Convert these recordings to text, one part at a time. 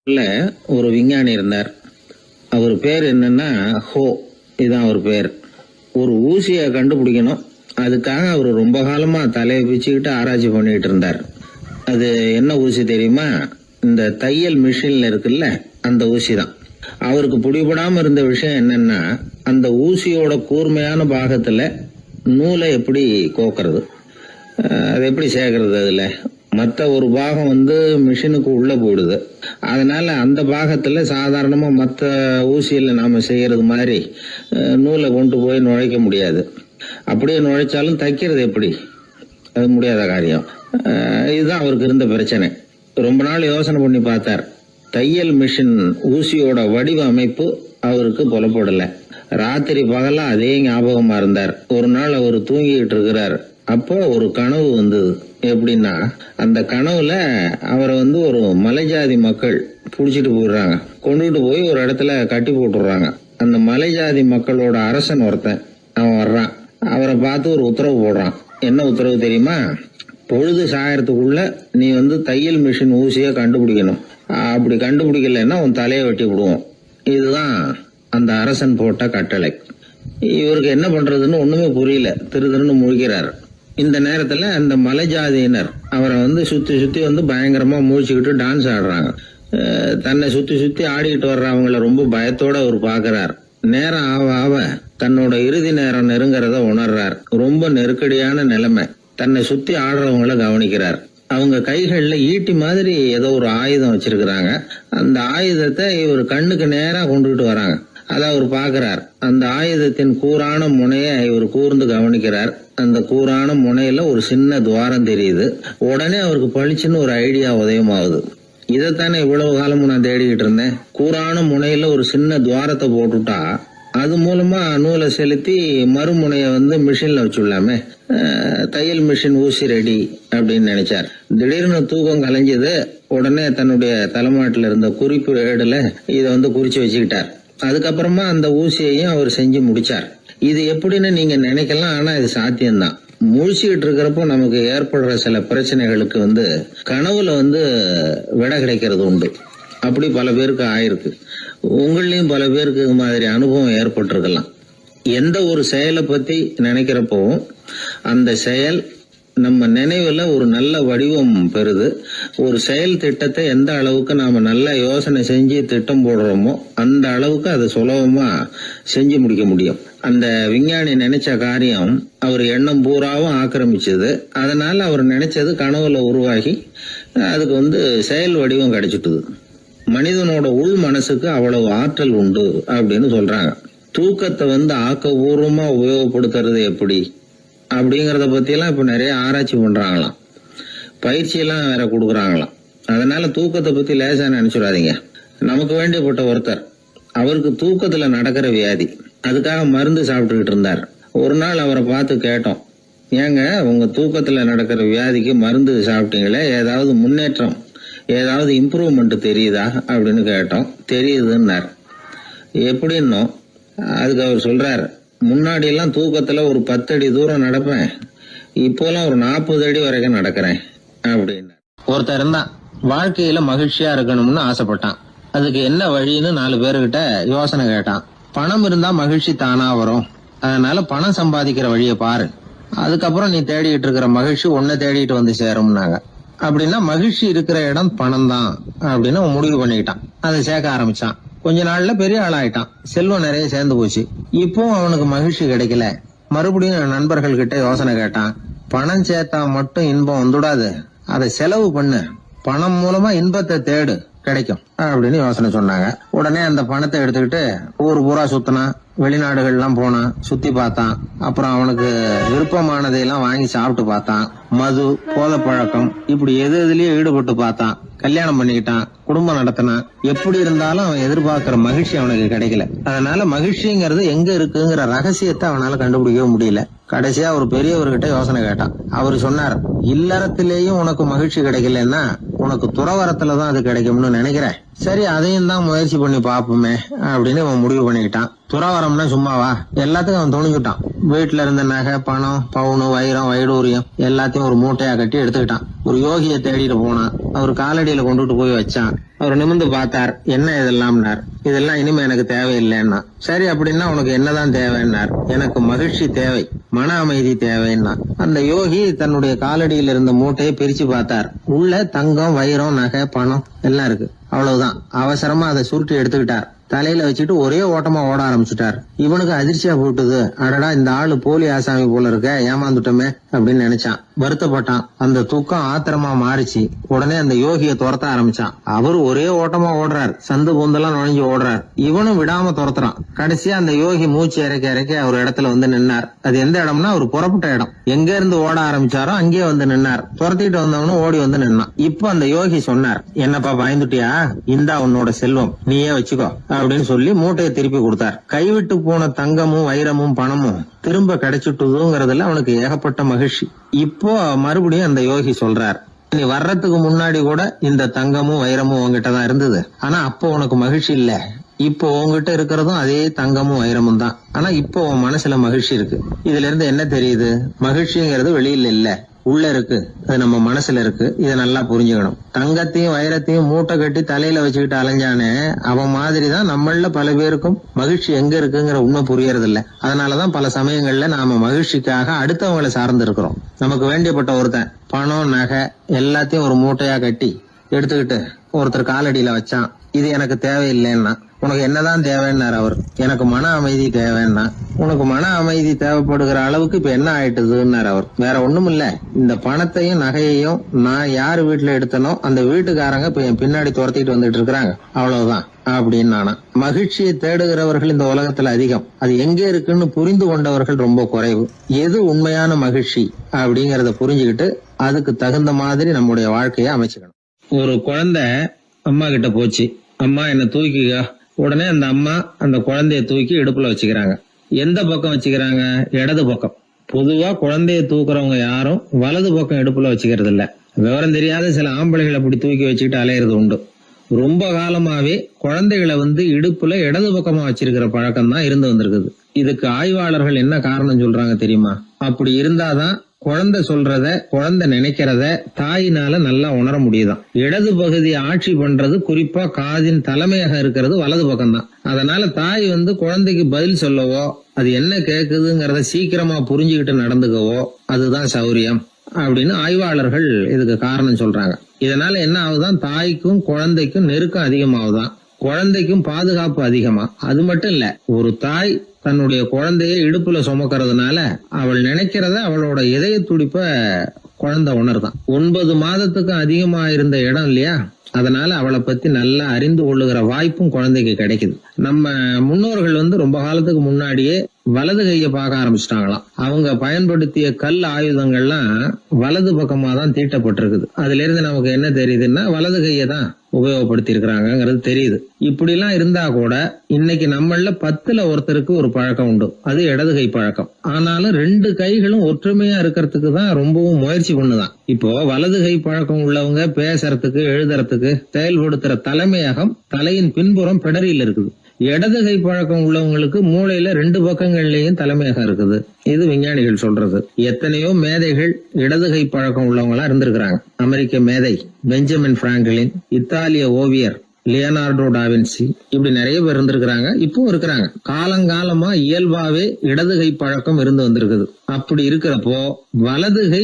உள்ள ஒரு விஞ்ஞானி இருந்தார். அவர் பேர் என்னன்னா ஹோ, இதுதான் அவர் பேர். ஒரு ஊசியை கண்டுபிடிக்கணும், அதுக்காக அவர் ரொம்ப காலமா தலையை பிச்சுக்கிட்டு ஆராய்ச்சி பண்ணிட்டு இருந்தார். அது என்ன ஊசி தெரியுமா? இந்த தையல் மிஷின்ல இருக்குல்ல, அந்த ஊசி தான். அவருக்கு பிடிபடாம இருந்த விஷயம் என்னன்னா, அந்த ஊசியோட கூர்மையான பாகத்துல நூலை எப்படி கோக்கிறது, அது எப்படி சேர்க்கறது. அதுல மற்ற ஒரு பாகம் மிஷினுக்கு உள்ள போயிடுது. அதனால அந்த பாகத்துல சாதாரணமா மற்ற ஊசியில நாம செய்யறது மாதிரி நூலை கொண்டு போய் நுழைக்க முடியாது. அப்படியே நுழைச்சாலும் தைக்கிறது எப்படி, அது முடியாத காரியம். இதுதான் அவருக்கு இருந்த பிரச்சனை. ரொம்ப நாள் யோசனை பண்ணி பார்த்தார். தையல் மிஷின் ஊசியோட வடிவ அமைப்பு அவருக்கு புலப்படல. ராத்திரி பகலா அதே ஞாபகமா இருந்தார். ஒரு நாள் அவர் தூங்கிட்டு இருக்கிறார். அப்போ ஒரு கனவு வந்தது. எப்படின்னா, அந்த கனவுல அவரை ஒரு மலைஜாதி மக்கள் புடிச்சிட்டு போயிடுறாங்க. கொண்டுட்டு போய் ஒரு இடத்துல கட்டி போட்டுடுறாங்க. அந்த மலைஜாதி மக்களோட அரசன் ஒருத்தன் அவன் வர்றான். அவரை பார்த்து ஒரு உத்தரவு போடுறான். என்ன உத்தரவு தெரியுமா? பொழுது சாயறதுக்குள்ள நீ தையல் மிஷின் ஊசிய கண்டுபிடிக்கணும். அப்படி கண்டுபிடிக்கலன்னா உன் தலையை வெட்டி விடுவோம். இதுதான் அந்த அரசன் போட்ட கட்டளை. இவருக்கு என்ன பண்றதுன்னு ஒண்ணுமே புரியல. திருன்னு முழிக்கிறார். இந்த நேரத்துல அந்த மலைஜாதியினர் அவரை சுத்தி சுத்தி பயங்கரமா மூழ்கிக்கிட்டு டான்ஸ் ஆடுறாங்க. தன்னை சுத்தி சுத்தி ஆடிக்கிட்டு வர்றவங்களை ரொம்ப பயத்தோட அவர் பாக்குறார். நேரம் ஆவ ஆவ தன்னோட இறுதி நேரம் நெருங்கிறத உணர்றார். ரொம்ப நெருக்கடியான நிலைமை. தன்னை சுத்தி ஆடுறவங்களை கவனிக்கிறார். அவங்க கைகள்ல ஈட்டி மாதிரி ஏதோ ஒரு ஆயுதம் வச்சிருக்கிறாங்க. அந்த ஆயுதத்தை இவர் கண்ணுக்கு நேரா கொண்டுகிட்டு வராங்க. அதை அவர் பாக்குறார். அந்த ஆயுதத்தின் கூரான முனைய இவர் கூர்ந்து கவனிக்கிறார். அந்த கூரான முனையில ஒரு சின்ன துவாரம் தெரியுது. உடனே அவருக்கு பளிச்சுன்னு ஒரு ஐடியா உதயமாகுது. இதைத்தானே இவ்வளவு காலமும் நான் தேடிக்கிட்டு இருந்தேன். கூரான முனையில ஒரு சின்ன துவாரத்தை போட்டுட்டா அது மூலமா நூலை செலுத்தி மறுமுனைய மிஷின்ல வச்சுடலாமே. தையல் மிஷின் ஊசி ரெடி அப்படின்னு நினைச்சார். திடீர்னு தூக்கம் கலைஞ்சது. உடனே தன்னுடைய தலைமாட்டில் இருந்த குறிப்பு ஏடுல இதை குறிச்சு வச்சுக்கிட்டார். அதுக்கப்புறமா அந்த ஊசியையும் அவர் செஞ்சு முடிச்சார். இது எப்படின்னு நீங்க நினைக்கலாம், ஆனா இது சாத்தியம்தான். முழிச்சுக்கிட்டு இருக்கிறப்போ நமக்கு ஏற்படுற சில பிரச்சனைகளுக்கு கனவுல விட கிடைக்கிறது உண்டு. அப்படி பல பேருக்கு ஆயிருக்கு. உங்களையும் பல பேருக்கு இது மாதிரி அனுபவம் ஏற்பட்டிருக்கலாம். எந்த ஒரு செயலை பத்தி நினைக்கிறப்போ அந்த செயல் நம்ம நினைவுல ஒரு நல்ல வடிவம் பெறுது. ஒரு செயல் திட்டத்தை எந்த அளவுக்கு நாம நல்ல யோசனை செஞ்சு திட்டம் போடுறோமோ அந்த அளவுக்கு அதை சுலபமா செஞ்சு முடிக்க முடியும். அந்த விஞ்ஞானி நினைச்ச காரியம் அவர் எண்ணம் பூராவும் ஆக்கிரமிச்சது. அதனால அவர் நினைச்சது கனவுல உருவாகி அதுக்கு செயல் வடிவம் கிடைச்சிட்டுது. மனிதனோட உள் மனசுக்கு அவ்வளவு ஆற்றல் உண்டு அப்படின்னு சொல்றாங்க. தூக்கத்தை ஆக்கபூர்வமா உபயோகப்படுத்துறது எப்படி அப்படிங்கறத பத்தி எல்லாம் இப்ப நிறைய ஆராய்ச்சி பண்றாங்களாம். பயிற்சி எல்லாம் வேற கொடுக்கறாங்களாம். அதனால தூக்கத்தை பத்தி லேசா நினைச்சுடாதீங்க. நமக்கு வேண்டியப்பட்ட ஒருத்தர், அவருக்கு தூக்கத்துல நடக்கிற வியாதி, அதுக்காக மருந்து சாப்பிட்டுக்கிட்டு இருந்தார். ஒரு நாள் அவரை பார்த்து கேட்டோம், ஏங்க உங்க தூக்கத்துல நடக்கிற வியாதிக்கு மருந்து சாப்பிட்டீங்களே, ஏதாவது முன்னேற்றம், ஏதாவது இம்ப்ரூவ்மெண்ட் தெரியுதா அப்படின்னு கேட்டோம். தெரியுதுன்னார். எப்படின்னோம். அதுக்கு அவர் சொல்றாரு, முன்னாடி எல்லாம் தூக்கத்துல ஒரு 10 அடி தூரம் நடப்பேன், இப்போலாம் ஒரு 40 அடி வரைக்கும் நடக்கிறேன் அப்படின்னு. ஒருத்தர் இருந்தான், வாழ்க்கையில மகிழ்ச்சியா இருக்கணும்னு ஆசைப்பட்டான். அதுக்கு என்ன வழின்னு 4 பேருகிட்ட யோசனை கேட்டான். பணம் இருந்தா மகிழ்ச்சி தானா வரும், அதனால பணம் சம்பாதிக்கிற வழியை பாரு, அதுக்கப்புறம் நீ தேடிட்டு இருக்கிற மகிழ்ச்சி உன்னை தேடிட்டு சேரும்னாங்க. அப்படின்னா மகிழ்ச்சி இருக்கிற இடம் பணம் தான் அப்படின்னு அவன் முடிவு பண்ணிக்கிட்டான். அதை சேர்க்க ஆரம்பிச்சான். கொஞ்ச நாள்ல பெரிய ஆளாயிட்டான். செல்வம் நிறைய சேர்ந்து போச்சு. இப்பவும் அவனுக்கு மகிழ்ச்சி கிடைக்கல. மறுபடியும் நண்பர்கள் கிட்ட யோசனை கேட்டான். பணம் சேர்த்தா மட்டும் இன்பம் வந்துடாது, அதை செலவு பண்ணு, பணம் மூலமா இன்பத்தை தேடு, கிடைக்கும் அப்படின்னு யோசனை சொன்னாங்க. உடனே அந்த பணத்தை எடுத்துக்கிட்டு ஊர் பூரா சுத்தினான். வெளிநாடுகள் எல்லாம் போனான், சுத்தி பார்த்தான். அப்புறம் அவனுக்கு விருப்பமானதையெல்லாம் வாங்கி சாப்பிட்டு பார்த்தான். மது, போதை பழக்கம், இப்படி எதுலயும் ஈடுபட்டு பார்த்தான். கல்யாணம் பண்ணிக்கிட்டான், குடும்பம் நடத்தினான். எப்படி இருந்தாலும் அவன் எதிர்பார்க்கிற மகிழ்ச்சி அவனுக்கு கிடைக்கல. அதனால மகிழ்ச்சிங்கிறது எங்க இருக்குங்கிற ரகசியத்தை அவனால கண்டுபிடிக்கவே முடியல. கடைசியா ஒரு பெரியவர்கிட்ட யோசனை கேட்டான். அவர் சொன்னார், இல்லறத்திலேயும் உனக்கு மகிழ்ச்சி கிடைக்கலன்னா உனக்கு துறவரத்துலதான் அது கிடைக்கும்னு நினைக்கிறேன். சரி அதையும் தான் முயற்சி பண்ணி பாப்போமே அப்படின்னு அவன் முடிவு பண்ணிக்கிட்டான். துறவரம்னா சும்மாவா, எல்லாத்துக்கும் அவன் துணிஞ்சுட்டான். வீட்டுல இருந்த நகை, பணம், பவுனு, வைரம், வைடூரியம் எல்லாத்தையும் ஒரு மூட்டையா கட்டி எடுத்துக்கிட்டான். ஒரு யோகியை தேடிட்டு போனான். அவர் காலடியில கொண்டுட்டு போய் வச்சான். அவர் நிமிர்ந்து பார்த்தார். என்ன இதெல்லாம்னார். இதெல்லாம் இனிமே எனக்கு தேவையில்லைன்னா. சரி அப்படின்னா உனக்கு என்னதான் தேவைன்னார். எனக்கு மகிழ்ச்சி தேவை, மன அமைதி தேவைன்னா. அந்த யோகி தன்னுடைய காலடியில் இருந்த மூட்டையை பிரிச்சு பார்த்தார். உள்ள தங்கம், வைரம், நகை, பணம் எல்லாம் இருக்கு. அவ்வளவுதான். அவசரமா அதை சுருட்டி எடுத்துக்கிட்டார். தலையில வச்சுட்டு ஒரே ஓட்டமா ஓட ஆரம்பிச்சுட்டார். இவனுக்கு அதிர்ச்சியா போட்டுது. அடடா, இந்த ஆளு போலி ஆசாமி போல இருக்க, ஏமாந்துட்டோமே அப்படின்னு நினைச்சான். வருத்தப்பட்டான். அந்த துக்கம் ஆத்திரமா மாறிச்சு. உடனே அந்த யோகியை துரத்த ஆரம்பிச்சான். அவரு ஒரே ஓட்டமா ஓடுறார். சந்து பூந்தெல்லாம் நுழைஞ்சு ஓடுறார். இவனும் விடாம துரத்துறான். கடைசியா அந்த யோகி மூச்சு இறக்க ஒரு இடத்துல வந்து நின்னார். அது எந்த இடம்னா ஒரு புறப்பட்ட இடம். எங்க இருந்து ஓட ஆரம்பிச்சாரோ அங்கே வந்து நின்னார். துரத்திட்டு வந்தவனும் ஓடி வந்து நின்னான். இப்ப அந்த யோகி சொன்னார், என்னப்பா பயந்துட்டியா, இந்தா உன்னோட செல்வம், நீயே வச்சுக்கோ அப்படின்னு சொல்லி மூட்டையை திருப்பி கொடுத்தார். கைவிட்டு போன தங்கமும், வைரமும், பணமும் திரும்ப கிடைச்சிட்டுதுங்கிறதுல அவனுக்கு ஏகப்பட்ட மகிழ்ச்சி. இப்போ மறுபடியும் அந்த யோகி சொல்றார், நீ வர்றதுக்கு முன்னாடி கூட இந்த தங்கமும் வைரமும் உங்ககிட்டதான் இருந்தது. ஆனா அப்போ உனக்கு மகிழ்ச்சி இல்ல. இப்போ உங்ககிட்ட இருக்கிறதும் அதே தங்கமும் வைரமும் தான். ஆனா இப்போ உன் மனசுல மகிழ்ச்சி இருக்கு. இதுல இருந்து என்ன தெரியுது, மகிழ்ச்சிங்கிறது வெளியில இல்ல, உள்ள இருக்கு. அது நம்ம மனசுல இருக்கு. இதை நல்லா புரிஞ்சுக்கணும். தங்கத்தையும் வைரத்தையும் மூட்டை கட்டி தலையில வச்சுக்கிட்டு அலைஞ்சானே, அவன் மாதிரிதான் நம்மள பல பேருக்கும் மகிழ்ச்சி எங்க இருக்குங்கிற உண்மை புரியறது இல்ல. அதனாலதான் பல சமயங்கள்ல நாம மகிழ்ச்சிக்காக அடுத்தவங்களை சார்ந்து இருக்கிறோம். நமக்கு வேண்டியப்பட்ட ஒருத்தன் பணம், நகை எல்லாத்தையும் ஒரு மூட்டையா கட்டி எடுத்துக்கிட்டு ஒருத்தர் காலடியில வச்சான். இது எனக்கு தேவையில்லைன்னா. உனக்கு என்னதான் தேவைன்னார் அவர். எனக்கு மன அமைதி தேவைன்னா. உனக்கு மன அமைதி தேவைப்படுகிற அளவுக்கு இப்ப என்ன ஆயிட்டுதுன்னார் அவர். வேற ஒண்ணும் இல்ல, இந்த பணத்தையும் நகையையும் நான் யாரு வீட்டுல எடுத்தனோ அந்த வீட்டுக்காரங்க இப்ப என் பின்னாடி துரத்திட்டு வந்துட்டு இருக்கிறாங்க, அவ்வளவுதான் அப்படின்னு நானா. மகிழ்ச்சியை தேடுகிறவர்கள் இந்த உலகத்துல அதிகம். அது எங்க இருக்குன்னு புரிந்து கொண்டவர்கள் ரொம்ப குறைவு. எது உண்மையான மகிழ்ச்சி அப்படிங்கறத புரிஞ்சுக்கிட்டு அதுக்கு தகுந்த மாதிரி நம்முடைய வாழ்க்கையை அமைச்சுக்கணும். ஒரு குழந்தை அம்மா கிட்ட போச்சு, அம்மா என்ன தூக்கிக்கா. உடனே அந்த அம்மா அந்த குழந்தைய தூக்கி இடுப்புல வச்சுக்கிறாங்க. எந்த பக்கம் வச்சுக்கிறாங்க, இடது பக்கம். பொதுவா குழந்தைய தூக்குறவங்க யாரும் வலது பக்கம் இடுப்புல வச்சுக்கிறது இல்ல. விவரம் தெரியாத சில ஆம்பளைகளை அப்படி தூக்கி வச்சுக்கிட்டு அலையிறது உண்டு. ரொம்ப காலமாவே குழந்தைகளை இடுப்புல இடது பக்கமா வச்சிருக்கிற பழக்கம் தான் இருந்து வந்திருக்குது. இதுக்கு ஆய்வாளர்கள் என்ன காரணம் சொல்றாங்க தெரியுமா? அப்படி இருந்தாதான் குழந்தை சொல்றத, குழந்தை நினைக்கிறத தாயினால நல்லா உணர முடியுதாம். இடது பகுதி ஆட்சி பண்றது, குறிப்பா காதின் தலைமையாக இருக்கிறது வலது பக்கம் தான். அதனால தாய் குழந்தைக்கு பதில் சொல்லவோ, அது என்ன கேக்குதுங்கிறத சீக்கிரமா புரிஞ்சுக்கிட்டு நடந்துக்கவோ அதுதான் சௌரியம் அப்படின்னு ஆய்வாளர்கள் இதுக்கு காரணம் சொல்றாங்க. இதனால என்ன ஆகுதான், தாய்க்கும் குழந்தைக்கும் நெருக்கம் அதிகமாகுதான், குழந்தைக்கும் பாதுகாப்பு அதிகமா. அது மட்டும் இல்ல, ஒரு தாய் தன்னுடைய குழந்தைய இடுப்புல சுமக்கிறதுனால அவள் நினைக்கிறத, அவளோட இதய துடிப்ப குழந்தை உணர்தான். 9 மாதத்துக்கு அதிகமா இருந்த இடம் இல்லையா, அதனால அவளை பத்தி நல்லா அறிந்து கொள்ளுகிற வாய்ப்பும் குழந்தைக்கு கிடைக்குது. நம்ம முன்னோர்கள் ரொம்ப காலத்துக்கு முன்னாடியே வலது கையை பார்க்க ஆரம்பிச்சிட்டாங்களாம். அவங்க பயன்படுத்திய கல் ஆயுதங்கள்லாம் வலது பக்கமா தான் தீட்டப்பட்டிருக்குது. அதுல இருந்து நமக்கு என்ன தெரியுதுன்னா, வலது கையை தான் உபயோகப்படுத்தி இருக்கிறாங்கிறது தெரியுது. இப்படி எல்லாம் இருந்தா கூட இன்னைக்கு நம்மள 10ல் ஒருத்தருக்கு ஒரு பழக்கம் உண்டு, அது இடது கை பழக்கம். ஆனாலும் 2 கைகளும் ஒற்றுமையா இருக்கிறதுக்கு தான் ரொம்பவும் முயற்சி பண்ணுதான். இப்போ வலது கை பழக்கம் உள்ளவங்க பேசுறதுக்கு, எழுதுறதுக்கு, செயல்படுத்துற தலைமையகம் தலையின் பின்புறம் பிடரியில் இருக்குது. இடது கை பழக்கம் உள்ளவங்களுக்கு மூளையில 2 பக்கங்கள்லயும் தலைமையகம் இருக்குது. இது விஞ்ஞானிகள் சொல்றது. எத்தனையோ மேதைகள் இடது கை பழக்கம் உள்ளவங்களா இருந்திருக்கிறாங்க. அமெரிக்க மேதை பெஞ்சமின் பிராங்கிலின், இத்தாலிய ஓவியர் லியோனார்டோ டாவின்சி, இப்படி நிறைய பேர் இருந்திருக்கிறாங்க, இப்பவும் இருக்கிறாங்க. காலங்காலமா இயல்பாவே இடது கை பழக்கம் இருந்து வந்திருக்குது. அப்படி இருக்கிறப்போ வலது கை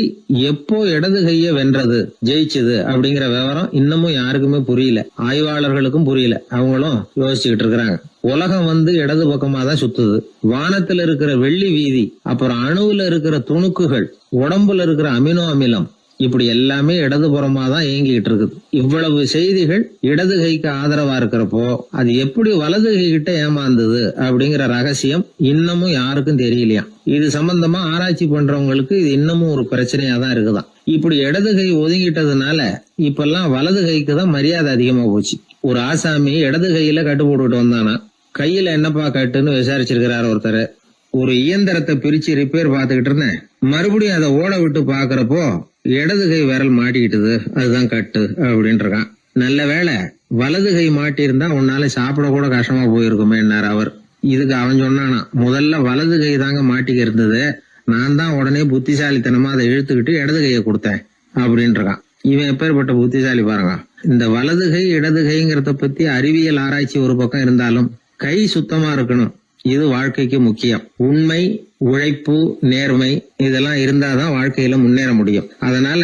எப்போ இடது கைய வென்றது, ஜெயிச்சது அப்படிங்கிற விவரம் இன்னமும் யாருக்குமே புரியல. ஆய்வாளர்களுக்கும் புரியல. அவங்களும் யோசிச்சுக்கிட்டு இருக்கிறாங்க. உலகம் இடது பக்கமா தான் சுத்துது. வானத்துல இருக்கிற வெள்ளி வீதி, அப்புறம் அணுவுல இருக்கிற துணுக்குகள், உடம்புல இருக்கிற அமினோ அமிலம், இப்படி எல்லாமே இடதுபுறமா தான் இயங்கிட்டு இருக்குது. இவ்வளவு செய்திகள் இடது கைக்கு ஆதரவா இருக்கிறப்போ அது எப்படி வலது கை கிட்ட ஏமாந்தது அப்படிங்கிற ரகசியம் இன்னமும் யாருக்கும் தெரியலையா. இது சம்பந்தமா ஆராய்ச்சி பண்றவங்களுக்கு இது இன்னமும் ஒரு பிரச்சனையா தான் இருக்குதான். இப்படி இடது கை ஒதுங்கிட்டதுனால இப்பெல்லாம் வலது கைக்கு தான் மரியாதை அதிகமா போச்சு. ஒரு ஆசாமி இடது கையில கட்டு போட்டுட்டு வந்தானா, கையில என்னப்பா கட்டுன்னு விசாரிச்சிருக்கிறார் ஒருத்தர். ஒரு இயந்திரத்தை பிரிச்சு ரிப்பேர் பாத்துக்கிட்டு இருந்தேன், மறுபடியும் அதை ஓட விட்டு பாக்குறப்போ இடது கை விரல் மாட்டிக்கிட்டுது, அதுதான் கட்டு அப்படின்றான். நல்ல வேளை வலது கை மாட்டியிருந்தா உன்னால சாப்பிட கூட கஷ்டமா போயிருக்குமேன்னார் அவர். இதுக்கு அவன் சொன்னானா, முதல்ல வலது கை தாங்க மாட்டிக்க இருந்தது, நான் தான் உடனே புத்திசாலித்தனமா அதை இழுத்துக்கிட்டு இடது கையை கொடுத்தேன் அப்படின்றான். இவன் எப்பேற்பட்ட புத்திசாலி பாருங்க. இந்த வலது கை இடது கைங்கிறத பத்தி அறிவியல் ஆராய்ச்சி ஒரு பக்கம் இருந்தாலும் கை சுத்தமா இருக்கணும், இது வாழ்க்கைக்கு முக்கியம். உண்மை, உழைப்பு, நேர்மை இதெல்லாம் இருந்தாதான் வாழ்க்கையில முன்னேற முடியும். அதனால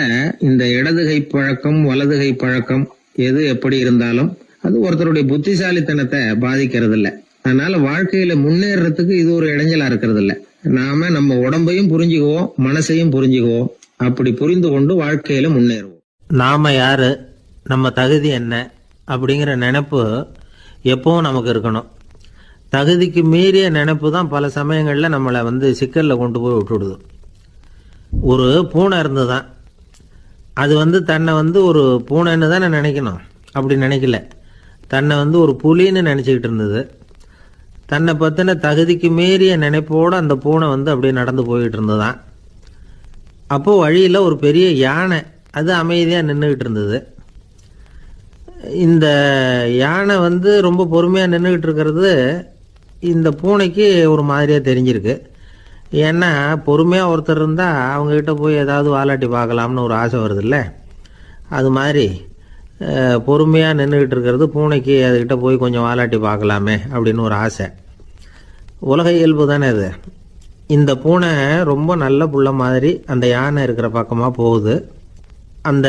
இந்த இடது கை பழக்கம் வலது கை பழக்கம் எது எப்படி இருந்தாலும் அது ஒருத்தருடைய புத்திசாலித்தனத்தை பாதிக்கிறது இல்ல. அதனால வாழ்க்கையில முன்னேறதுக்கு இது ஒரு இடைஞ்சலா இருக்கிறது இல்ல. நாம நம்ம உடம்பையும் புரிஞ்சுக்குவோம், மனசையும் புரிஞ்சுக்குவோம். அப்படி புரிந்து கொண்டு வாழ்க்கையில முன்னேறுவோம். நாம யாரு, நம்ம தகுதி என்ன அப்படிங்கிற நினைப்பு எப்பவும் நமக்கு இருக்கணும். தகுதிக்கு மீறிய நினைப்பு தான் பல சமயங்களில் நம்மளை சிக்கலில் கொண்டு போய் விட்டுடுது. ஒரு பூனை இருந்துதான், அது தன்னை ஒரு பூனைன்னு தானே நினைக்கணும், அப்படி நினைக்கல. தன்னை ஒரு புலின்னு நினச்சிக்கிட்டு இருந்தது. தன்னை பற்றின தகுதிக்கு மீறிய நினைப்போடு அந்த பூனை அப்படியே நடந்து போய்கிட்டு இருந்ததுதான். அப்போது வழியில் ஒரு பெரிய யானை அது அமைதியாக நின்றுக்கிட்டு இருந்தது. இந்த யானை ரொம்ப பொறுமையாக நின்றுக்கிட்டு இருக்கிறது இந்த பூனைக்கு ஒரு மாதிரியாக தெரிஞ்சிருக்கு. ஏன்னா பொறுமையாக ஒருத்தர் இருந்தால் அவங்ககிட்ட போய் ஏதாவது வாலாட்டி பார்க்கலாம்னு ஒரு ஆசை வருது இல்லை. அது மாதிரி பொறுமையாக நின்றுக்கிட்டு இருக்கிறது பூனைக்கு அதுக்கிட்ட போய் கொஞ்சம் வாலாட்டி பார்க்கலாமே அப்படின்னு ஒரு ஆசை. உலக இயல்பு தானே அது. இந்த பூனை ரொம்ப நல்ல புள்ள மாதிரி அந்த யானை இருக்கிற பக்கமாக போகுது. அந்த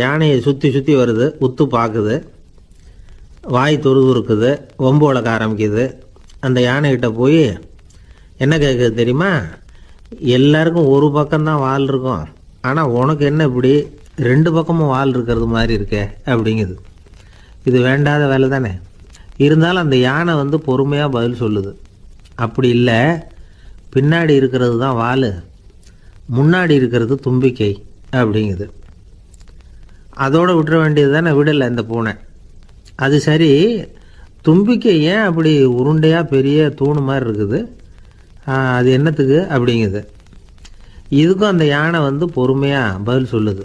யானையை சுற்றி சுற்றி வருது, உத்து பார்க்குது, வாய் துருதுருக்குது, வம்பு வளர்க்க ஆரம்பிக்குது. அந்த யானைகிட்ட போய் என்ன கேட்குது தெரியுமா, எல்லாருக்கும் ஒரு பக்கம்தான் வால் இருக்கும், ஆனால் உனக்கு என்ன இப்படி ரெண்டு பக்கமும் வால் இருக்கிறது மாதிரி இருக்கே அப்படிங்குது. இது வேண்டாத வேலை தானே. இருந்தாலும் அந்த யானை பொறுமையாக பதில் சொல்லுது, அப்படி இல்லை, பின்னாடி இருக்கிறது தான் வால், முன்னாடி இருக்கிறது தும்பிக்கை அப்படிங்குது. அதோடு விட்டுற வேண்டியது தானே, விடலை இந்த பூனை. அது சரி, தும்பிக்கை ஏன் அப்படி உருண்டையாக பெரிய தூணு மாதிரி இருக்குது, அது என்னத்துக்கு அப்படிங்குது. இதுக்கும் அந்த யானை பொறுமையாக பதில் சொல்லுது,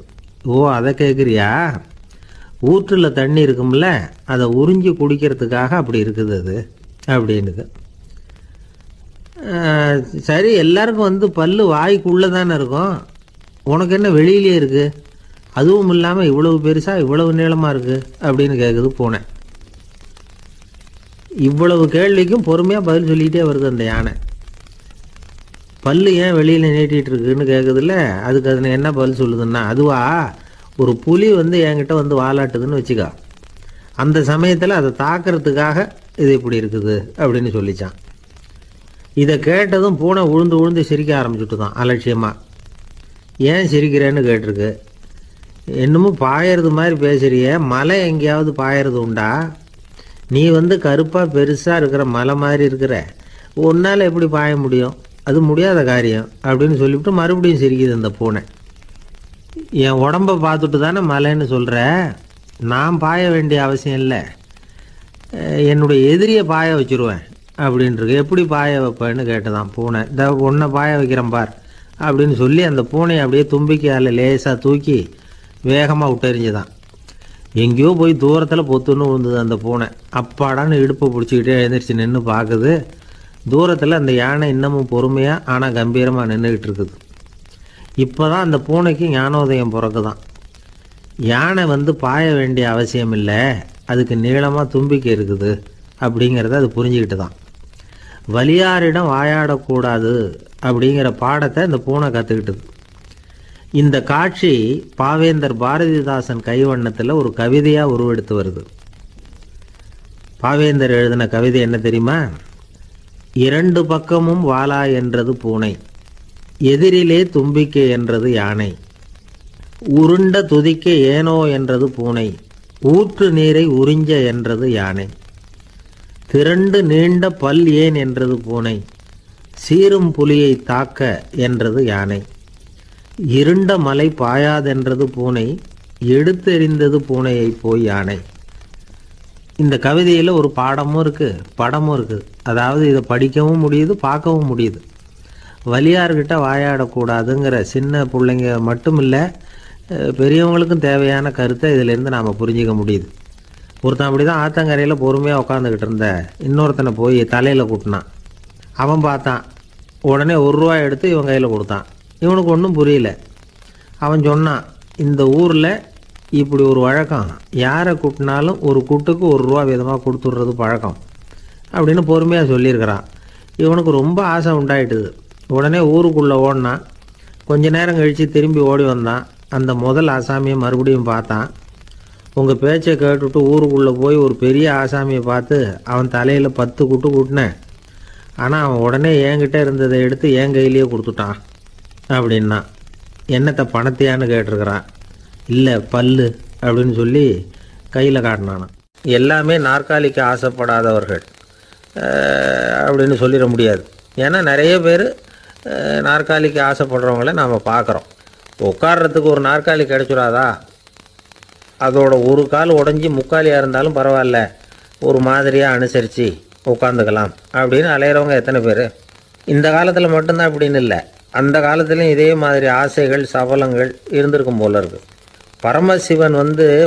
ஓ அதை கேட்குறியா, ஊற்றில் தண்ணி இருக்கும்ல, அதை உறிஞ்சி குடிக்கிறதுக்காக அப்படி இருக்குது அது அப்படின்னுது. சரி, எல்லாருக்கும் பல்லு வாய்க்குள்ளே தானே இருக்கும், உனக்கு என்ன வெளியிலே இருக்குது, அதுவும் இல்லாமல் இவ்வளவு பெருசாக இவ்வளவு நீளமாக இருக்குது அப்படின்னு கேட்குது பூனை. இவ்வளவு கேள்விக்கும் பொறுமையாக பதில் சொல்லிகிட்டே வருது அந்த யானை. பல்லு ஏன் வெளியில் நீட்டிகிட்டு இருக்குன்னு கேட்குதுல்ல, அதுக்கு அது என்ன பதில் சொல்லுதுன்னா, அதுவா ஒரு புலி என்கிட்ட வாலாட்டுதுன்னு வச்சுக்கா, அந்த சமயத்தில் அதை தாக்கிறதுக்காக இது இப்படி இருக்குது அப்படின்னு சொல்லிச்சான். இதை கேட்டதும் பூனை உழுந்து உழுந்து சிரிக்க ஆரம்பிச்சுட்டு தான் அலட்சியமாக. ஏன் சிரிக்கிறேன்னு கேட்டிருக்கு. என்னமோ பாயறது மாதிரி பேசுறிய, மலை எங்கேயாவது பாயறது உண்டா, நீ கருப்பாக பெருசாக இருக்கிற மலை மாதிரி இருக்கிற, உன்னால் எப்படி பாய முடியும், அது முடியாத காரியம் அப்படின்னு சொல்லிவிட்டு மறுபடியும் சிரிக்குது அந்த பூனை. என் உடம்பை பார்த்துட்டு தானே மலைன்னு சொல்கிற, நான் பாய வேண்டிய அவசியம் இல்லை, என்னுடைய எதிரியை பாய வச்சுருவேன் அப்படின்ட்டு. எப்படி பாய வைப்பேன்னு கேட்டதான் பூனை. இந்த ஒன்றை பாய வைக்கிறேன் பார் அப்படின்னு சொல்லி அந்த பூனையை அப்படியே தும்பிக்கையால் லேசாக தூக்கி வேகமாக விட்டெறிஞ்சுதான். எங்கேயோ போய் தூரத்தில் பொத்துன்னு விழுந்தது அந்த பூனை. அப்பாடான்னு இடுப்பை பிடிச்சிக்கிட்டே எழுந்திரிச்சு நின்று பார்க்குது. தூரத்தில் அந்த யானை இன்னமும் பொறுமையாக ஆனால் கம்பீரமாக நின்றுக்கிட்டு இருக்குது. இப்போ தான் அந்த பூனைக்கு ஞானோதயம் பிறக்குதான். யானை பாய வேண்டிய அவசியம் இல்லை, அதுக்கு நீளமாக தும்பிக்கை இருக்குது அப்படிங்கிறத அது புரிஞ்சுக்கிட்டு தான். வலியாரிடம் வாயாடக்கூடாது அப்படிங்கிற பாடத்தை இந்த பூனை கற்றுக்கிட்டது. இந்த காட்சி பாவேந்தர் பாரதிதாசன் கைவண்ணத்தில் ஒரு கவிதையாக உருவெடுத்து வருது. பாவேந்தர் எழுதின கவிதை என்ன தெரியுமா, இரண்டு பக்கமும் வாலா என்றது பூனை, எதிரிலே தும்பிக்கை என்றது யானை, உருண்ட துதிக்க ஏனோ என்றது பூனை, ஊற்று நீரை உறிஞ்ச என்றது யானை, திரண்டு நீண்ட பல் ஏன் என்றது பூனை, சீரும் புலியை தாக்க என்றது யானை, இருண்ட மலை பாயாதென்றது பூனை, எடுத்தெறிந்தது பூனையை போய் யானை. இந்த கவிதையில் ஒரு பாடமும் இருக்குது, படமும் இருக்குது. அதாவது இதை படிக்கவும் முடியுது, பார்க்கவும் முடியுது. வலியார்கிட்ட வாயாடக்கூடாதுங்கிற சின்ன பிள்ளைங்க மட்டும் இல்லை, பெரியவங்களுக்கும் தேவையான கருத்தை இதிலேருந்து நாம் புரிஞ்சிக்க முடியுது. ஒருத்தன் அப்படி தான் ஆத்தங்கரையில் பொறுமையாக உட்காந்துக்கிட்டு இருந்த இன்னொருத்தனை போய் தலையில் கூட்டினான். அவன் பார்த்தான். உடனே ₹1 எடுத்து இவன் கையில் கொடுத்தான். இவனுக்கு ஒன்றும் புரியல. அவன் சொன்னான், இந்த ஊரில் இப்படி ஒரு வழக்கம், யாரை கூட்டினாலும் ஒரு கூட்டுக்கு ₹1 வீதமாக கொடுத்துட்றது பழக்கம் அப்படின்னு பொறுமையாக சொல்லியிருக்கிறான். இவனுக்கு ரொம்ப ஆசை உண்டாயிட்டுது. உடனே ஊருக்குள்ளே ஓடினான். கொஞ்ச நேரம் கழித்து திரும்பி ஓடி வந்தான். அந்த முதல் ஆசாமியை மறுபடியும் பார்த்தான். உங்கள் பேச்சை கேட்டுவிட்டு ஊருக்குள்ளே போய் ஒரு பெரிய ஆசாமியை பார்த்து அவன் தலையில் 10 குட்டு கூட்டினேன். ஆனால் அவன் உடனே என்கிட்ட இருந்ததை எடுத்து என் கையிலேயே கொடுத்துட்டான் அப்படின்னா. என்னத்தை பணத்தையான்னு கேட்டிருக்கிறான். இல்லை பல்லு அப்படின்னு சொல்லி கையில் காட்டினான். எல்லாமே நாற்காலிக்கு ஆசைப்படாதவர்கள் அப்படின்னு சொல்லிட முடியாது. ஏன்னா நிறைய பேர் நாற்காலிக்கு ஆசைப்படுறவங்கள நாம் பார்க்குறோம். உட்கார்றதுக்கு ஒரு நாற்காலி கிடைச்சிடாதா, அதோட ஒரு கால் உடஞ்சி முக்காலியாக இருந்தாலும் பரவாயில்ல, ஒரு மாதிரியாக அனுசரித்து உட்காந்துக்கலாம் அப்படின்னு அலையிறவங்க எத்தனை பேர். இந்த காலத்தில் மட்டும்தான் அப்படின்னு இல்லை, அந்த காலத்துலேயும் இதே மாதிரி ஆசைகள் சபலங்கள் இருந்திருக்கும் போல இருக்குது. பரமசிவன்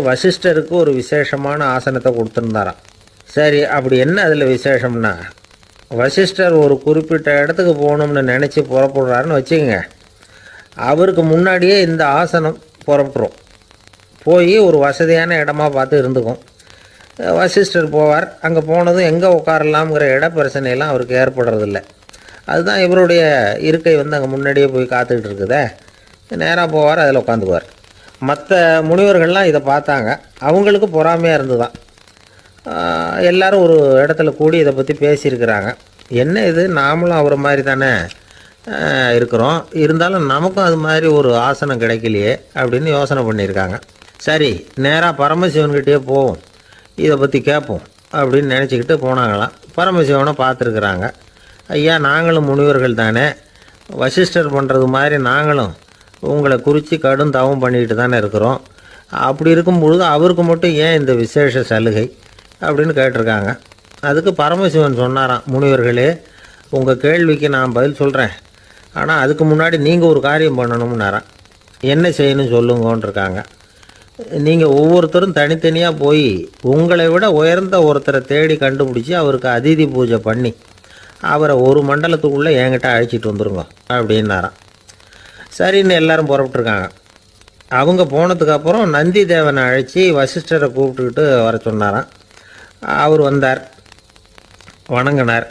வசிஷ்டருக்கு ஒரு விசேஷமான ஆசனத்தை கொடுத்துருந்தாராம். சரி, அப்படி என்ன அதில் விசேஷம்னா, வசிஷ்டர் ஒரு குறிப்பிட்ட இடத்துக்கு போகணும்னு நினச்சி புறப்படுறாருன்னு வச்சுக்கோங்க. அவருக்கு முன்னாடியே இந்த ஆசனம் புறப்பட்டுரும். போய் ஒரு வசதியான இடமா பார்த்து இருந்துக்கும். வசிஷ்டர் போவார். அங்கே போனதும் எங்கே உட்காரலாம்ங்கிற இட பிரச்சனையெல்லாம் அவருக்கு ஏற்படுறதில்ல. அதுதான் இவருடைய இருக்கை அங்கே முன்னாடியே போய் காத்துக்கிட்டு இருக்குதே. நேராக போவார், அதில் உட்காந்துக்குவார். மற்ற முனிவர்கள்லாம் இதை பார்த்தாங்க. அவங்களுக்கு பொறாமையாக இருந்து தான் எல்லாரும் ஒரு இடத்துல கூடி இதை பற்றி பேசியிருக்கிறாங்க. என்ன இது, நாமளும் அவரை மாதிரி தானே இருக்கிறோம், இருந்தாலும் நமக்கும் அது மாதிரி ஒரு ஆசனம் கிடைக்கலையே அப்படின்னு யோசனை பண்ணியிருக்காங்க. சரி, நேராக பரமசிவன்கிட்டயே போவோம், இதை பற்றி கேட்போம் அப்படின்னு நினச்சிக்கிட்டு போனாங்களாம். பரமசிவனை பார்த்துருக்குறாங்க. ஐயா, நாங்களும் முனிவர்கள் தானே, வசிஷ்டர் பண்ணுறது மாதிரி நாங்களும் உங்களை குறித்து கடும் தவம் பண்ணிக்கிட்டு தானே இருக்கிறோம். அப்படி இருக்கும் பொழுது அவருக்கு மட்டும் ஏன் இந்த விசேஷ சலுகை அப்படின்னு கேட்டிருக்காங்க. அதுக்கு பரமசிவன் சொன்னாராம், முனிவர்களே, உங்கள் கேள்விக்கு நான் பதில் சொல்கிறேன், ஆனால் அதுக்கு முன்னாடி நீங்கள் ஒரு காரியம் பண்ணணும்னாராம். என்ன செய்யணும் சொல்லுங்கன்னு இருக்காங்க. நீங்கள் ஒவ்வொருத்தரும் தனித்தனியாக போய் உங்களை விட உயர்ந்த ஒருத்தரை தேடி கண்டுபிடிச்சி அவருக்கு அதிதி பூஜை பண்ணி அவரை ஒரு மண்டலத்துக்குள்ளே என்கிட்ட அழைச்சிட்டு வந்துருங்க அப்படின்னாராம். சரின்னு எல்லாரும் புறப்பட்டுருக்காங்க. அவங்க போனதுக்கப்புறம் நந்தி தேவனை அழைச்சி வசிஷ்டரை கூப்பிட்டுக்கிட்டு வர சொன்னாராம். அவர் வந்தார், வணங்கினார்.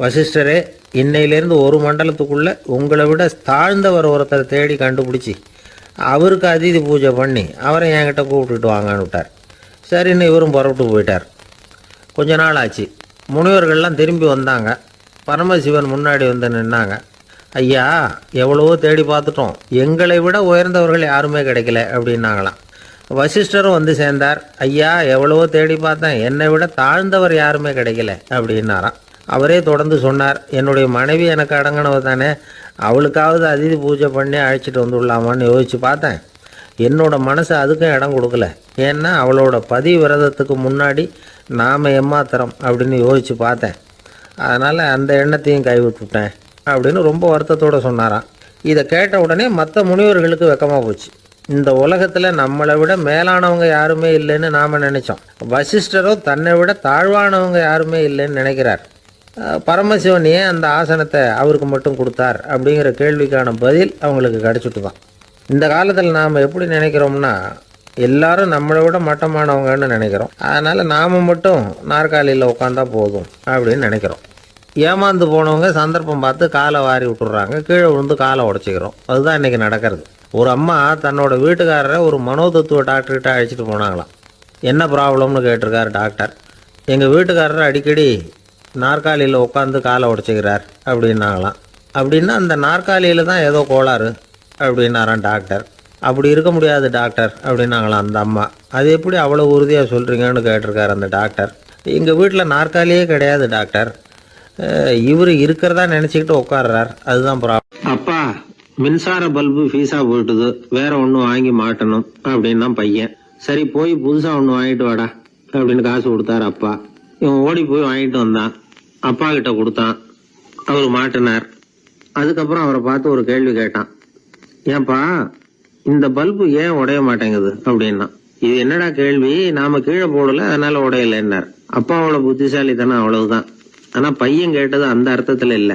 வசிஷ்டரே, இன்னையிலேருந்து ஒரு மண்டலத்துக்குள்ளே உங்களை விட தாழ்ந்தவர் ஒருத்தரை தேடி கண்டுபிடிச்சி அவருக்கு அதிதி பூஜை பண்ணி அவரை என்கிட்ட கூப்பிட்டுட்டு வாங்கன்னு விட்டார். சரின்னு இவரும் புறப்பட்டு போயிட்டார். கொஞ்ச நாள் ஆச்சு. முனிவர்கள்லாம் திரும்பி வந்தாங்க. பரமசிவன் முன்னாடி நின்னாங்க. ஐயா, எவ்வளவோ தேடி பார்த்துட்டோம், எங்களை விட உயர்ந்தவர்கள் யாருமே கிடைக்கல அப்படின்னாங்களாம். வசிஷ்டரும் சேர்ந்தார். ஐயா, எவ்வளவோ தேடி பார்த்தேன், என்னை விட தாழ்ந்தவர் யாருமே கிடைக்கல அப்படின்னாராம். அவரே தொடர்ந்து சொன்னார், என்னுடைய மனைவி எனக்கு அடங்கினவ தானே, அவளுக்காவது அதிதி பூஜை பண்ணி அழைச்சிட்டு வந்துடலாமான்னு யோசித்து பார்த்தேன். என்னோட மனசு அதுக்கும் இடம் கொடுக்கல. ஏன்னா அவளோட விரதத்துக்கு முன்னாடி நாம் ஏமாத்திரம் அப்படின்னு யோசித்து பார்த்தேன். அதனால் அந்த எண்ணத்தையும் கைவிட்டுட்டேன் அப்படின்னு ரொம்ப வருத்தத்தோடு சொன்னாராம். இதை கேட்ட உடனே மற்ற முனிவர்களுக்கு வெக்கமாக போச்சு. இந்த உலகத்தில் நம்மளை விட மேலானவங்க யாருமே இல்லைன்னு நாம் நினச்சோம். வசிஷ்டரோ தன்னை விட தாழ்வானவங்க யாருமே இல்லைன்னு நினைக்கிறார். பரமசிவன் ஏன் அந்த ஆசனத்தை அவருக்கு மட்டும் கொடுத்தார் அப்படிங்கிற கேள்விக்கான பதில் அவங்களுக்கு கிடச்சிட்டு தான். இந்த காலத்தில் நாம் எப்படி நினைக்கிறோம்னா, எல்லாரும் நம்மளை விட மட்டமானவங்கன்னு நினைக்கிறோம். அதனால் நாம் மட்டும் நாற்காலியில் உட்காந்தா போதும் அப்படின்னு நினைக்கிறோம். ஏமாந்து போனவங்க சந்தர்ப்பம் பார்த்து காலை வாரி விட்டுறாங்க, கீழே விழுந்து காலை உடச்சிக்கிறோம். அதுதான் இன்றைக்கி நடக்கிறது. ஒரு அம்மா தன்னோட வீட்டுக்காரரை ஒரு மனோதத்துவ டாக்டர்கிட்ட அழைச்சிட்டு போனாங்களாம். என்ன ப்ராப்ளம்னு கேட்டிருக்காரு டாக்டர். எங்கள் வீட்டுக்காரரை அடிக்கடி நாற்காலியில் உட்காந்து காலை உடச்சிக்கிறார் அப்படின்னாங்களாம். அப்படின்னா அந்த நாற்காலியில் தான் ஏதோ கோளாறு அப்படின்னாரான் டாக்டர். அப்படி இருக்க முடியாது டாக்டர் அப்படின்னாங்களாம் அந்த அம்மா. அது எப்படி அவ்வளோ உறுதியாக சொல்கிறீங்கன்னு கேட்டிருக்காரு அந்த டாக்டர். எங்கள் வீட்டில் நாற்காலியே கிடையாது டாக்டர், இவர் இருக்கிறதா நினச்சிக்கிட்டு உட்கார்றார், அதுதான் ப்ராப்ளம். அப்பா, மின்சார பல்பு ஃபீஸாக போயிட்டுது, வேற ஒன்று வாங்கி மாட்டணும் அப்படின்னா பையன். சரி, போய் புதுசாக ஒன்று வாங்கிட்டு வாடா அப்படின்னு காசு கொடுத்தாரு அப்பா. இவன் ஓடி போய் வாங்கிட்டு வந்தான். அப்பா கிட்ட கொடுத்தான். அவர் மாட்டினார். அதுக்கப்புறம் அவரை பார்த்து ஒரு கேள்வி கேட்டான். ஏன்பா, இந்த பல்பு ஏன் உடைய மாட்டேங்குது அப்படின்னா. இது என்னடா கேள்வி, நாம கீழே போடல அதனால உடையலன்னார். அப்பாவோட புத்திசாலித்தனம் அவ்வளவுதான். ஆனா பையன் கேட்டது அந்த அர்த்தத்துல இல்ல.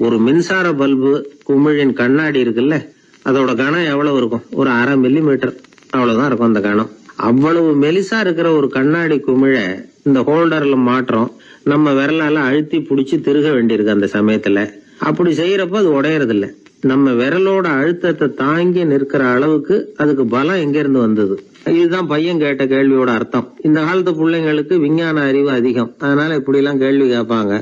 ஒரு மின்சார பல்பு குமிழின் கண்ணாடி இருக்குல்ல, அதோட கனம் எவ்வளவு இருக்கும்? ஒரு 1/2 மில்லிமீட்டர் அவ்வளவுதான் இருக்கும் அந்த கனம். அவ்வளவு மெலிசா இருக்கிற ஒரு கண்ணாடி குமிழ இந்த ஹோல்டர்ல மாற்றம் நம்ம விரலால அழுத்தி புடிச்சு திருக வேண்டியிருக்கு அந்த சமயத்துல. அப்படி செய்யறப்ப அது உடையறது இல்ல. நம்ம விரலோட அழுத்தத்தை தாங்கி நிற்கிற அளவுக்கு அதுக்கு பலம் எங்க இருந்து வந்தது? இதுதான் பையன் கேட்ட கேள்வியோட அர்த்தம். இந்த காலத்து பிள்ளைங்களுக்கு விஞ்ஞான அறிவு அதிகம், அதனால இப்படி எல்லாம் கேள்வி கேட்பாங்க.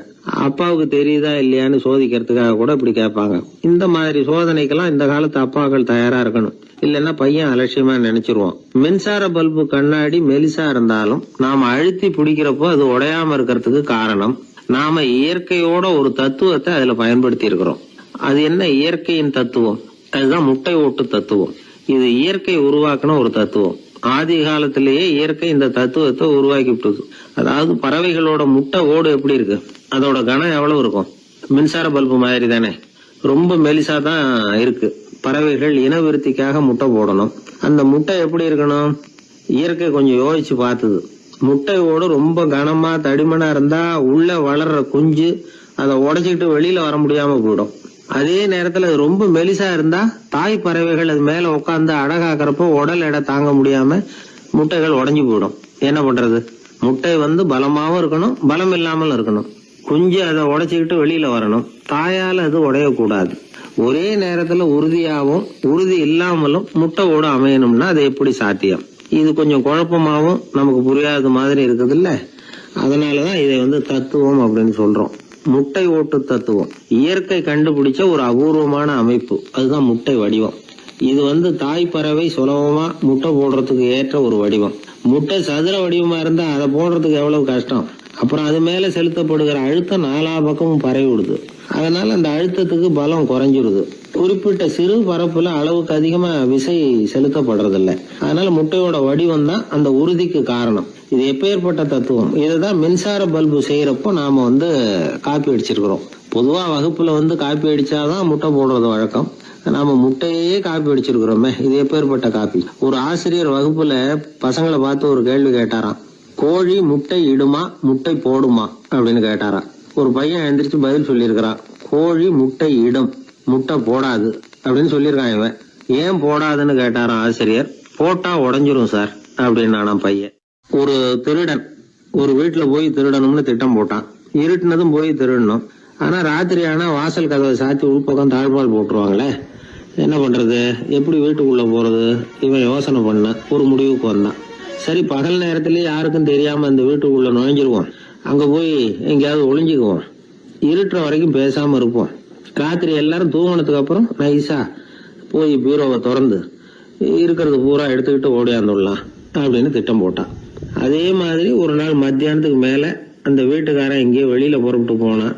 அப்பாவுக்கு தெரியுதா இல்லையான்னு சோதிக்கிறதுக்காக கூட இப்படி கேட்பாங்க. இந்த மாதிரி சோதனைக்கெல்லாம் இந்த காலத்து அப்பாக்கள் தயாரா இருக்கணும். இல்லன்னா பையன் அலட்சியமா நினைச்சிருவான். மின்சார பல்பு கண்ணாடி மெலிசா இருந்தாலும் நாம அழுத்தி பிடிக்கிறப்போ அது உடையாம இருக்கிறதுக்கு காரணம் நாம இயற்கையோட ஒரு தத்துவத்தை அதுல பயன்படுத்தி இருக்கிறோம். அது என்ன இயற்கையின் தத்துவம்? அதுதான் முட்டை ஓட்டு தத்துவம். இது இயற்கை உருவாக்குன ஒரு தத்துவம். ஆதி காலத்திலேயே இயற்கை இந்த தத்துவத்தை உருவாக்கி விட்டது. அதாவது பறவைகளோட முட்டை ஓடு எப்படி இருக்கு, அதோட கனம் எவ்வளவு இருக்கும்? மின்சார பல்பு மாதிரி தானே, ரொம்ப மெலிசா தான் இருக்கு. பறவைகள் இனவிருத்திக்காக முட்டை போடணும். அந்த முட்டை எப்படி இருக்கணும்? இயற்கை கொஞ்சம் யோசிச்சு பார்த்தது. முட்டை ஓடு ரொம்ப கனமா தடிமனா இருந்தா உள்ள வளர்ற குஞ்சு அதை உடைச்சிட்டு வெளியில வர முடியாம போயிடும். அதே நேரத்துல அது ரொம்ப மெலிசா இருந்தா தாய் பறவைகள் அது மேல உட்காந்து அடகாக்குறப்போ உடல் எடை தாங்க முடியாம முட்டைகள் உடைஞ்சு போயிடும். என்ன பண்றது? முட்டை பலமாவும் இருக்கணும், பலம் இல்லாமலும் இருக்கணும். குஞ்சு அதை உடைச்சுக்கிட்டு வெளியில வரணும். தாயால அது உடையக்கூடாது. ஒரே நேரத்துல உறுதியாவும் உறுதி இல்லாமலும் முட்டை ஓடு அமையணும்னா அது எப்படி சாத்தியம்? இது கொஞ்சம் குழப்பமாவும் நமக்கு புரியாத மாதிரி இருக்குது இல்ல. அதனாலதான் இதை தத்துவம் அப்படின்னு சொல்றோம். முட்டை ஓட்டு தத்துவம் இயற்கை கண்டுபிடிச்ச ஒரு அபூர்வமான அமைப்பு. அதுதான் முட்டை வடிவம். இது தாய் பறவை சுலபமா முட்டை போடுறதுக்கு ஏற்ற ஒரு வடிவம். முட்டை சதுர வடிவமா இருந்தா அதை போடுறதுக்கு எவ்வளவு கஷ்டம். அப்புறம் அது மேல செலுத்தப்படுகிற அழுத்தம் 4 பக்கமும் பரவி விடுது. அதனால அந்த அழுத்தத்துக்கு பலம் குறைஞ்சிருது. குறிப்பிட்ட சிறு பரப்புல அளவுக்கு அதிகமா விசை செலுத்தப்படுறது இல்ல. அதனால முட்டையோட வடிவம் தான் அந்த உறுதிக்கு காரணம். இது எப்பேற்பட்ட தத்துவம். இதுதான் மின்சார பல்பு செய்யறப்போ நாம காப்பி அடிச்சிருக்கிறோம். பொதுவா வகுப்புல காப்பி அடிச்சாதான் முட்டை போடுறது வழக்கம். நாம முட்டையே காப்பி அடிச்சிருக்கிறோமே, இது எப்பேற்பட்ட காப்பி. ஒரு ஆசிரியர் வகுப்புல பசங்களை பார்த்து ஒரு கேள்வி கேட்டாராம். கோழி முட்டை இடுமா, முட்டை போடுமா அப்படின்னு கேட்டாராம். ஒரு பையன் எந்திரிச்சு பதில் சொல்லியிருக்கிறான். கோழி முட்டை இடும், முட்டை போடாது அப்படின்னு சொல்லியிருக்கான். இவன் ஏன் போடாதுன்னு கேட்டாராம் ஆசிரியர். போட்டா உடஞ்சிரும் சார் அப்படின்னு பையன். ஒரு திருடன் ஒரு வீட்டுல போய் திருடணும்னு திட்டம் போட்டான். இருட்டுனதும் போய் திருடணும். ஆனா ராத்திரி ஆனா வாசல் கதவை சாத்தி உள்பக்கம் தாழ்பால் போட்டுருவாங்களே, என்ன பண்றது, எப்படி வீட்டுக்குள்ள போறது? இவன் யோசனை பண்ண ஒரு முடிவுக்கு வந்தான். சரி, பகல் நேரத்திலேயே யாருக்கும் தெரியாம அந்த வீட்டுக்குள்ள நுழைஞ்சிருவோம். அங்க போய் எங்கேயாவது ஒளிஞ்சுக்குவோம். இருட்டுற வரைக்கும் பேசாம இருப்போம். ராத்திரி எல்லாரும் தூங்கினதுக்கு அப்புறம் நைஸா போய் பீரோவை திறந்து இருக்கிறது பூரா எடுத்துக்கிட்டு ஓடியாந்துடலாம் அப்படின்னு திட்டம் போட்டான். அதே மாதிரி ஒரு நாள் மத்தியானத்துக்கு மேல அந்த வீட்டுக்காரன் எங்கேயோ வெளியில புறப்பட்டு போனான்.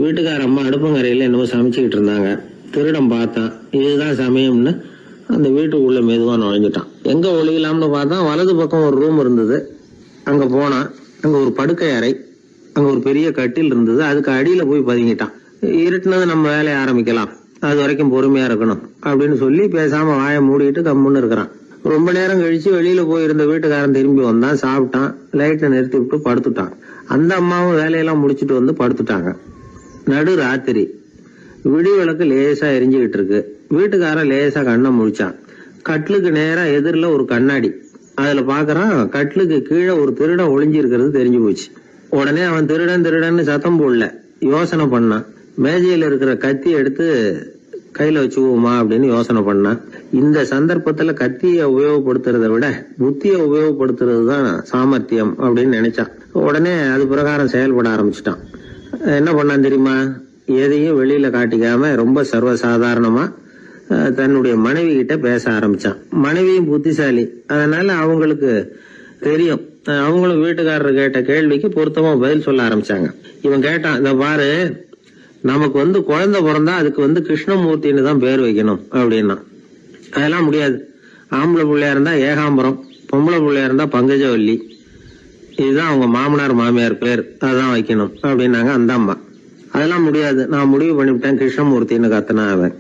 வீட்டுக்கார அம்மா அடுப்பங்கரையில என்னவோ சமைச்சுக்கிட்டு இருந்தாங்க. திருடன் பார்த்தான். இதுதான் சமயம்னு அந்த வீட்டுக்குள்ள மெதுவா நுழைஞ்சிட்டான். எங்க ஒளியலாம்னு பார்த்தா வலது பக்கம் ஒரு ரூம் இருந்தது. அங்க போனான். அங்க ஒரு படுக்கை அறை, அங்க ஒரு பெரிய கட்டில் இருந்தது. அதுக்கு அடியில போய் பதுங்கிட்டான். இருட்டுனது நம்ம வேலையை ஆரம்பிக்கலாம், அது வரைக்கும் பொறுமையா இருக்கணும் அப்படின்னு சொல்லி பேசாம வாயை மூடிட்டு கம்முன்னு இருக்கிறான். ரொம்ப நேரம் கழிச்சு வெளியில போயிருந்த வீட்டுக்காரன் திரும்பி வந்தான். சாப்பிட்டான். லைட்டை நிறுத்தி விட்டு படுத்துட்டான். அந்த அம்மாவும் வேலையெல்லாம் முடிச்சுட்டு படுத்துட்டாங்க. நடு ராத்திரி. விடி விளக்கு லேசா எரிஞ்சுக்கிட்டு இருக்கு. வீட்டுக்காரன் லேசா கண்ணை முழிச்சான். கட்லுக்கு நேரா எதிரில ஒரு கண்ணாடி. அதுல பாக்குறான், கட்லுக்கு கீழே ஒரு திருடன் ஒளிஞ்சு இருக்கிறது தெரிஞ்சு போச்சு. உடனே அவன் திருடன் சத்தம் போடல, யோசனை பண்ணான். மேஜையில இருக்கிற கத்தி எடுத்து கையில வச்சுக்குவோமா அப்படின்னு யோசனை பண்ணான். இந்த சந்தர்ப்பத்துல கத்தியை உபயோகப்படுத்துறதை விட புத்தியை உபயோகப்படுத்துறது தான் சாமர்த்தியம் அப்படின்னு நினைச்சான். உடனே அது பிரகாரம் செயல்பட ஆரம்பிச்சிட்டான். என்ன பண்ணான் தெரியுமா? எதையும் வெளியில காட்டிக்காம ரொம்ப சர்வசாதாரணமா தன்னுடைய மனைவி கிட்ட பேச ஆரம்பிச்சான். மனைவியும் புத்திசாலி, அதனால அவங்களுக்கு தெரியும். அவங்களும் வீட்டுக்காரர் கேட்ட கேள்விக்கு பொருத்தமா பதில் சொல்ல ஆரம்பிச்சாங்க. இவன் கேட்டான், இந்த பாரு, நமக்கு குழந்தை பிறந்தா அதுக்கு கிருஷ்ணமூர்த்தின்னு தான் பேர் வைக்கணும் அப்படின்னா. அதெல்லாம் முடியாது. ஆம்பளை பிள்ளையா இருந்தா ஏகாம்பரம், பொம்பளை பிள்ளையா இருந்தா பங்கஜவல்லி, இதுதான் அவங்க மாமனார் மாமியார் பேர், அதான் வைக்கணும் அப்படின்னாங்க அந்த அம்மா. அதெல்லாம் முடியாது, நான் முடிவு பண்ணிவிட்டேன் கிருஷ்ணமூர்த்தின்னு கத்தனா அவன்.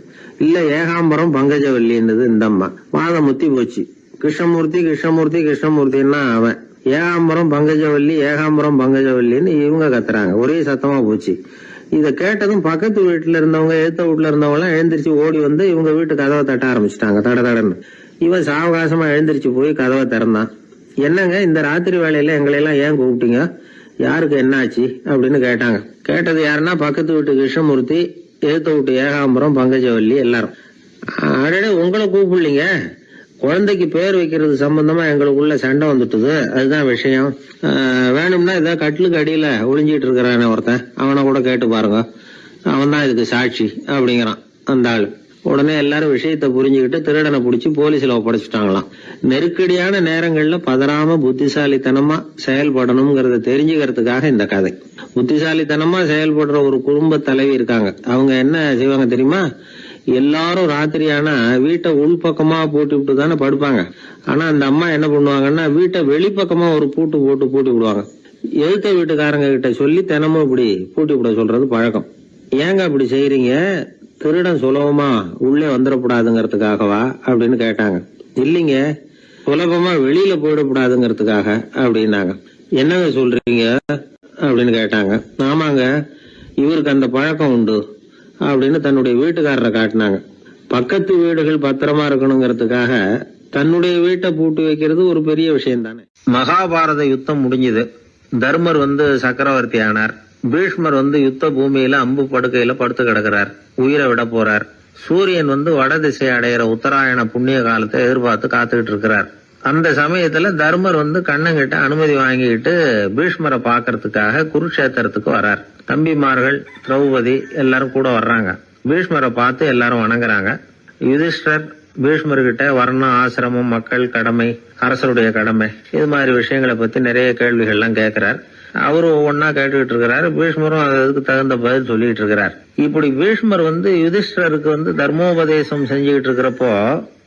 இல்ல ஏகாம்பரம் பங்கஜவல்லின்றது இந்த அம்மா. வாதம் முத்தி போச்சு. கிருஷ்ணமூர்த்தி கிருஷ்ணமூர்த்தி கிருஷ்ணமூர்த்தின்னா அவன், ஏகாம்பரம் பங்கஜவல்லி ஏகாம்பரம் பங்கஜவல்லின்னு இவங்க கத்துறாங்க. ஒரே சத்தமா போச்சு. இத கேட்டதும் பக்கத்து வீட்டுல இருந்தவங்க, எழுத்த வீட்டுல இருந்தவங்க எல்லாம் எழுந்திரிச்சு ஓடி வந்து இவங்க வீட்டு கதவை தட்ட ஆரம்பிச்சுட்டாங்க. தடன்னு இவன் சாவகாசமா எழுந்திரிச்சு போய் கதவை திறந்தான். என்னங்க இந்த ராத்திரி வேலையில எங்களை எல்லாம் ஏன் கூப்பிட்டீங்க, யாருக்கு என்னாச்சு அப்படின்னு கேட்டாங்க. கேட்டது யாருன்னா பக்கத்து வீட்டு கிருஷ்ணமூர்த்தி, எழுத்த வீட்டு ஏகாம்பரம் பங்கஜவல்லி எல்லாரும். அடடே உங்களை கூப்பிடலீங்க, குழந்தைக்கு பேர் வைக்கிறது சம்பந்தமா எங்களுக்குள்ள சண்டை வந்துட்டுது, அதுதான் விஷயம். வேணும்னா ஏதாவது கட்டிலுக்கு அடியில ஒளிஞ்சிட்டு இருக்கிறானே ஒருத்தன், அவனை கூட கேட்டு பாருங்க, அவன் தான் இதுக்கு சாட்சி அப்படிங்கிறான் அந்த ஆளு. உடனே எல்லாரும் விஷயத்த புரிஞ்சுக்கிட்டு திருடனை பிடிச்சி போலீஸ்ல ஒப்படைச்சிட்டாங்களாம். நெருக்கடியான நேரங்கள்ல பதறாம புத்திசாலித்தனமா செயல்படணுங்கிறத தெரிஞ்சுக்கிறதுக்காக இந்த கதை. புத்திசாலித்தனமா செயல்படுற ஒரு குடும்ப தலைவி இருக்காங்க. அவங்க என்ன செய்வாங்க தெரியுமா, எல்லாரும் ராத்திரியானா வீட்டை உள்பக்கமா பூட்டி தானே படுப்பாங்க. ஆனா அந்த அம்மா என்ன பண்ணுவாங்கன்னா வீட்டை வெளிப்பக்கமா ஒரு பூட்டு போட்டு பூட்டி விடுவாங்க. எழுத்த வீட்டுக்காரங்க கிட்ட சொல்லி தினமும் இப்படி பூட்டி விட சொல்றது பழக்கம். ஏங்க அப்படி செய்யறீங்க, திருடன் சுலபமா உள்ளே வந்துடக்கூடாதுங்கிறதுக்காகவா அப்படின்னு கேட்டாங்க. இல்லைங்க, சுலபமா வெளியில போயிடக்கூடாதுங்கிறதுக்காக அப்படின்னாங்க. என்னங்க சொல்றீங்க அப்படின்னு கேட்டாங்க. ஆமாங்க, இவருக்கு அந்த பழக்கம் உண்டு அப்படின்னு தன்னுடைய வீட்டுக்காரரை காட்டினாங்க. பக்கத்து வீடுகள் பத்திரமா இருக்கணுங்கிறதுக்காக தன்னுடைய வீட்டை பூட்டி வைக்கிறது ஒரு பெரிய விஷயம் தானே. மகாபாரத யுத்தம் முடிஞ்சது. தர்மர் சக்கரவர்த்தி ஆனார். பீஷ்மர் யுத்த பூமியில அம்பு படுக்கையில படுத்து கிடக்கிறார், உயிரை விட போறார். சூரியன் வடதிசை அடையிற உத்தராயண புண்ணிய காலத்தை எதிர்பார்த்து காத்துக்கிட்டு இருக்கிறார். அந்த சமயத்துல தர்மர் கண்ணங்கிட்ட அனுமதி வாங்கிட்டு பீஷ்மரை பாக்கிறதுக்காக குருக்ஷேத்திரத்துக்கு வர்றார். தம்பிமார்கள், திரௌபதி எல்லாரும் கூட வர்றாங்க. பீஷ்மரை பார்த்து எல்லாரும் வணங்குறாங்க. யுதிஷ்டர் பீஷ்மர்கிட்ட வர்ணம், ஆசிரமம், மக்கள் கடமை, அரசருடைய கடமை, இது மாதிரி விஷயங்களை பத்தி நிறைய கேள்விகள்லாம் கேட்கிறார். அவரு ஒவ்வொன்னா கேட்டுக்கிட்டு இருக்கிறாரு. பீஷ்மரும் அதுக்கு தகுந்த பதில் சொல்லிட்டு இருக்கிறார். இப்படி பீஷ்மர் யுதிஷ்டருக்கு தர்மோபதேசம் செஞ்சுக்கிட்டு இருக்கிறப்போ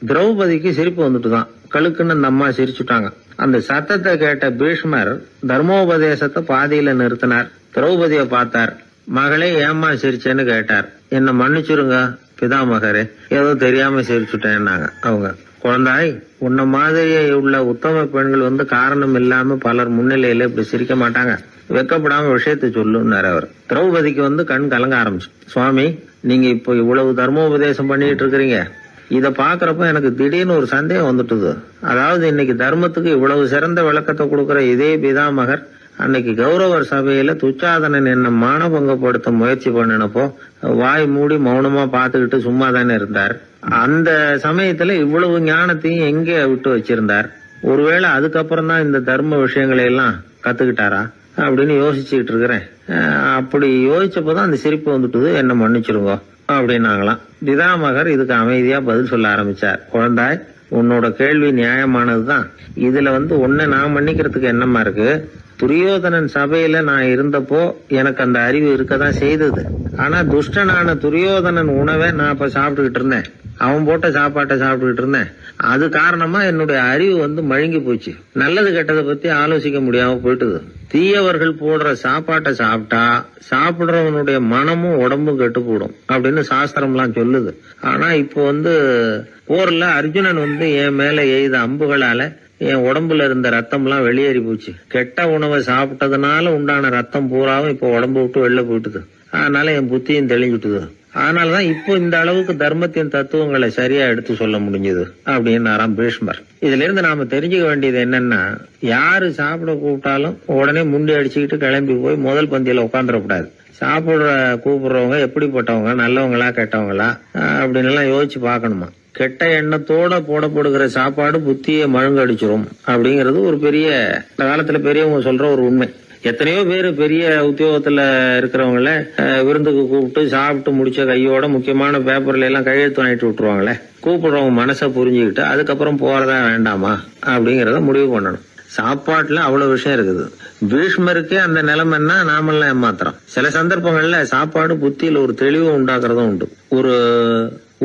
திரௌபதிக்கு சிரிப்பு வந்துட்டுதான். கழுக்குன்னு அந்த அம்மா சிரிச்சுட்டாங்க. அந்த சத்தத்தை கேட்ட பீஷ்மர் தர்மோபதேசத்தை பாதியில நிறுத்தினார். திரௌபதியை பார்த்தார். மகளே ஏம்மா சிரிச்சேன்னு கேட்டார். என்ன மன்னிச்சிருங்க பிதாமகரே, ஏதோ தெரியாம சிரிச்சுட்டேன்னாங்க அவங்க. குழந்தாய், உன்ன மாதிரியே உள்ள உத்தம பெண்கள் காரணம் இல்லாம பலர் முன்னிலையில இப்படி சிரிக்க மாட்டாங்க, வெக்கப்படாம விஷயத்த சொல்லுன்னாரு அவர். திரௌபதிக்கு கண் கலங்க ஆரம்பிச்சு. சுவாமி, நீங்க இப்போ இவ்வளவு தர்மோபதேசம் பண்ணிட்டு இருக்கிறீங்க, இத பாக்குறப்ப எனக்கு திடீர்னு ஒரு சந்தேகம் வந்துட்டுது. அதாவது இன்னைக்கு தர்மத்துக்கு இவ்வளவு சிறந்த விளக்கத்தை கொடுக்கிற இதே பிதாமகர் அன்னைக்கு கௌரவர் சபையில துச்சாதனன் என்ன மானபங்கப்படுத்த முயற்சி பண்ணினப்போ வாய் மூடி மௌனமா பாத்துக்கிட்டு சும்மா தானே இருந்தார். அந்த சமயத்துல இவ்வளவு ஞானத்தையும் எங்க விட்டு வச்சிருந்தார்? ஒருவேளை அதுக்கப்புறம் தான் இந்த தர்ம விஷயங்களை எல்லாம் கத்துக்கிட்டாரா அப்படின்னு யோசிச்சுட்டு இருக்கிறேன். அப்படி யோசிச்சப்போதான் அந்த சிரிப்பு வந்துட்டுது, என்ன மன்னிச்சிருங்க அப்படின்னாங்களாம். பிதாமகர் இதுக்கு அமைதியா பதில் சொல்ல ஆரம்பிச்சார். குழந்தாய், உன்னோட கேள்வி நியாயமானதுதான். இதுல உன்னை நான் மன்னிக்கிறதுக்கு என்னமா இருக்கு? துரியோதனன் சபையில நான் இருந்தப்போ எனக்கு அந்த அறிவு இருக்கதான் செய்தது. ஆனா துஷ்டனான துரியோதனன் உணவை நான் இப்ப சாப்பிட்டுக்கிட்டு இருந்தேன், அவன் போட்ட சாப்பாட்டை சாப்பிட்டுக்கிட்டு இருந்தேன். அது காரணமா என்னுடைய அறிவு மழுங்கி போச்சு. நல்லது கெட்டதை பத்தி ஆலோசிக்க முடியாம போயிட்டுது. தீயவர்கள் போடுற சாப்பாட்டை சாப்பிட்டா சாப்பிடுறவனுடைய மனமும் உடம்பும் கெட்டு போடும் அப்படின்னு சாஸ்திரம்லாம் சொல்லுது. ஆனா இப்போ போர்ல அர்ஜுனன் என் மேல எய்த அம்புகளால என் உடம்புல இருந்த ரத்தம் எல்லாம் வெளியேறி போச்சு. கெட்ட உணவை சாப்பிட்டதுனால உண்டான ரத்தம் பூராவும் இப்போ உடம்பு விட்டு வெளில போயிட்டுது. அதனால என் புத்தியும் தெளிஞ்சுட்டுது. அதனாலதான் இப்போ இந்த அளவுக்கு தர்மத்தின் தத்துவங்களை சரியா எடுத்து சொல்ல முடிஞ்சது அப்படின்னு பீஷ்மர். இதுல இருந்து நாம தெரிஞ்சுக்க வேண்டியது என்னன்னா, யாரு சாப்பிட கூப்பிட்டாலும் உடனே முண்டி அடிச்சுக்கிட்டு கிளம்பி போய் முதல் பந்தியில உட்காந்துடக்கூடாது. கூப்பிடுறவங்க எப்படிப்பட்டவங்க, நல்லவங்களா கெட்டவங்களா அப்படின்னு எல்லாம் யோசிச்சு பாக்கணுமா. கெட்ட எண்ணத்தோட போடப்படுகிற சாப்பாடு புத்தியை மழுங்கடிச்சிரும் அப்படிங்கறது ஒரு பெரிய இந்த காலத்துல பெரியவங்க சொல்ற ஒரு உண்மை. எத்தனையோ பேர் பெரிய உத்தியோகத்துல இருக்கிறவங்கள விருந்துக்கு கூப்பிட்டு சாப்பிட்டு முடிச்ச கையோட முக்கியமான பேப்பர்ல எல்லாம் கையெழுத்து வாங்கிட்டு விட்டுருவாங்களே. கூப்பிடுறவங்க மனசை புரிஞ்சுக்கிட்டு அதுக்கப்புறம் போறதா வேண்டாமா அப்படிங்கறத முடிவு பண்ணணும். சாப்பாட்டுல அவ்வளவு விஷயம் இருக்குது. பீஷ்மருக்கே அந்த நிலைமைன்னா நாமெல்லாம் ஏமாத்திரம். சில சந்தர்ப்பங்கள்ல சாப்பாடு புத்தியில ஒரு தெளிவு உண்டாக்குறதும் உண்டு. ஒரு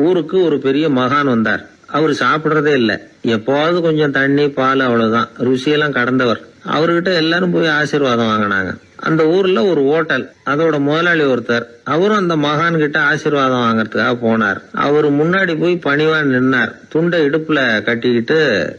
ஊருக்கு ஒரு பெரிய மகான் வந்தார். அவர் சாப்பிடுறதே இல்ல, எப்போவாவது கொஞ்சம் தண்ணி பால், அவ்வளவுதான். ருசியெல்லாம் கடந்தவர். அவர்கிட்ட எல்லாரும் போய் ஆசீர்வாதம் வாங்கினாங்க. அந்த ஊர்ல ஒரு ஹோட்டல், அதோட முதலாளி ஒருத்தர், அவரும் அந்த மகான் கிட்ட ஆசீர்வாதம் வாங்கறதுக்காக போனார். அவரு முன்னாடி போய் பணிவா நின்னார். துண்டை இடுப்புல கட்டிக்கிட்டு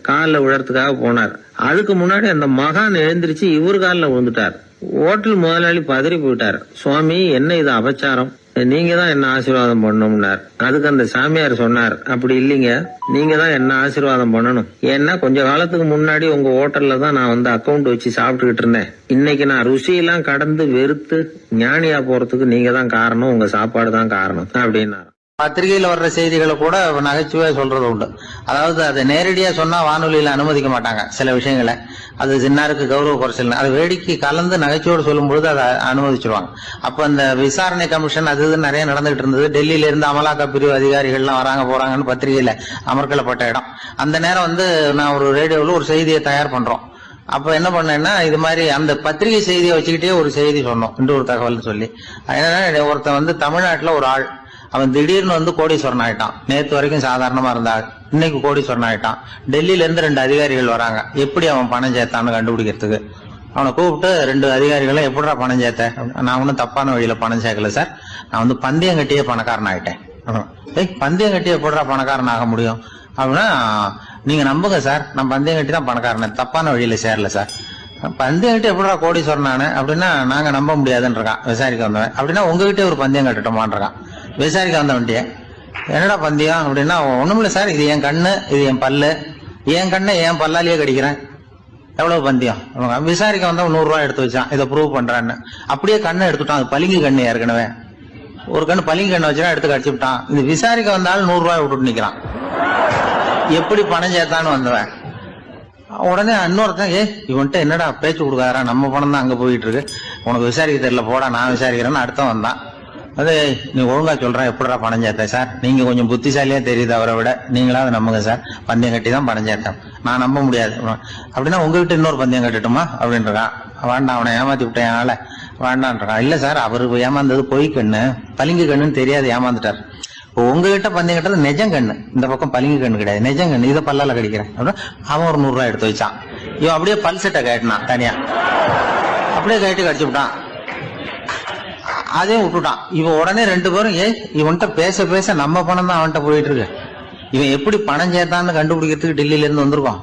காலில் விழறதுக்காக போனார். அதுக்கு முன்னாடி அந்த மகான் எழுந்திருச்சு இவர் காலில் விழுந்துட்டார். ஹோட்டல் முதலாளி பதறி போயிட்டார். சுவாமி, என்ன இது அபச்சாரம், நீங்க தான் என்ன ஆசீர்வாதம் பண்ணணும்னார். அதுக்கு அந்த சாமியார் சொன்னார், அப்படி இல்லைங்க, நீங்க தான் என்ன ஆசீர்வாதம் பண்ணணும். ஏன்னா கொஞ்ச காலத்துக்கு முன்னாடி உங்க ஹோட்டல்ல தான் நான் வந்து அக்கௌண்ட் வச்சு சாப்பிட்டுக்கிட்டு இருந்தேன். இன்னைக்கு நான் ருசியெல்லாம் கடந்து வெறுத்து ஞானியா போறதுக்கு நீங்க தான் காரணம், உங்க சாப்பாடு தான் காரணம் அப்படின்னாரு. பத்திரிகையில வர்ற செய்திகளை கூட நகைச்சுவையா சொல்றது உண்டு. அதாவது அதை நேரடியா சொன்னா வானொலியில அனுமதிக்க மாட்டாங்க சில விஷயங்களை. அது சின்னாருக்கு கௌரவ குறைச்சல், அது வேடிக்கை கலந்து நகைச்சுவோடு சொல்லும் பொழுது அதை அனுமதிச்சிருவாங்க. அப்ப அந்த விசாரணை கமிஷன் அது இது நிறைய நடந்துகிட்டு இருந்தது. டெல்லியில இருந்து அமலாக்க பிரிவு அதிகாரிகள்லாம் வராங்க போறாங்கன்னு பத்திரிகையில அமர்க்கலப்பட்ட இடம். அந்த நேரம் வந்து நான் ஒரு ரேடியோவில் ஒரு செய்தியை தயார் பண்றோம். அப்ப என்ன பண்ணேன்னா, இது மாதிரி அந்த பத்திரிகை செய்தியை வச்சுக்கிட்டே ஒரு செய்தி சொன்னோம், இன்னொரு தகவல் சொல்லி. ஒருத்தன் வந்து தமிழ்நாட்டுல ஒரு ஆள், அவன் திடீர்னு வந்து கோடீஸ்வரன் ஆயிட்டான். நேத்து வரைக்கும் சாதாரணமா இருந்தா இன்னைக்கு கோடீஸ்வரன் ஆயிட்டான். டெல்லியில இருந்து 2 அதிகாரிகள் வராங்க, எப்படி அவன் பணம் சேர்த்தான்னு கண்டுபிடிக்கிறதுக்கு. அவனை கூப்பிட்டு 2 அதிகாரிகளும் எப்படிடா பணம் சேர்த்த? நான் ஒன்னும் தப்பான வழியில பணம் சேர்க்கல சார், நான் வந்து பந்தயம் கட்டியே பணக்காரன் ஆயிட்டேன். பந்தயம் கட்டி எப்படிடா பணக்காரன் ஆக முடியும் அப்படின்னா, நீங்க நம்புங்க சார், நான் பந்தயம் கட்டி தான் பணக்காரன், தப்பான வழியில சேரல சார். பந்தயம் கட்டி எப்படிடா கோடீஸ்வரன் ஆனு அப்படின்னா, நாங்க நம்ப முடியாதுன்னு இருக்கான் விசாரிக்க வந்தவன். அப்படின்னா உங்ககிட்ட ஒரு பந்தயம் கட்டட்டுமான் இருக்கான் விசாரிக்க வந்தவன்ட்டிய. என்னடா பந்தயம் அப்படின்னா, ஒண்ணுமில்ல சார், இது என் கண்ணு, இது என் பல்லு, என் கண்ணை என் பல்லாலேயே கடிக்கிறேன், எவ்வளவு பந்தயம். விசாரிக்க வந்தா 100 ரூபாய் எடுத்து வச்சான், இதை ப்ரூவ் பண்றான்னு. அப்படியே கண்ணை எடுத்துட்டான், அது பளிங்கு கண்ணு. ஏற்கனவே ஒரு கண்ணு பளிங்கு கண்ணை வச்சுனா எடுத்து கடிச்சு விட்டான். இது விசாரிக்க வந்தாலும் 100 ரூபாய் விட்டுட்டு நிக்கிறான். எப்படி பணம் சேர்த்தான்னு வந்தவன். உடனே இன்னொருத்தன், இவன்ட்ட என்னடா பேச்சு கொடுக்காரா, நம்ம பணம் தான் அங்க போயிட்டு இருக்கு, உனக்கு விசாரிக்க தெரியல, போடா நான் விசாரிக்கிறேன்னு அடுத்த வந்தான். அது நீ ஒழுங்கா சொல்றேன், எப்படிடா பணம் சேர்த்தேன் சார், நீங்க கொஞ்சம் புத்திசாலியா தெரியுது அவரை விட, நீங்களாவது நம்புங்க சார், பந்தயம் கட்டி தான் பணம் சேர்த்தேன், நான் நம்ப முடியாது அப்படின்னா உங்ககிட்ட இன்னொரு பந்தயம் கட்டட்டுமா அப்படின்றான். வேண்டாம், அவனை ஏமாத்தி விட்டேன் அதனால வேண்டான்றான். இல்ல சார், அவரு ஏமாந்தது பொய் கண்ணு, பளிங்கு கண்ணுன்னு தெரியாது, ஏமாந்துட்டார். உங்ககிட்ட பந்தயம் கட்டுறது நெஜம் கண்ணு, இந்த பக்கம் பளிங்கு கண்ணு கிடையாது, நெஜம் கண்ணு, இதை பல்லால கடிக்கிறேன் அப்படின்னா அவன் ஒரு 100 ரூபாய் எடுத்து வச்சான். இவன் அப்படியே பல்செட்டை கட்டினான் தனியா, அப்படியே கட்டி கடிச்சு விட்டான். அதையும் விட்டுட்டான். இவன் உடனே 2 பேரும், இவன்கிட்ட பேச பேச நம்ம பணம் தான் அவன்கிட்ட போயிட்டு இருக்கு, இவன் எப்படி பணம் சேர்த்தான்னு கண்டுபிடிக்கிறதுக்கு டெல்லியில இருந்து வந்திருக்கோம்,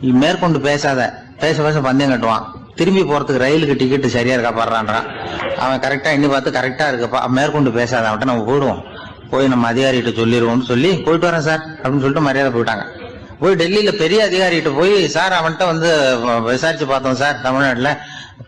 இவன் மேற்கொண்டு பேசாத, பேச பேச பந்தயம் கட்டுவான். திரும்பி போறதுக்கு ரயிலுக்கு டிக்கெட் சரியா இருக்கா பாடுறான்றான். அவன் கரெக்டா எண்ணி பார்த்து கரெக்டா இருக்குப்பா, மேற்கொண்டு பேசாத, அவன்கிட்ட நம்ம போயிடுவோம், போய் நம்ம அதிகாரிகிட்ட சொல்லிடுவோம்னு சொல்லி போயிட்டு வரேன் சார் அப்படின்னு சொல்லிட்டு மரியாதை போயிட்டாங்க. போய் டெல்லியில பெரிய அதிகாரிகிட்ட போய், சார் அவன்கிட்ட வந்து விசாரிச்சு பார்த்தோம் சார், தமிழ்நாட்டுல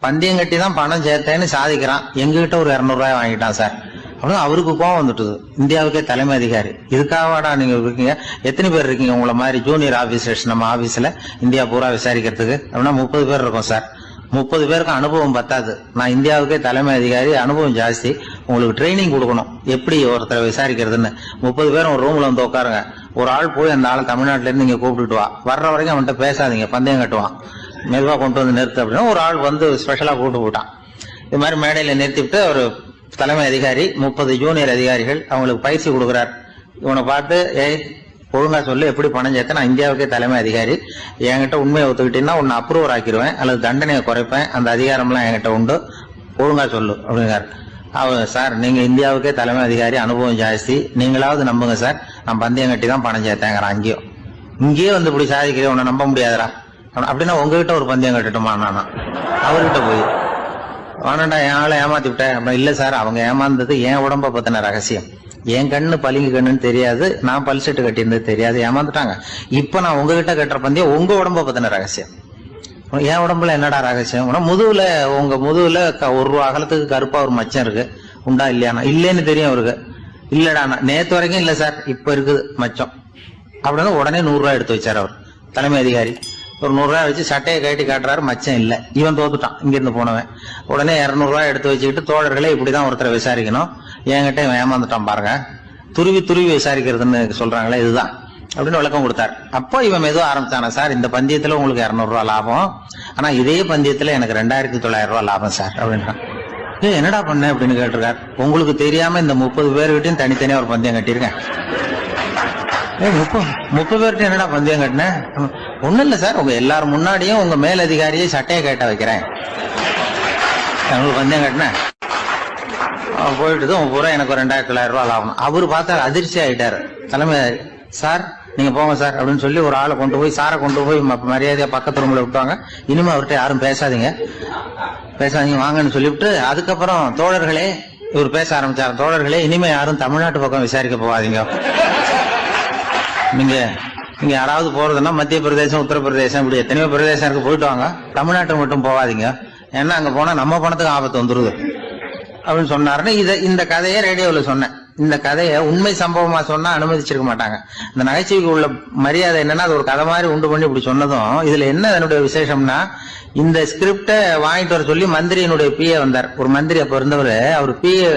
பந்தயம் கட்டி தான் பணம் சேர்த்தேன்னு சாதிக்கிறான், எங்ககிட்ட ஒரு 200 ரூபாய் வாங்கிட்டான் சார் அப்படின்னு. அவருக்கு கோவம் வந்துட்டுது. இந்தியாவுக்கே தலைமை அதிகாரி, இதுக்காகவாடா நீங்க இருக்கீங்க, எத்தனை பேர் இருக்கீங்க உங்களை மாதிரி ஜூனியர் ஆபீசர்ஸ் நம்ம ஆபீஸ்ல இந்தியா பூரா விசாரிக்கிறதுக்கு அப்படின்னா 30 பேர் இருக்கும் சார். 30 பேருக்கு அனுபவம் பத்தாது, நான் இந்தியாவுக்கே தலைமை அதிகாரி, அனுபவம் ஜாஸ்தி, உங்களுக்கு ட்ரைனிங் கொடுக்கணும் எப்படி ஒருத்தரை விசாரிக்கிறதுன்னு. 30 பேரும் ஒரு ரூம்ல வந்து உட்காருங்க, ஒரு ஆள் போய் அந்த ஆள் தமிழ்நாட்டுல இருந்து இங்க கூப்பிட்டுட்டு வா, வர்ற வரைக்கும் அவன்கிட்ட பேசாதீங்க, பந்தயம் கட்டுவான், மெதுவா கொண்டு வந்து நிறுத்து அப்படின்னா ஒரு ஆள் வந்து ஸ்பெஷலா கூப்பிட்டு போட்டான். இது மாதிரி மேடையில நிறுத்திவிட்டு ஒரு தலைமை அதிகாரி 30 ஜூனியர் அதிகாரிகள் அவங்களுக்கு பயிற்சி கொடுக்குறார். இவனை பார்த்து, ஒழுங்கா சொல்லு, எப்படி பணம் சேர்த்த, நான் இந்தியாவுக்கே தலைமை அதிகாரி, என்கிட்ட உண்மையை ஒத்துக்கிட்டீங்கன்னா உன்னை அப்ரூவர் ஆக்கிடுவேன் அல்லது தண்டனையை குறைப்பேன், அந்த அதிகாரம்லாம் என்கிட்ட உண்டு, ஒழுங்கா சொல்லு அப்படிங்கிறார். அவர், சார் நீங்க இந்தியாவுக்கே தலைமை அதிகாரி, அனுபவம் ஜாஸ்தி, நீங்களாவது நம்புங்க சார், நான் பந்தயம் கட்டி தான் பணம் சேர்த்தேங்கிறான். இங்கேயே வந்து இப்படி சாதிக்கிறேன், உன்னை நம்ப முடியாதரா அப்படின்னா உங்ககிட்ட ஒரு பந்தயம் கட்டட்டுமா நானா அவர்கிட்ட போய், வேணாண்டா என் ஆளை ஏமாத்தி விட்டேன் அப்படின்னா, இல்ல சார் அவங்க ஏமாந்தது என் உடம்ப பத்தின ரகசியம், என் கண்ணு பளிங்கு கண்ணுன்னு தெரியாது, நான் பல்செட்டு கட்டியிருந்தது தெரியாது, ஏமாந்துட்டாங்க. இப்ப நான் உங்ககிட்ட கட்டுற பந்தயம் உங்க உடம்ப பத்தின ரகசியம். என் உடம்புல என்னடா ரகசியம், முதுகுல, உங்க முதுகுல 1 ரூபா அகலத்துக்கு கருப்பா ஒரு மச்சம் இருக்கு, உண்டா இல்லையானா, இல்லேன்னு தெரியும் அவருக்கு. இல்லடா நேத்து வரைக்கும் இல்ல சார், இப்ப இருக்குது மச்சம் அப்படின்னு உடனே 100 ரூபாய் எடுத்து வச்சார் அவர் தலைமை அதிகாரி. ஒரு 100 ரூபாய் வச்சு சட்டையை கட்டி காட்டுறாரு, மச்சம் இல்ல, இவன் தோத்துட்டான் இங்கிருந்து போனவன். உடனே 200 ரூபாய் எடுத்து வச்சுக்கிட்டு, தோழர்களே இப்படிதான் ஒருத்தரை விசாரிக்கணும், என்கிட்ட இவன் ஏமாந்துட்டான் பாருங்க, துருவி துருவி விசாரிக்கிறதுன்னு சொல்றாங்களே இதுதான் அப்படின்னு விளக்கம் கொடுத்தாரு. அப்போ இவன் மெதுவா ஆரம்பிச்சானா, சார் இந்த பந்தயத்துல உங்களுக்கு 200 ரூபாய் லாபம், ஆனா இதே பந்தயத்துல எனக்கு 2900 ரூபாய் லாபம் சார் அப்படின்றான். என்னடா பண்ண அப்படின்னு கேட்டிருக்காரு. உங்களுக்கு தெரியாம இந்த 30 பேர்கிட்டையும் தனித்தனியா ஒரு பந்தயம் கட்டியிருக்கேன். 30 பேர்கிட்ட என்னடா பந்தயம் கட்டினேன், ஒண்ணும் இல்ல சார், உங்க எல்லாரும் முன்னாடியும் உங்க மேலதிகாரியை சட்டையை கேட்ட வைக்கிறேன். உங்களுக்கு பந்தயம் கட்டினேன் போயிட்டு பூரா எனக்கு 2,900 ரூபாய் ஆகணும். அவரு பார்த்தா அதிர்ச்சி ஆயிட்டாரு. தலைமை சார் நீங்க போங்க சார் அப்படின்னு சொல்லி ஒரு ஆளை கொண்டு போய் சாரை கொண்டு போய் மரியாதையா பக்கத்து ரூம்ல விட்டுவாங்க. இனிமே அவர்கிட்ட யாரும் பேசாதீங்க வாங்கன்னு சொல்லிவிட்டு, அதுக்கப்புறம் தோழர்களே இவர் பேச ஆரம்பிச்சாரு. தோழர்களே இனிமே யாரும் தமிழ்நாட்டு பக்கம் விசாரிக்க போகாதீங்க. நீங்க யாராவது போறதுன்னா மத்திய பிரதேசம், உத்தரப்பிரதேசம், இப்படி எத்தனையோ பிரதேசம் இருக்கு, போயிட்டு வாங்க. தமிழ்நாட்டு மட்டும் போகாதீங்க, ஏன்னா அங்க போனா நம்ம பணத்துக்கு ஆபத்து வந்துருது அப்படின்னு சொன்னாருன்னு இந்த கதையை ரேடியோவில் சொன்னேன். இந்த கதையை உண்மை சம்பவமா சொன்னா அனுமதிச்சிருக்க மாட்டாங்க. இந்த நகைச்சுவைக்கு உள்ள மரியாதை என்னன்னா, அது ஒரு கதை மாதிரி உண்டு பண்ணி இப்படி சொன்னதும், இதுல என்ன அதனுடைய விசேஷம்னா, இந்த ஸ்கிரிப்டை வாங்கிட்டு வர சொல்லி மந்திரியினுடைய பிஏ வந்தார். ஒரு மந்திரி அப்ப இருந்தவர், அவர் பிஏ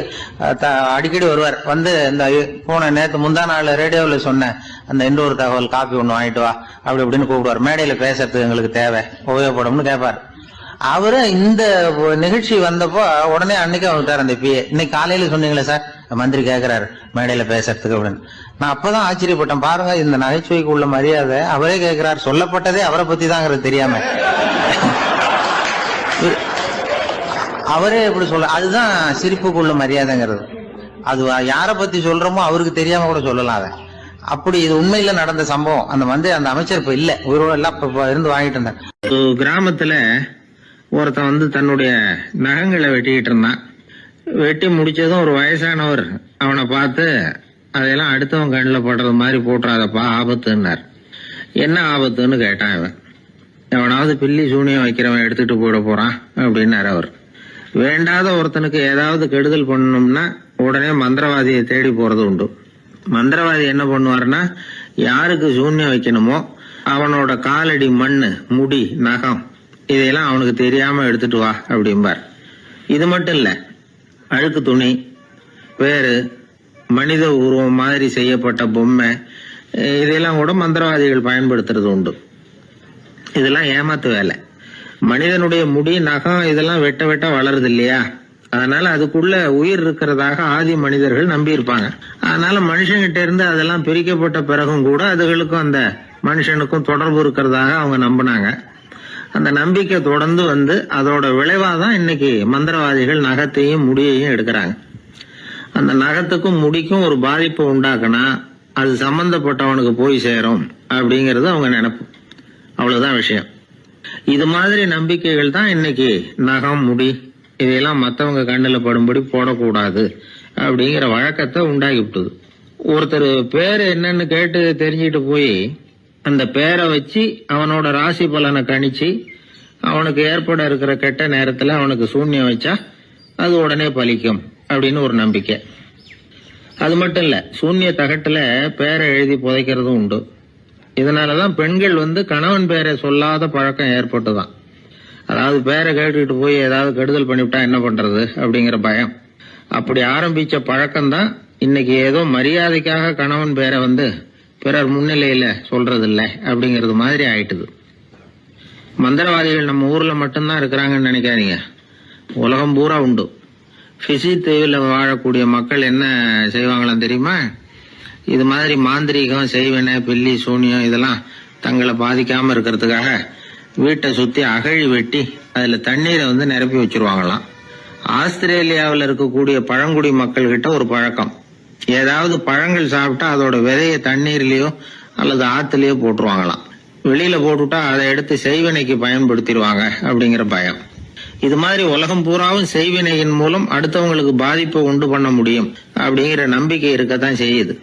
அடிக்கடி வருவார். வந்து இந்த போன நேற்று முந்தா நாள் ரேடியோவில் சொன்ன அந்த இன்னொரு தகவல் காப்பி ஒண்ணு வாங்கிட்டு வா அப்படி இப்படின்னு கூப்பிடுவார். மேடையில பேசுறதுக்கு எங்களுக்கு தேவை, உபயோகப்படும்னு கேட்பார். அவரு இந்த நிகழ்ச்சி வந்தப்போ உடனே அன்னைக்கு வந்துட்டார் அந்த பிஏ. இன்னைக்கு காலையில சொன்னீங்களே சார், மந்திரி கேட்கிறாரு மேடையில பேசுறதுக்கு அப்படின்னு. நான் அப்பதான் ஆச்சரியப்பட்டேன். பாருங்க, இந்த நகைச்சுவைக்கு உள்ள மரியாதை. அவரே கேட்கிறார், சொல்லப்பட்டதே அவரை பத்தி தாங்கிறது தெரியாம அவரே எப்படி சொல்ல. அதுதான் சிரிப்புக்குள்ள மரியாதைங்கிறது. அது யார பத்தி சொல்றோமோ அவருக்கு தெரியாம கூட சொல்லலாம். அதை அப்படி இது உண்மையில நடந்த சம்பவம். அந்த அமைச்சர் இப்ப இல்ல, உயிரோட எல்லாம் இருந்து வாங்கிட்டு இருந்தார். கிராமத்துல ஒருத்தன் தன்னுடைய நகங்களை வெட்டிக்கிட்டு இருந்தான். வெட்டி முடிச்சதும் ஒரு வயசானவர் அவனை பார்த்து, அதெல்லாம் அடுத்தவன் கண்ணில் படுறது மாதிரி போட்டுறாதப்பா, ஆபத்துன்னார். என்ன ஆபத்துன்னு கேட்டான் இவன். எவனாவது பில்லி சூனியம் வைக்கிறவன் எடுத்துட்டு போயிட போறான் அப்படின்னாரு அவர். வேண்டாத ஒருத்தனுக்கு ஏதாவது கெடுதல் பண்ணணும்னா உடனே மந்திரவாதியை தேடி போறது உண்டு. மந்திரவாதி என்ன பண்ணுவாருன்னா, யாருக்கு சூன்யம் வைக்கணுமோ அவனோட காலடி மண்ணு, முடி, நகம் இதையெல்லாம் அவனுக்கு தெரியாம எடுத்துட்டு வா அப்படிம்பார். இது மட்டும் இல்ல, அழுக்கு துணி, பேரு, மனித உருவம் மாதிரி செய்யப்பட்ட பொம்மை இதெல்லாம் கூட மந்திரவாதிகள் பயன்படுத்துறது உண்டு. இதெல்லாம் ஏமாத்து வேலை. மனிதனுடைய முடி, நகம் இதெல்லாம் வெட்ட வெட்ட வளருது இல்லையா, அதனால அதுக்குள்ள உயிர் இருக்கிறதாக ஆதி மனிதர்கள் நம்பி இருப்பாங்க. அதனால மனுஷங்கிட்ட இருந்து அதெல்லாம் பிரிக்கப்பட்ட பிறகும் கூட அதுகளுக்கும் அந்த மனுஷனுக்கும் தொடர்பு இருக்கிறதாக அவங்க நம்பினாங்க. அந்த நம்பிக்கை தொடர்ந்து அதோட விளைவாதான் இன்னைக்கு மந்திரவாதிகள் நகத்தையும் முடியையும் எடுக்கிறாங்க. அந்த நகத்துக்கும் முடிக்கும் ஒரு பாதிப்பு உண்டாக்குனா அது சம்பந்தப்பட்டவனுக்கு போய் சேரும் அப்படிங்கறது அவங்க நினைப்பு. அவ்வளவுதான் விஷயம். இது மாதிரி நம்பிக்கைகள் தான் இன்னைக்கு நகம், முடி இதையெல்லாம் மத்தவங்க கண்ணுல படும்படி போடக்கூடாது அப்படிங்கிற வழக்கத்தை உண்டாக்கி விட்டுது. ஒருத்தர் பேரு என்னன்னு கேட்டு தெரிஞ்சுட்டு போய் அந்த பேரை வச்சு அவனோட ராசி பலனை கணிச்சு அவனுக்கு ஏற்பட இருக்கிற கெட்ட நேரத்துல அவனுக்கு சூன்யம் வச்சா அது உடனே பலிக்கும் அப்படின்னு ஒரு நம்பிக்கை. அது மட்டும் இல்ல, சூன்ய தகட்டுல பேரை எழுதி புதைக்கிறதும் உண்டு. இதனாலதான் பெண்கள் கணவன் பேரை சொல்லாத பழக்கம் ஏற்பட்டுதான். அதாவது பேரை கேட்டுக்கிட்டு போய் ஏதாவது கெடுதல் பண்ணிவிட்டா என்ன பண்றது அப்படிங்கிற பயம். அப்படி ஆரம்பிச்ச பழக்கம் தான் இன்னைக்கு ஏதோ மரியாதைக்காக கணவன் பேரை பிறர் முன்னிலையில சொல்றது இல்ல அப்படிங்கறது மாதிரி ஆயிட்டுது. மந்திரவாதிகள் நம்ம ஊர்ல மட்டும்தான் இருக்கிறாங்கன்னு நினைக்காதீங்க, உலகம் பூரா உண்டு. பிசி தீவில் வாழக்கூடிய மக்கள் என்ன செய்வாங்களாம் தெரியுமா? இது மாதிரி மாந்திரீகம், செய்வன, பில்லி, சூனியம் இதெல்லாம் தங்களை பாதிக்காம இருக்கிறதுக்காக வீட்டை சுத்தி அகழி வெட்டி அதுல தண்ணீரை நிரப்பி வச்சிருவாங்களாம். ஆஸ்திரேலியாவில் இருக்கக்கூடிய பழங்குடி மக்கள் கிட்ட ஒரு பழக்கம், ஏதாவது பழங்கள் சாப்பிட்டா அதோட விதைய தண்ணீர்லயோ அல்லது ஆத்துலயோ போட்டுருவாங்களாம். வெளியில போட்டுட்டா அதை எடுத்து செய்வினைக்கு பயன்படுத்திடுவாங்க அப்படிங்கிற பயம். இது மாதிரி உலகம் பூராவும் செய்வினையின் மூலம் அடுத்தவங்களுக்கு பாதிப்பை உண்டு பண்ண முடியும் அப்படிங்கிற நம்பிக்கை இருக்கத்தான் செய்யுது.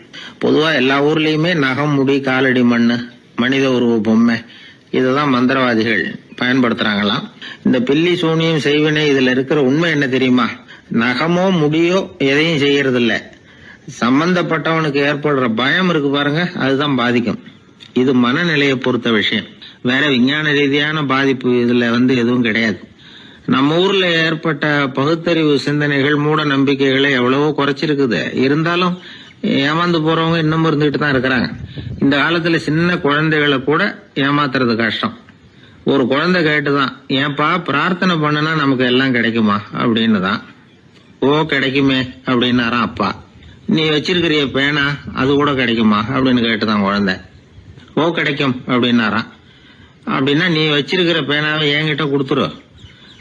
பொதுவா எல்லா ஊர்லயுமே நகம், முடி, காலடி மண்ணு, மனித உருவ பொம்மை இததான் மந்திரவாதிகள் பயன்படுத்துறாங்களாம். இந்த பில்லி, சூனியம், செய்வினை இதுல இருக்கிற உண்மை என்ன தெரியுமா? நகமோ முடியோ எதையும் செய்யறது இல்ல, சம்பந்தப்பட்டவனுக்கு ஏற்படுற பயம் இருக்கு பாருங்க, அதுதான் பாதிக்கும். இது மனநிலையை பொறுத்த விஷயம், வேற விஞ்ஞான ரீதியான பாதிப்பு இதுல எதுவும் கிடையாது. நம்ம ஊர்ல ஏற்பட்ட பகுத்தறிவு சிந்தனைகள், மூட நம்பிக்கைகளை எவ்வளவோ குறைச்சிருக்குது. இருந்தாலும் ஏமாந்து போறவங்க இன்னும் இருந்துகிட்டு தான் இருக்கிறாங்க. இந்த காலத்துல சின்ன குழந்தைகளை கூட ஏமாத்துறது கஷ்டம். ஒரு குழந்தை கேட்டுதான், ஏன்பா பிரார்த்தனை பண்ணுனா நமக்கு எல்லாம் கிடைக்குமா அப்படின்னு தான். ஓ கிடைக்குமே அப்படின்னாராம் அப்பா. நீ வச்சிருக்கிறிய பேனா அது கூட கிடைக்குமா அப்படின்னு கேட்டுதான் குழந்தை. ஓ கிடைக்கும் அப்படின்னாராம். அப்படின்னா நீ வச்சிருக்கிற பேனாவை என்கிட்ட கொடுத்துரு,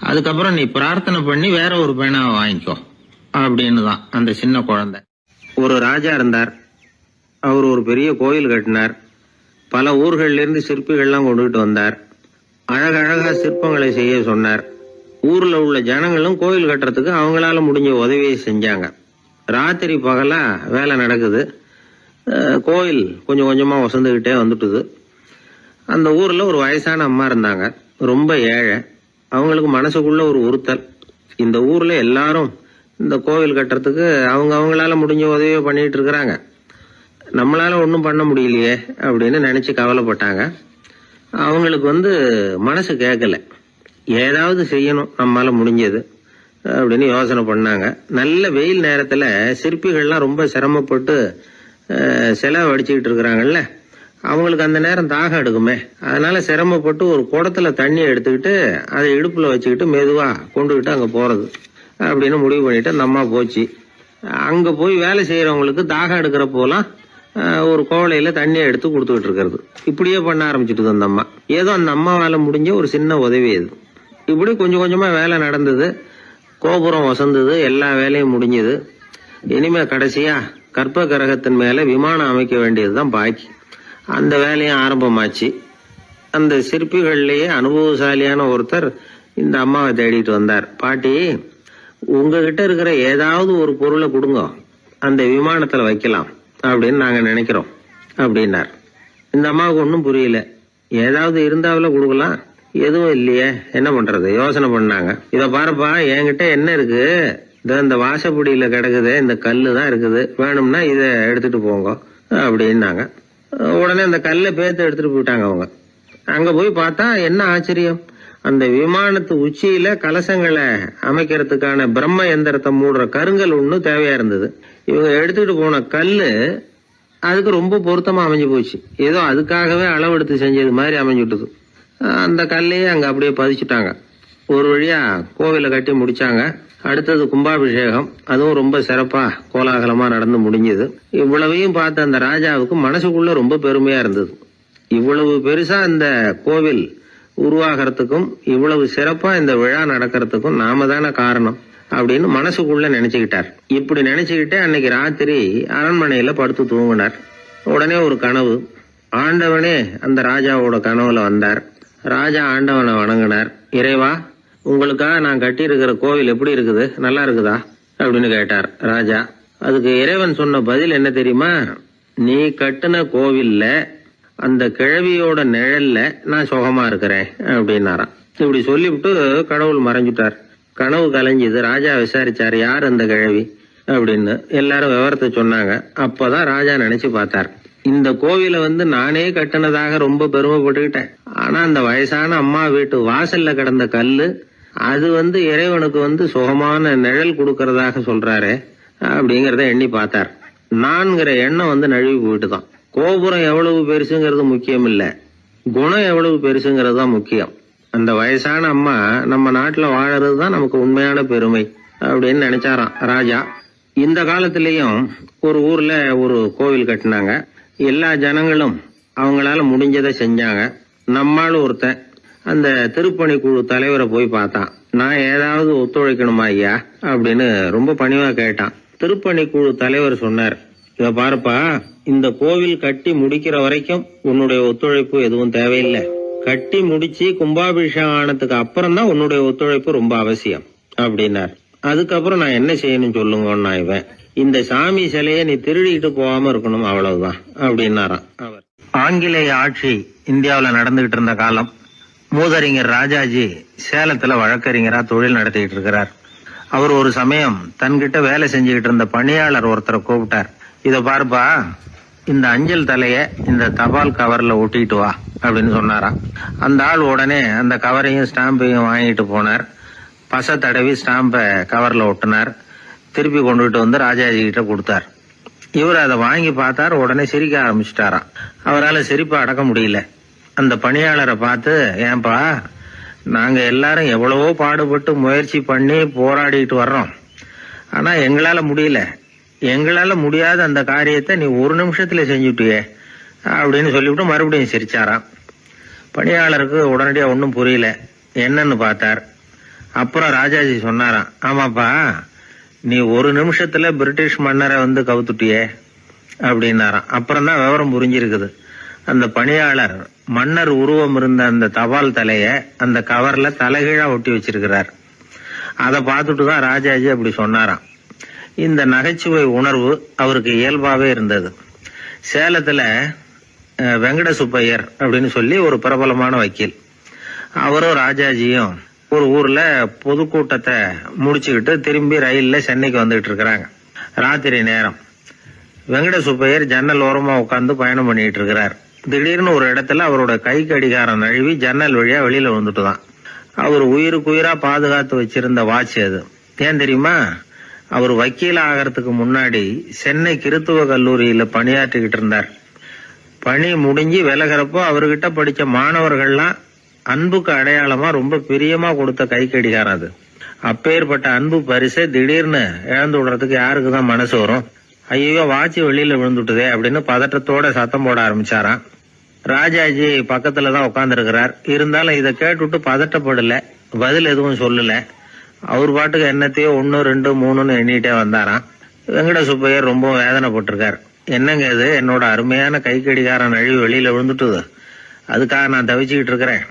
அதுக்கப்புறம் நீ பிரார்த்தனை பண்ணி வேற ஒரு பேனாவை வாங்கிக்கோ அப்படின்னு தான் அந்த சின்ன குழந்தை. ஒரு ராஜா இருந்தார். அவர் ஒரு பெரிய கோயில் கட்டினார். பல ஊர்கள்ல இருந்து சிற்பிகள்லாம் கொண்டுகிட்டு வந்தார். அழகழகா சிற்பங்களை செய்ய சொன்னார். ஊர்ல உள்ள ஜனங்களும் கோயில் கட்டுறதுக்கு அவங்களால முடிஞ்ச உதவியை செஞ்சாங்க. ராத்திரி பகலா வேலை நடக்குது. கோயில் கொஞ்சம் கொஞ்சமா வசந்துகிட்டே வந்துட்டுது. அந்த ஊர்ல ஒரு வயசான அம்மா இருந்தாங்க, ரொம்ப ஏழை. அவங்களுக்கு மனசுக்குள்ள ஒரு உறுத்தல், இந்த ஊர்ல எல்லாரும் இந்த கோவில் கட்டுறதுக்கு அவங்களால முடிஞ்ச உதவியை பண்ணிட்டு இருக்கிறாங்க, நம்மளால ஒன்றும் பண்ண முடியலையே அப்படின்னு நினைச்சு கவலைப்பட்டாங்க. அவங்களுக்கு மனசு கேட்கல, ஏதாவது செய்யணும் நம்மளால முடிஞ்சது அப்படின்னு யோசனை பண்ணாங்க. நல்ல வெயில் நேரத்துல சிற்பிகள்லாம் ரொம்ப சிரமப்பட்டு சிலை வடிச்சுக்கிட்டு இருக்கிறாங்கல்ல, அவங்களுக்கு அந்த நேரம் தாகம் எடுக்குமே, அதனால சிரமப்பட்டு ஒரு குடத்துல தண்ணியை எடுத்துக்கிட்டு அதை இடுப்புல வச்சுக்கிட்டு மெதுவா கொண்டுகிட்டு அங்க போறது அப்படின்னு முடிவு பண்ணிட்டு அந்த அம்மா போச்சு. அங்க போய் வேலை செய்யறவங்களுக்கு தாகம் எடுக்கிற போலாம் ஒரு கோவலையில தண்ணியை எடுத்து கொடுத்துக்கிட்டு இருக்கிறது. இப்படியே பண்ண ஆரம்பிச்சுட்டு அந்த அம்மா. ஏதோ அந்த அம்மாவால முடிஞ்ச ஒரு சின்ன உதவி அது. இப்படி கொஞ்சம் கொஞ்சமா வேலை நடந்தது. கோபுரம் வசந்தது, எல்லா வேலையும் முடிஞ்சது. இனிமே கடைசியா கற்ப கிரகத்தின் மேல விமானம் அமைக்க வேண்டியதுதான் பாக்கி. அந்த வேலையும் ஆரம்பமாச்சு. அந்த சிற்பிகள்லயே அனுபவசாலியான ஒருத்தர் இந்த அம்மாவை தேடிட்டு வந்தார். பாட்டி, உங்ககிட்ட இருக்கிற ஏதாவது ஒரு பொருளை கொடுங்க, அந்த விமானத்துல வைக்கலாம் அப்படின்னு நாங்க நினைக்கிறோம் அப்படின்னார். இந்த அம்மாவுக்கு ஒன்றும் புரியல. ஏதாவது இருந்தாவில கொடுக்கலாம், எதுவும் இல்லையே, என்ன பண்றது யோசனை பண்ணாங்க. இத பாருப்பா, என்கிட்ட என்ன இருக்கு, இந்த வாசப்படியில கிடக்குது, இந்த கல்லு தான் இருக்குது, வேணும்னா இத எடுத்துட்டு போங்க அப்படின்னாங்க. உடனே அந்த கல்லை பேத்து எடுத்துட்டு போயிட்டாங்க அவங்க. அங்க போய் பார்த்தா என்ன ஆச்சரியம், அந்த விமானத்து உச்சியில கலசங்களை அமைக்கிறதுக்கான பிரம்ம எந்திரத்தை மூடுற கருங்கல் ஒண்ணு தேவையா இருந்தது. இவங்க எடுத்துட்டு போன கல்லு அதுக்கு ரொம்ப பொருத்தமா அமைஞ்சு போச்சு. ஏதோ அதுக்காகவே அளவெடுத்து செஞ்சது மாதிரி அமைஞ்சுட்டுது. அந்த கல்லையே அங்க அப்படியே பதிச்சுட்டாங்க. ஒரு வழியா கோவிலை கட்டி முடிச்சாங்க. அடுத்தது கும்பாபிஷேகம். அதுவும் ரொம்ப சிறப்பா கோலாகலமா நடந்து முடிஞ்சது. இவ்வளவையும் பார்த்த அந்த ராஜாவுக்கு மனசுக்குள்ள ரொம்ப பெருமையா இருந்தது. இவ்வளவு பெருசா இந்த கோவில் உருவாகிறதுக்கும் இவ்வளவு சிறப்பா இந்த விழா நடக்கிறதுக்கும் நாம தானே காரணம் அப்படின்னு மனசுக்குள்ள நினைச்சுக்கிட்டார். இப்படி நினைச்சுக்கிட்டே அன்னைக்கு ராத்திரி அரண்மனையில படுத்து தூங்கினார். உடனே ஒரு கனவு. ஆண்டவனே அந்த ராஜாவோட கனவுல வந்தார். ராஜா ஆண்டவனை வணங்கினார். இறைவா, உங்களுக்காக நான் கட்டி இருக்கிற கோவில் எப்படி இருக்குது, நல்லா இருக்குதா அப்படின்னு கேட்டார் ராஜா. அதுக்கு இறைவன் சொன்ன பதில் என்ன தெரியுமா, நீ கட்டின கோவில்ல அந்த கிழவியோட நிழல்ல நான் சுகமா இருக்கிறேன் அப்படின்னாராம். இப்படி சொல்லிவிட்டு கடவுள் மறைஞ்சுட்டார். கனவு கலைஞ்சது. ராஜா விசாரிச்சாரு, யார் அந்த கிழவி அப்படின்னு. எல்லாரும் விவரத்தை சொன்னாங்க. அப்பதான் ராஜா நினைச்சு பார்த்தார், இந்த கோவிலை நானே கட்டினதாக ரொம்ப பெருமைப்பட்டுக்கிட்டேன். ஆனா அந்த வயசான அம்மா வீட்டு வாசல்ல கிடந்த கல்லு அது இறைவனுக்கு சுகமான நிழல் கொடுக்கறதாக சொல்றாரு அப்படிங்கறத எண்ணி பார்த்தார். நான்கிற எண்ணம் நழுவி போயிட்டுதான். கோபுரம் எவ்வளவு பெருசுங்கிறது முக்கியம் இல்ல, குணம் எவ்வளவு பெருசுங்கிறது தான் முக்கியம். அந்த வயசான அம்மா நம்ம நாட்டுல வாழறது தான் நமக்கு உண்மையான பெருமை அப்படின்னு நினைச்சாராம் ராஜா. இந்த காலத்திலயும் ஒரு ஊர்ல ஒரு கோவில் கட்டினாங்க. எல்லா ஜனங்களும் அவங்களால முடிஞ்சதை செஞ்சாங்க. நம்மால் ஒருத்தன் அந்த திருப்பணி குழு தலைவரை போய் பார்த்தான். நான் ஏதாவது ஒத்துழைக்கணுமா ஐயா அப்படின்னு ரொம்ப பணிவா கேட்டான். திருப்பணி குழு தலைவர் சொன்னார், இத பாருப்பா, இந்த கோவில் கட்டி முடிக்கிற வரைக்கும் உன்னுடைய ஒத்துழைப்பு எதுவும் தேவையில்லை. கட்டி முடிச்சு கும்பாபிஷேகம் ஆனதுக்கு அப்புறம் தான் உன்னுடைய ஒத்துழைப்பு ரொம்ப அவசியம் அப்படின்னார். அதுக்கப்புறம் நான் என்ன செய்யணும் சொல்லுங்கன்னா, இவன் இந்த சாமி சிலையை நீ திருடிட்டு போகாம இருக்கணும், அவ்வளவுதான் அப்படின்னாராம் அவர். ஆங்கிலேய ஆட்சி இந்தியாவில் நடந்துகிட்டு இருந்த காலம். மூதறிஞர் ராஜாஜி சேலத்துல வழக்கறிஞரா தொழில் நடத்திக்கிட்டு இருக்கிறார். அவர் ஒரு சமயம் தன்கிட்ட வேலை செஞ்சுக்கிட்டு இருந்த பணியாளர் ஒருத்தரை கூப்பிட்டார். இத பாருப்பா, இந்த அஞ்சல் தலைய இந்த தபால் கவர்ல ஒட்டிட்டு வா அப்படின்னு சொன்னாராம். அந்த ஆள் உடனே அந்த கவரையும் ஸ்டாம்பையும் வாங்கிட்டு போனார். பசை தடவி ஸ்டாம்பை கவர்ல ஒட்டினார். திருப்பி கொண்டுகிட்டு ராஜாஜி கிட்ட கொடுத்தார். இவர் அதை வாங்கி பார்த்தார். உடனே சிரிக்க ஆரம்பிச்சிட்டாராம். அவரால் சிரிப்பை அடக்க முடியல. அந்த பணியாளரை பார்த்து, ஏன்பா, நாங்க எல்லாரும் எவ்வளவோ பாடுபட்டு முயற்சி பண்ணி போராடிட்டு வர்றோம், ஆனா எங்களால முடியல, எங்களால முடியாத அந்த காரியத்தை நீ ஒரு நிமிஷத்துல செஞ்சுட்டியே அப்படின்னு சொல்லிவிட்டு மறுபடியும் சிரிச்சாராம். பணியாளருக்கு உடனடியாக ஒன்றும் புரியல, என்னன்னு பார்த்தார். அப்புறம் ராஜாஜி சொன்னாராம், ஆமாப்பா, நீ ஒரு நிமிஷத்துல பிரிட்டிஷ் மன்னரை வந்து கவுத்துட்டியே அப்படின்னாராம். அப்புறம் தான் விவரம் புரிஞ்சிருக்குது. அந்த பணியாளர் மன்னர் உருவம் இருந்த அந்த தபால் தலைய அந்த கவர்ல தலைகீழா ஒட்டி வச்சிருக்கிறார். அதை பார்த்துட்டு தான் ராஜாஜி அப்படி சொன்னாராம். இந்த நகைச்சுவை உணர்வு அவருக்கு இயல்பாவே இருந்தது. சேலத்துல வெங்கட சுப்பையர் அப்படின்னு சொல்லி ஒரு பிரபலமான வக்கீல், அவரும் ராஜாஜியும் ஒரு ஊர்ல பொதுக்கூட்டத்தை முடிச்சுக்கிட்டு திரும்பி ரயில்ல சென்னைக்கு வந்துகிட்டு இருக்கிறாங்க. ராத்திரி நேரம். வெங்கட சுப்பையர் ஜன்னல் ஓரமா உட்காந்து பயணம் பண்ணிட்டு இருக்கிறார். திடீர்னு ஒரு இடத்துல அவரோட கை கடிகாரம் நழுவி ஜன்னல் வழியா வெளியில வந்துட்டு தான். அவர் உயிருக்குயிரா பாதுகாத்து வச்சிருந்த வாட்ச் அது. ஏன் தெரியுமா? அவர் வக்கீல் ஆகிறதுக்கு முன்னாடி சென்னை கிறித்துவ கல்லூரியில பணியாற்றிக்கிட்டு இருந்தார். பணி முடிஞ்சு விலகிறப்போ அவர்கிட்ட படிச்ச மாணவர்கள்லாம் அன்புக்கு அடையாளமா ரொம்ப பிரியமா கொடுத்த கை கடிகாரம் அது. அப்பேற்பட்ட அன்பு பரிசை திடீர்னு இழந்து விடுறதுக்கு யாருக்கு தான் மனசு வரும்? ஐயோ, வாட்சி வெளியில விழுந்துட்டுதே அப்படின்னு பதட்டத்தோட சத்தம் போட ஆரம்பிச்சாராம். ராஜாஜி பக்கத்துல தான் உட்கார்ந்து இருக்கிறார். இருந்தாலும் இதை கேட்டுவிட்டு பதட்டப்படல, பதில் எதுவும் சொல்லல. அவர் பாட்டுக்கு என்னத்தையோ 1, 2, 3ன்னு எண்ணிட்டே வந்தாராம். வெங்கட சுப்பையர் ரொம்ப வேதனைப்பட்டிருக்கார். என்னங்க இது, என்னோட அருமையான கை கடிகாரம் நழுவி வெளியில விழுந்துட்டுது, அதுக்காக நான் தவிச்சுக்கிட்டு இருக்கிறேன்.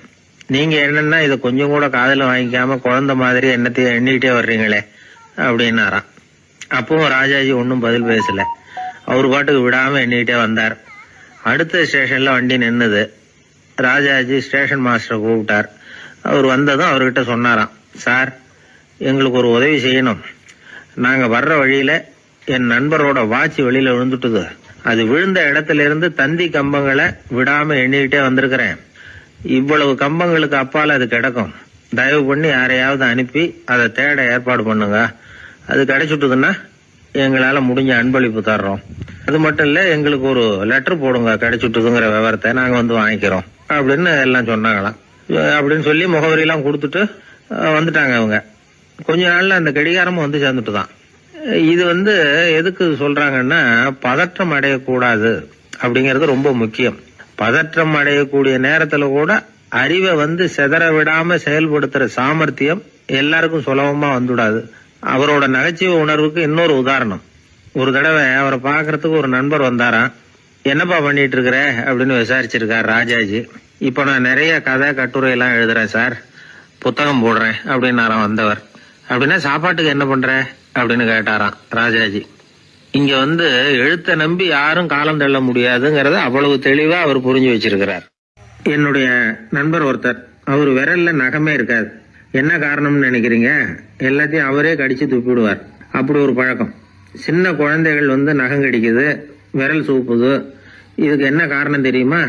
நீங்க என்னன்னா இதை கொஞ்சம் கூட காதுல வாங்கிக்காம குழந்தை மாதிரி என்னத்தையும் எண்ணிக்கிட்டே வர்றீங்களே அப்படின்னாராம். அப்பவும் ராஜாஜி ஒன்னும் பதில் பேசல. அவர் பாட்டுக்கு விடாம எண்ணிக்கிட்டே வந்தார். அடுத்த ஸ்டேஷன்ல வண்டி நின்னுது. ராஜாஜி ஸ்டேஷன் மாஸ்டரை கூப்பிட்டார். அவர் வந்ததும் அவர்கிட்ட சொன்னாராம், சார், எங்களுக்கு ஒரு உதவி செய்யணும். நாங்க வர்ற வழியில என் நண்பரோட வாட்ச் வெளியில விழுந்துட்டுது. அது விழுந்த இடத்துல இருந்து தந்தி கம்பங்களை விடாம எண்ணிக்கிட்டே வந்திருக்கிறேன். இவ்வளவு கம்பங்களுக்கு அப்பால அது கிடக்கும். தயவு பண்ணி யாரையாவது அனுப்பி அதை தேட ஏற்பாடு பண்ணுங்க. அது கிடைச்சுட்டுதுன்னா எங்களால முடிஞ்ச அன்பளிப்பு தர்றோம். அது மட்டும் இல்ல, எங்களுக்கு ஒரு லெட்டர் போடுங்க, கிடைச்சுட்டுதுங்கிற விவரத்தை நாங்க வந்து வாங்கிக்கிறோம் அப்படின்னு எல்லாம் சொன்னாங்களாம். அப்படின்னு சொல்லி முகவரியெல்லாம் கொடுத்துட்டு வந்துட்டாங்க அவங்க. கொஞ்ச நாள்ல அந்த கடிகாரமும் வந்து சேர்ந்துட்டு தான். இது எதுக்கு சொல்றாங்கன்னா, பதற்றம் அடையக்கூடாது அப்படிங்கிறது ரொம்ப முக்கியம். பதற்றம் அடையக்கூடிய நேரத்துல கூட அறிவை சிதற விடாம செயல்படுத்துற சாமர்த்தியம் எல்லாருக்கும் சுலபமா வந்துடாது. அவரோட நகைச்சுவை உணர்வுக்கு இன்னொரு உதாரணம். ஒரு தடவை அவரை பாக்குறதுக்கு ஒரு நண்பர் வந்தாராம். என்னப்பா பண்ணிட்டு இருக்கிற அப்படின்னு விசாரிச்சிருக்கார் ராஜாஜி. இப்ப நான் நிறைய கதை கட்டுரை எல்லாம் எழுதுறேன் சார், புத்தகம் போடுறேன் அப்படின்னாராம் வந்தவர். அப்படின்னா சாப்பாட்டுக்கு என்ன பண்ற அப்படின்னு கேட்டாராம் ராஜாஜி. இங்க எழுத்த நம்பி யாரும் காலம் தள்ள முடியாதுங்கிறத அவ்வளவு தெளிவா அவர் புரிஞ்சு வச்சிருக்கிறார். என்னுடைய நண்பர் ஒருத்தர், அவர் விரல்ல நகமே இருக்காது. என்ன காரணம்னு நினைக்கிறீங்க? எல்லாத்தையும் அவரே கடிச்சு துப்பிடுவார். அப்படி ஒரு பழக்கம். சின்ன குழந்தைகள் நகம் கடிக்குது, விரல் சூப்புது. இதுக்கு என்ன காரணம் தெரியுமா?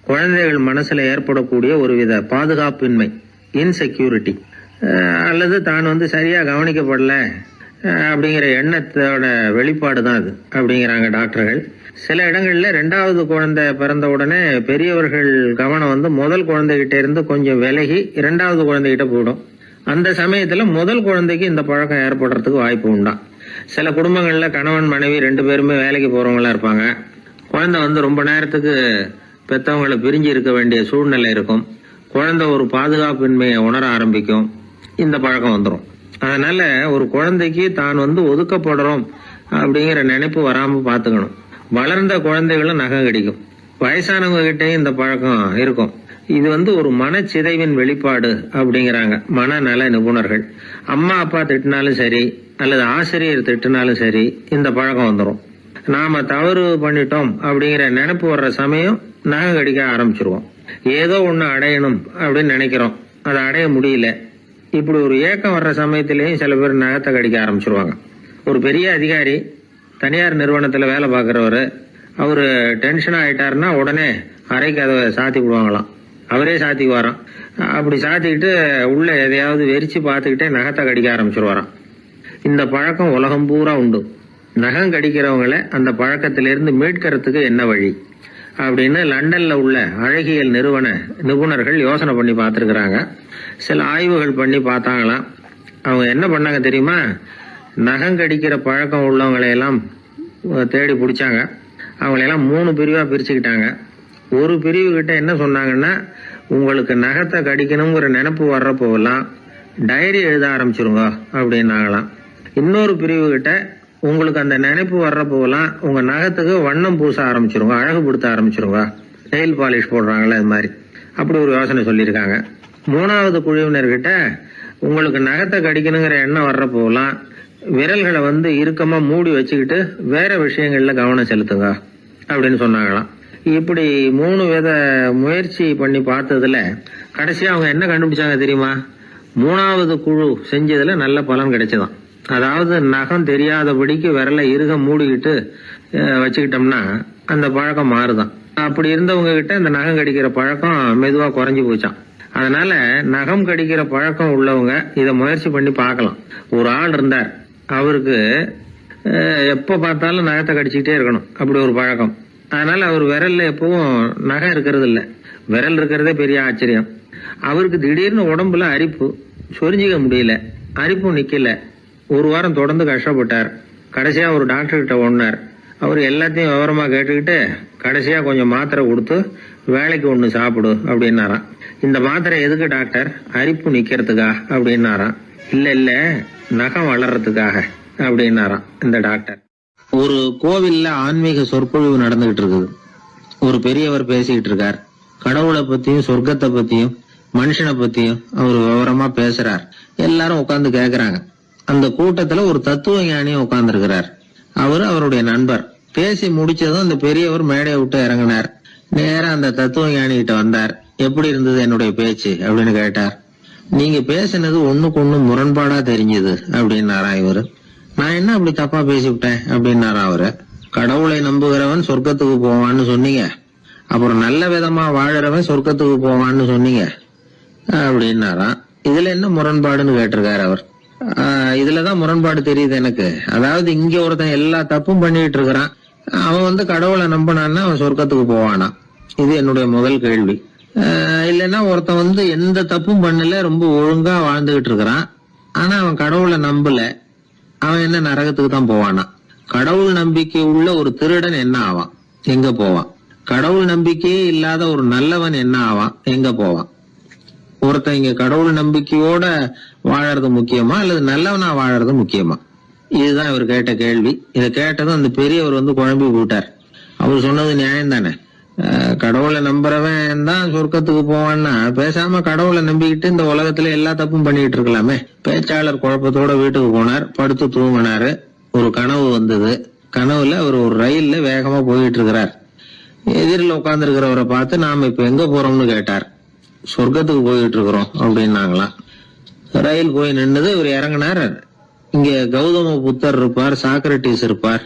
குழந்தைகள் மனசுல ஏற்படக்கூடிய ஒருவித பாதுகாப்பின்மை, இன்செக்யூரிட்டி, அல்லது தான் சரியா கவனிக்கப்படல அப்படிங்கிற எண்ணத்தோட வெளிப்பாடு தான் அது அப்படிங்கிறாங்க டாக்டர்கள். சில இடங்கள்ல 2வது குழந்தை பிறந்த உடனே பெரியவர்கள் கவனம் முதல் குழந்தைகிட்ட இருந்து கொஞ்சம் விலகி 2வது குழந்தைகிட்ட போயிடும். அந்த சமயத்துல முதல் குழந்தைக்கு இந்த பழக்கம் ஏற்படுறதுக்கு வாய்ப்பு உண்டா. சில குடும்பங்கள்ல கணவன் மனைவி 2 பேருமே வேலைக்கு போறவங்களா இருப்பாங்க. குழந்தை ரொம்ப நேரத்துக்கு பெத்தவங்களை பிரிஞ்சு இருக்க வேண்டிய சூழ்நிலை இருக்கும். குழந்தை ஒரு பாதுகாப்பின்மையை உணர ஆரம்பிக்கும். இந்த பழக்கம் வந்துடும். அதனால ஒரு குழந்தைக்கு தான் ஒதுக்கப்படுறோம் அப்படிங்கிற நினைப்பு வராம பாத்துக்கணும். வளர்ந்த குழந்தைகளும் நகம் கடிக்கும். வயசானவங்க கிட்டையும் இந்த பழக்கம் இருக்கும். இது ஒரு மனச்சிதைவின் வெளிப்பாடு அப்படிங்கிறாங்க மனநல நிபுணர்கள். அம்மா அப்பா திட்டினாலும் சரி, அல்லது ஆசிரியர் திட்டினாலும் சரி, இந்த பழக்கம் வந்துடும். நாம தவறு பண்ணிட்டோம் அப்படிங்கிற நினைப்பு வர்ற சமயம் நகம் கடிக்க ஆரம்பிச்சிருவோம். ஏதோ ஒண்ணு அடையணும் அப்படின்னு நினைக்கிறோம், அதை அடைய முடியல. இப்படி ஒரு ஏக்கம் வர்ற சமயத்திலேயும் சில பேர் நகத்தை கடிக்க ஆரம்பிச்சிருவாங்க. ஒரு பெரிய அதிகாரி, தனியார் நிறுவனத்துல வேலை பார்க்கிறவரு, அவரு டென்ஷன் ஆயிட்டாருன்னா உடனே அறைக்கு அதை சாத்தி விடுவாங்களாம். அவரே சாத்திக்குவாராம். அப்படி சாத்திக்கிட்டு உள்ள எதையாவது வெறிச்சு பார்த்துக்கிட்டே நகத்தை கடிக்க ஆரம்பிச்சிருவாராம். இந்த பழக்கம் உலகம் பூரா உண்டு. நகம் கடிக்கிறவங்களை அந்த பழக்கத்திலிருந்து மீட்கிறதுக்கு என்ன வழி அப்படின்னு லண்டன்ல உள்ள அழகியல் நிபுணர்கள் யோசனை பண்ணி பார்த்திருக்கிறாங்க. சில ஆய்வுகள் பண்ணி பார்த்தாங்களாம். அவங்க என்ன பண்ணாங்க தெரியுமா? நகம் கடிக்கிற பழக்கம் உள்ளவங்களையெல்லாம் தேடி பிடிச்சாங்க. அவங்களையெல்லாம் 3 பிரிவா பிரிச்சுக்கிட்டாங்க. ஒரு பிரிவு கிட்ட என்ன சொன்னாங்கன்னா, உங்களுக்கு நகத்தை கடிக்கணுங்கிற நினைப்பு வர்றப்போவெல்லாம் டைரி எழுத ஆரம்பிச்சிருங்க அப்படின்னாங்களாம். இன்னொரு பிரிவு கிட்ட உங்களுக்கு அந்த நினைப்பு வர்றப்போவெல்லாம் உங்க நகத்துக்கு வண்ணம் பூச ஆரம்பிச்சிருங்க, அழகுபடுத்த ஆரம்பிச்சிருங்க, நெயில் பாலிஷ் போடுறாங்களே அது மாதிரி, அப்படி ஒரு யோசனை சொல்லியிருக்காங்க. மூணாவது குழுவினர்கிட்ட உங்களுக்கு நகத்தை கடிக்கணுங்கிற எண்ணம் வர்றப்போவெல்லாம் விரல்களை இறுக்கமா மூடி வச்சுக்கிட்டு வேற விஷயங்கள்ல கவனம் செலுத்துங்க அப்படின்னு சொன்னாங்களாம். இப்படி 3 வித முயற்சி பண்ணி பார்த்ததுல கடைசியா அவங்க என்ன கண்டுபிடிச்சாங்க தெரியுமா? 3வது குழு செஞ்சதுல நல்ல பலன் கிடைச்சதாம். அதாவது நகம் தெரியாதபடிக்கு விரலை இறுக மூடிக்கிட்டு வச்சுக்கிட்டோம்னா அந்த பழக்கம் மாறுதான். அப்படி இருந்தவங்க கிட்ட இந்த நகம் கடிக்கிற பழக்கம் மெதுவா குறைஞ்சு போச்சான். அதனால நகம் கடிக்கிற பழக்கம் உள்ளவங்க இதை முயற்சி பண்ணி பார்க்கலாம். ஒரு ஆள் இருந்தார், அவருக்கு எப்ப பார்த்தாலும் நகத்தை கடிச்சுக்கிட்டே இருக்கணும், அப்படி ஒரு பழக்கம். அதனால அவர் விரல்ல எப்பவும் நகம் இருக்கிறது இல்ல, விரல் இருக்கிறதே பெரிய ஆச்சரியம். அவருக்கு திடீர்னு உடம்புல அரிப்பு, சொரிஞ்சிக்க முடியல, அரிப்பும் நிக்கல. ஒரு வாரம் தொடர்ந்து கஷ்டப்பட்டார். கடைசியா ஒரு டாக்டர் கிட்ட ஓடினார். அவர் எல்லாத்தையும் விவரமா கேட்டுக்கிட்டு கடைசியா கொஞ்சம் மாத்திரை கொடுத்து வேலைக்கு ஒண்ணு சாப்பிடு அப்படின்னாராம். இந்த மாத்திரை எதுக்கு டாக்டர்? அரிப்பு நிக்கிறதுக்கா அப்படின்னாராம். இல்ல நகம் வளர்றதுக்காக அப்படின்னாராம் இந்த டாக்டர். ஒரு கோவில்ல ஆன்மீக சொற்பொழிவு நடந்துகிட்டு இருக்குது. ஒரு பெரியவர் பேசிக்கிட்டு இருக்கார். கடவுளை பத்தியும் சொர்க்கத்தை பத்தியும் மனுஷனை பத்தியும் அவர் விவரமா பேசுறார். எல்லாரும் உட்கார்ந்து கேக்குறாங்க. அந்த கூட்டத்துல ஒரு தத்துவ ஞானியும் உட்கார்ந்து இருக்கிறார். அவரு அவருடைய நண்பர். பேசி முடிச்சதும் அந்த பெரியவர் மேடையை விட்டு இறங்கினார். நேரா அந்த தத்துவ ஞானி கிட்ட வந்தார். எப்படி இருந்தது என்னுடைய பேச்சு அப்படின்னு கேட்டார். நீங்க பேசினது ஒண்ணுக்கு ஒண்ணு முரண்பாடா தெரிஞ்சது அப்படின்னாரா இவரு. நான் என்ன அப்படி தப்பா பேசிவிட்டேன் அப்படின்னாரா அவரு. கடவுளை நம்புகிறவன் சொர்க்கத்துக்கு போவான்னு சொன்னீங்க, அப்புறம் நல்ல விதமா வாழறவன் சொர்க்கத்துக்கு போவான்னு சொன்னீங்க அப்படின்னாராம். இதுல என்ன முரண்பாடுன்னு கேட்டிருக்காரு அவர். இதுலதான் முரண்பாடு தெரியுது எனக்கு. அதாவது இங்க ஒருத்தன் எல்லா தப்பும் பண்ணிட்டு இருக்கிறான், அவன் கடவுளை நம்பினான்னா அவன் சொர்க்கத்துக்கு போவானா? இது என்னுடைய முதல் கேள்வி. இல்லைன்னா ஒருத்தன் எந்த தப்பும் பண்ணல, ரொம்ப ஒழுங்கா வாழ்ந்துகிட்டு இருக்கிறான், ஆனா அவன் கடவுளை நம்பல, அவன் என்ன நரகத்துக்கு தான் போவானா? கடவுள் நம்பிக்கை உள்ள ஒரு திருடன் என்ன ஆவான், எங்க போவான்? கடவுள் நம்பிக்கையே இல்லாத ஒரு நல்லவன் என்ன ஆவான், எங்க போவான்? ஒருத்தன் இங்க கடவுள் நம்பிக்கையோட வாழறது முக்கியமா அல்லது நல்லவனா வாழறது முக்கியமா? இதுதான் இவர் கேட்ட கேள்வி. இதை கேட்டதும் அந்த பெரியவர் குழம்பி போட்டார். அவர் சொன்னது நியாயம் தானே. கடவுளை நம்புறவன் தான் சொர்க்கத்துக்கு போவான்னா பேசாம கடவுளை நம்பிக்கிட்டு இந்த உலகத்துல எல்லா தப்பும் பண்ணிட்டு இருக்கலாமே. பேச்சாளர் குழப்பத்தோட வீட்டுக்கு போனார். படுத்து தூங்கினாரு. ஒரு கனவு வந்தது. கனவுல அவர் ஒரு ரயில்ல வேகமா போயிட்டு இருக்கிறார். எதிரில் உட்கார்ந்து இருக்கிறவரை பார்த்து நாம இப்ப எங்க போறோம்னு கேட்டார். சொர்க்கத்துக்கு போயிட்டு இருக்கிறோம் அப்படின்னாங்களாம். ரயில் போய் நின்னுது. இவர் இறங்கினார். இங்க கௌதம புத்தர் இருப்பார், சாக்ரட்டிஸ் இருப்பார்,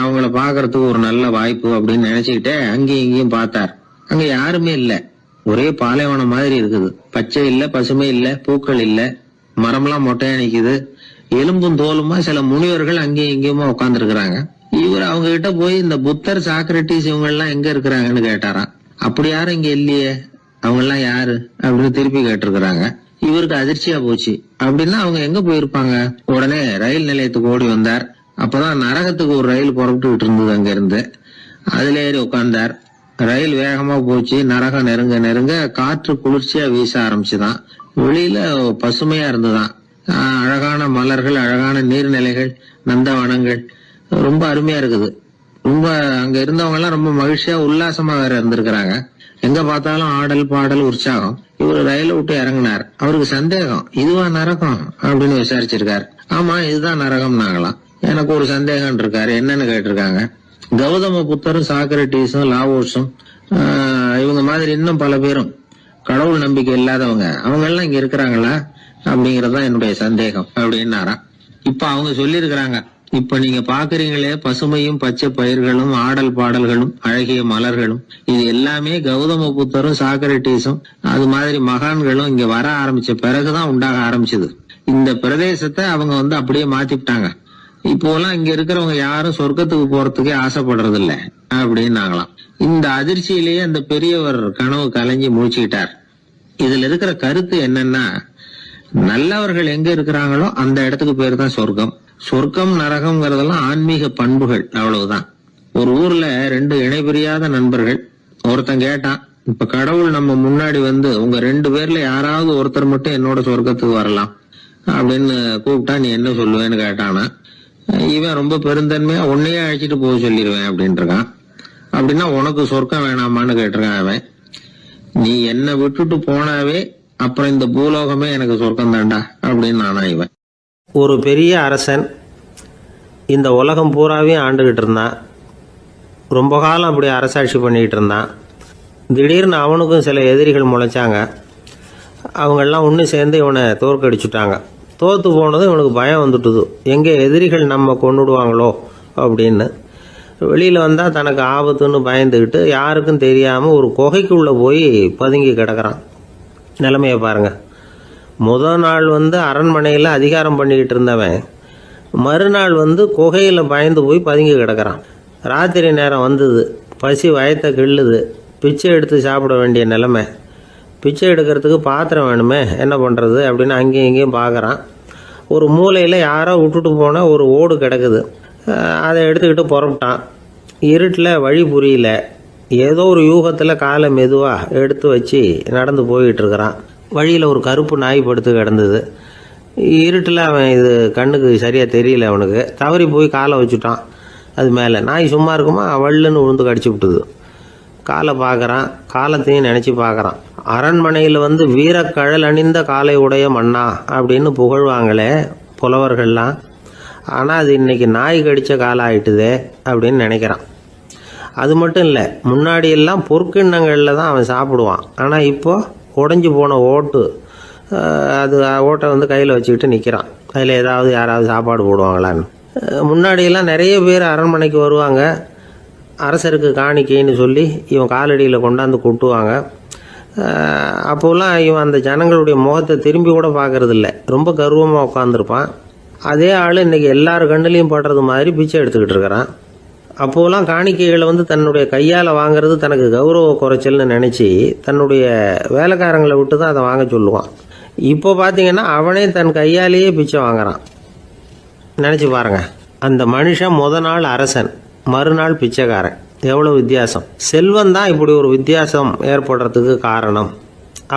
அவங்கள பாக்குறதுக்கு ஒரு நல்ல வாய்ப்பு அப்படின்னு நினைச்சுக்கிட்டே அங்கேயும் இங்கேயும் பார்த்தார். அங்க யாருமே இல்ல. ஒரே பாலைவனம் மாதிரி இருக்குது. பச்சை இல்ல, பசுமை இல்ல, பூக்கள் இல்ல, மரம்லாம் மொட்டையா நிக்குது. எலும்பும் தோலுமா சில முனிவர்கள் அங்கேயும் இங்கேயுமா உட்கார்ந்து இருக்கிறாங்க. இவர் அவங்க கிட்ட போய் இந்த புத்தர், சாக்ரட்டிஸ் இவங்க எல்லாம் எங்க இருக்கிறாங்கன்னு கேட்டாராம். அப்படி யாரும் இங்க இல்லையே, அவங்க எல்லாம் யாரு அப்படின்னு திருப்பி கேட்டிருக்கிறாங்க. இவருக்கு அதிர்ச்சியா போச்சு. அப்படின்னா அவங்க எங்க போயிருப்பாங்க? உடனே ரயில் நிலையத்துக்கு ஓடி வந்தார். அப்பதான் நரகத்துக்கு ஒரு ரயில் புறப்பட்டு இருந்தது. அங்க இருந்து அதுல ஏறி உட்கார்ந்தார். ரயில் வேகமா போச்சு. நரகம் நெருங்க நெருங்க காற்று குளிர்ச்சியா வீச ஆரம்பிச்சுதான். வெளியில பசுமையா இருந்துதான். அழகான மலர்கள், அழகான நீர்நிலைகள், நந்தவனங்கள், ரொம்ப அருமையா இருக்குது. ரொம்ப அங்க இருந்தவங்க எல்லாம் ரொம்ப மகிழ்ச்சியா உல்லாசமா வேற இருந்திருக்கிறாங்க. எங்க பார்த்தாலும் ஆடல் பாடல் உற்சாகம். இவர் ரயில விட்டு இறங்கினார். அவருக்கு சந்தேகம், இதுவா நரகம் அப்படின்னு விசாரிச்சிருக்காரு. ஆமா இதுதான் நரகம் நாங்களாம். எனக்கு ஒரு சந்தேகம் இருக்காரு. என்னன்னு கேட்டிருக்காங்க. கௌதம புத்தரும் சாக்ரட்டிஸும் லாவோஸும் இவங்க மாதிரி இன்னும் பல பேரும் கடவுள் நம்பிக்கை இல்லாதவங்க, அவங்க எல்லாம் இங்க இருக்கிறாங்களா அப்படிங்கறதுதான் என்னுடைய சந்தேகம் அப்படின்னாராம். இப்ப அவங்க சொல்லியிருக்கிறாங்க, இப்ப நீங்க பாக்குறீங்களே பசுமையும் பச்சை பயிர்களும் ஆடல் பாடல்களும் அழகிய மலர்களும், இது எல்லாமே கௌதம புத்தரும் சாக்ரட்டிஸும் அது மாதிரி மகான்களும் இங்க வர ஆரம்பிச்ச பிறகுதான் உண்டாக ஆரம்பிச்சது. இந்த பிரதேசத்தை அவங்க அப்படியே மாத்திவிட்டாங்க. இப்போலாம் இங்க இருக்கிறவங்க யாரும் சொர்க்கத்துக்கு போறதுக்கே ஆசைப்படுறது இல்ல அப்படின்னாங்களாம். இந்த அதிர்ச்சியிலேயே அந்த பெரியவர் கனவு கலைஞ்சி மூச்சுக்கிட்டார். இதுல இருக்கிற கருத்து என்னன்னா, நல்லவர்கள் எங்க இருக்கிறாங்களோ அந்த இடத்துக்கு பேர் தான் சொர்க்கம். சொர்க்கம் நரகம்ங்கிறதெல்லாம் ஆன்மீக பண்புகள், அவ்வளவுதான். ஒரு ஊர்ல 2 இணைபிரியாத நண்பர்கள். ஒருத்தன் கேட்டான், இப்ப கடவுள் நம்ம முன்னாடி வந்து உங்க 2 பேர்ல யாராவது ஒருத்தர் மட்டும் என்னோட சொர்க்கத்துக்கு வரலாம் அப்படின்னு கூப்பிட்டா நீ என்ன சொல்லுவேன்னு கேட்டானா, இவன் ரொம்ப பெருந்தன்மையா உன்னையே அழைச்சிட்டு போக சொல்லிடுவேன் அப்படின்ட்டு இருக்கான். அப்படின்னா உனக்கு சொர்க்கம் வேணாமான்னு கேட்டிருக்கான் அவன். நீ என்னை விட்டுட்டு போனாவே அப்புறம் இந்த பூலோகமே எனக்கு சொர்க்கம் தாண்டா அப்படின்னு நானா இவன். ஒரு பெரிய அரசன் இந்த உலகம் பூராவையும் ஆண்டுகிட்டு இருந்தான். ரொம்ப காலம் அப்படி அரசாட்சி பண்ணிக்கிட்டு இருந்தான். திடீர்னு அவனுக்கும் சில எதிரிகள் முளைச்சாங்க. அவங்கெல்லாம் ஒன்று சேர்ந்து இவனை தோற்கடிச்சுட்டாங்க. தோற்று போனதும் இவனுக்கு பயம் வந்துட்டுது, எங்கே எதிரிகள் நம்ம கொண்டுடுவாங்களோ அப்படின்னு. வெளியில் வந்தால் தனக்கு ஆபத்துன்னு பயந்துக்கிட்டு யாருக்கும் தெரியாமல் ஒரு குகைக்குள்ளே போய் பதுங்கி கிடக்கிறான். நிலைமையை பாருங்கள். முதல் நாள் வந்து அரண்மனையில் அதிகாரம் பண்ணிக்கிட்டு இருந்தவன் மறுநாள் வந்து குகையில் பயந்து போய் பதுங்கி கிடக்கிறான். ராத்திரி நேரம் வந்தது, பசி வயத்தை கிள்ளுது, பிச்சை எடுத்து சாப்பிட வேண்டிய நிலைமை. பிச்சை எடுக்கிறதுக்கு பாத்திரம் வேணுமே, என்ன பண்ணுறது அப்படின்னு அங்கேயும் இங்கேயும் பார்க்குறான். ஒரு மூலையில் யாரோ விட்டுட்டு போன ஒரு ஓடு கிடக்குது. அதை எடுத்துக்கிட்டு புறப்பட்டான். இருட்டில் வழி புரியல. ஏதோ ஒரு யூகத்தில் காலை மெதுவாக எடுத்து வச்சு நடந்து போய்கிட்டு இருக்கிறான். வழியில் ஒரு கருப்பு நாய் படுத்து கிடந்தது. இருட்டில் அவன் இது கண்ணுக்கு சரியாக தெரியல. அவனுக்கு தவறி போய் காலை வச்சுட்டான் அது மேலே. நாய் சும்மா இருக்குமா, வள்ளுன்னு விழுந்து கடிச்சு விட்டுது. காலை பார்க்குறான், காலத்தையும் நினச்சி பார்க்குறான். அரண்மனையில் வந்து வீரக்கழல் அணிந்த காலை உடைய மன்னா அப்படின்னு புகழ்வாங்களே புலவர்கள்லாம். ஆனால் அது இன்னைக்கு நாய் கடித்த காலம் ஆயிட்டுதே அப்படின்னு நினைக்கிறான். அது மட்டும் இல்லை, முன்னாடியெல்லாம் பொற்கிண்ணங்களில் தான் அவன் சாப்பிடுவான். ஆனால் இப்போது உடஞ்சி போன ஓட்டு, அது ஓட்டை வந்து கையில் வச்சுக்கிட்டு நிற்கிறான். அதில் ஏதாவது யாராவது சாப்பாடு போடுவாங்களான்னு. முன்னாடியெல்லாம் நிறைய பேர் அரண்மனைக்கு வருவாங்க. அரசருக்கு காணிக்கைன்னு சொல்லி இவன் காலடியில் கொண்டாந்து கொட்டுவாங்க. அப்போலாம் இவன் அந்த ஜனங்களுடைய முகத்தை திரும்பி கூட பார்க்கறதில்ல, ரொம்ப கர்வமாக உட்காந்துருப்பான். அதே ஆள் இன்றைக்கி எல்லார் கண்ணுலேயும் படுறது மாதிரி பிச்சை எடுத்துக்கிட்டு இருக்கிறான். அப்போலாம் காணிக்கைகளை வந்து தன்னுடைய கையால் வாங்கிறது தனக்கு கௌரவ குறைச்சல்னு நினச்சி தன்னுடைய வேலைக்காரங்களை விட்டு தான் அதை வாங்க சொல்லுவான். இப்போ பார்த்தீங்கன்னா அவனே தன் கையாலேயே பிச்சை வாங்குறான். நினச்சி பாருங்கள், அந்த மனுஷன் நாள் அரசன், மறுநாள் பிச்சைக்காரன். எவ்வளோ வித்தியாசம்! செல்வம் தான் இப்படி ஒரு வித்தியாசம் ஏற்படுறதுக்கு காரணம்.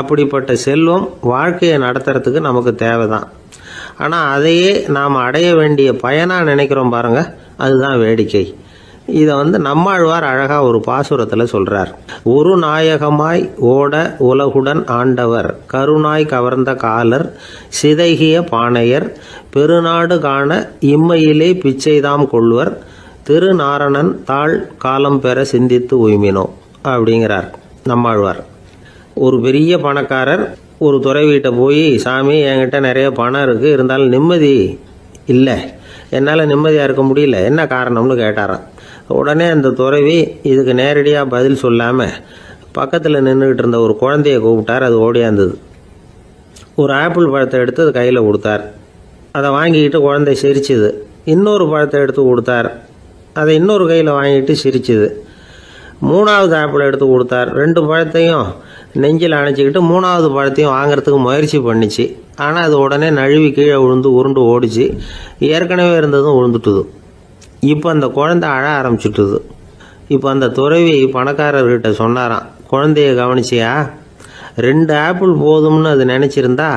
அப்படிப்பட்ட செல்வம் வாழ்க்கையை நடத்துறதுக்கு நமக்கு தேவை தான். ஆனால் அதையே நாம் அடைய வேண்டிய பயனாக நினைக்கிறோம் பாருங்கள், அதுதான் வேடிக்கை. இதை வந்து நம்மாழ்வார் அழகாக ஒரு பாசுரத்தில் சொல்கிறார். ஒரு நாயகமாய் ஓட உலகுடன் ஆண்டவர், கருணாய் கவர்ந்த காலர், சிதைகிய பானையர், பெருநாடு காண இம்மையிலே பிச்சைதாம் கொள்வர், திருநாரணன் தாழ் காலம் பெற சிந்தித்து உய்மினோ அப்படிங்கிறார் நம்மாழ்வார். ஒரு பெரிய பணக்காரர் ஒரு துறவிகிட்ட போய், சாமி என்கிட்ட நிறைய பணம் இருக்குது, இருந்தாலும் நிம்மதி இல்லை, என்னால் நிம்மதியாக இருக்க முடியல, என்ன காரணம்னு கேட்டாராம். உடனே அந்த துறவி இதுக்கு நேரடியாக பதில் சொல்லாமல் பக்கத்தில் நின்றுக்கிட்டு இருந்த ஒரு குழந்தைய கூப்பிட்டார். அது ஓடியாந்தது. ஒரு ஆப்பிள் பழத்தை எடுத்து அது கையில் கொடுத்தார். அதை வாங்கிக்கிட்டு குழந்தை சிரிச்சுது. இன்னொரு பழத்தை எடுத்து கொடுத்தார். அதை இன்னொரு கையில் வாங்கிட்டு சிரிச்சுது. 3வது ஆப்பிள் எடுத்து கொடுத்தார். 2 பழத்தையும் நெஞ்சில் அணைச்சிக்கிட்டு 3வது பழத்தையும் வாங்கிறதுக்கு முயற்சி பண்ணிச்சு. ஆனால் அது உடனே நழுவி கீழே விழுந்து உருண்டு ஓடிச்சு. ஏற்கனவே இருந்ததும் விழுந்துட்டுது. இப்போ அந்த குழந்தை அழ ஆரம்பிச்சுட்டுது. இப்போ அந்த துறவி பணக்காரர்கிட்ட சொன்னாராம், குழந்தைய கவனிச்சியா, 2 ஆப்பிள் போதும்னு அது நினச்சிருந்தா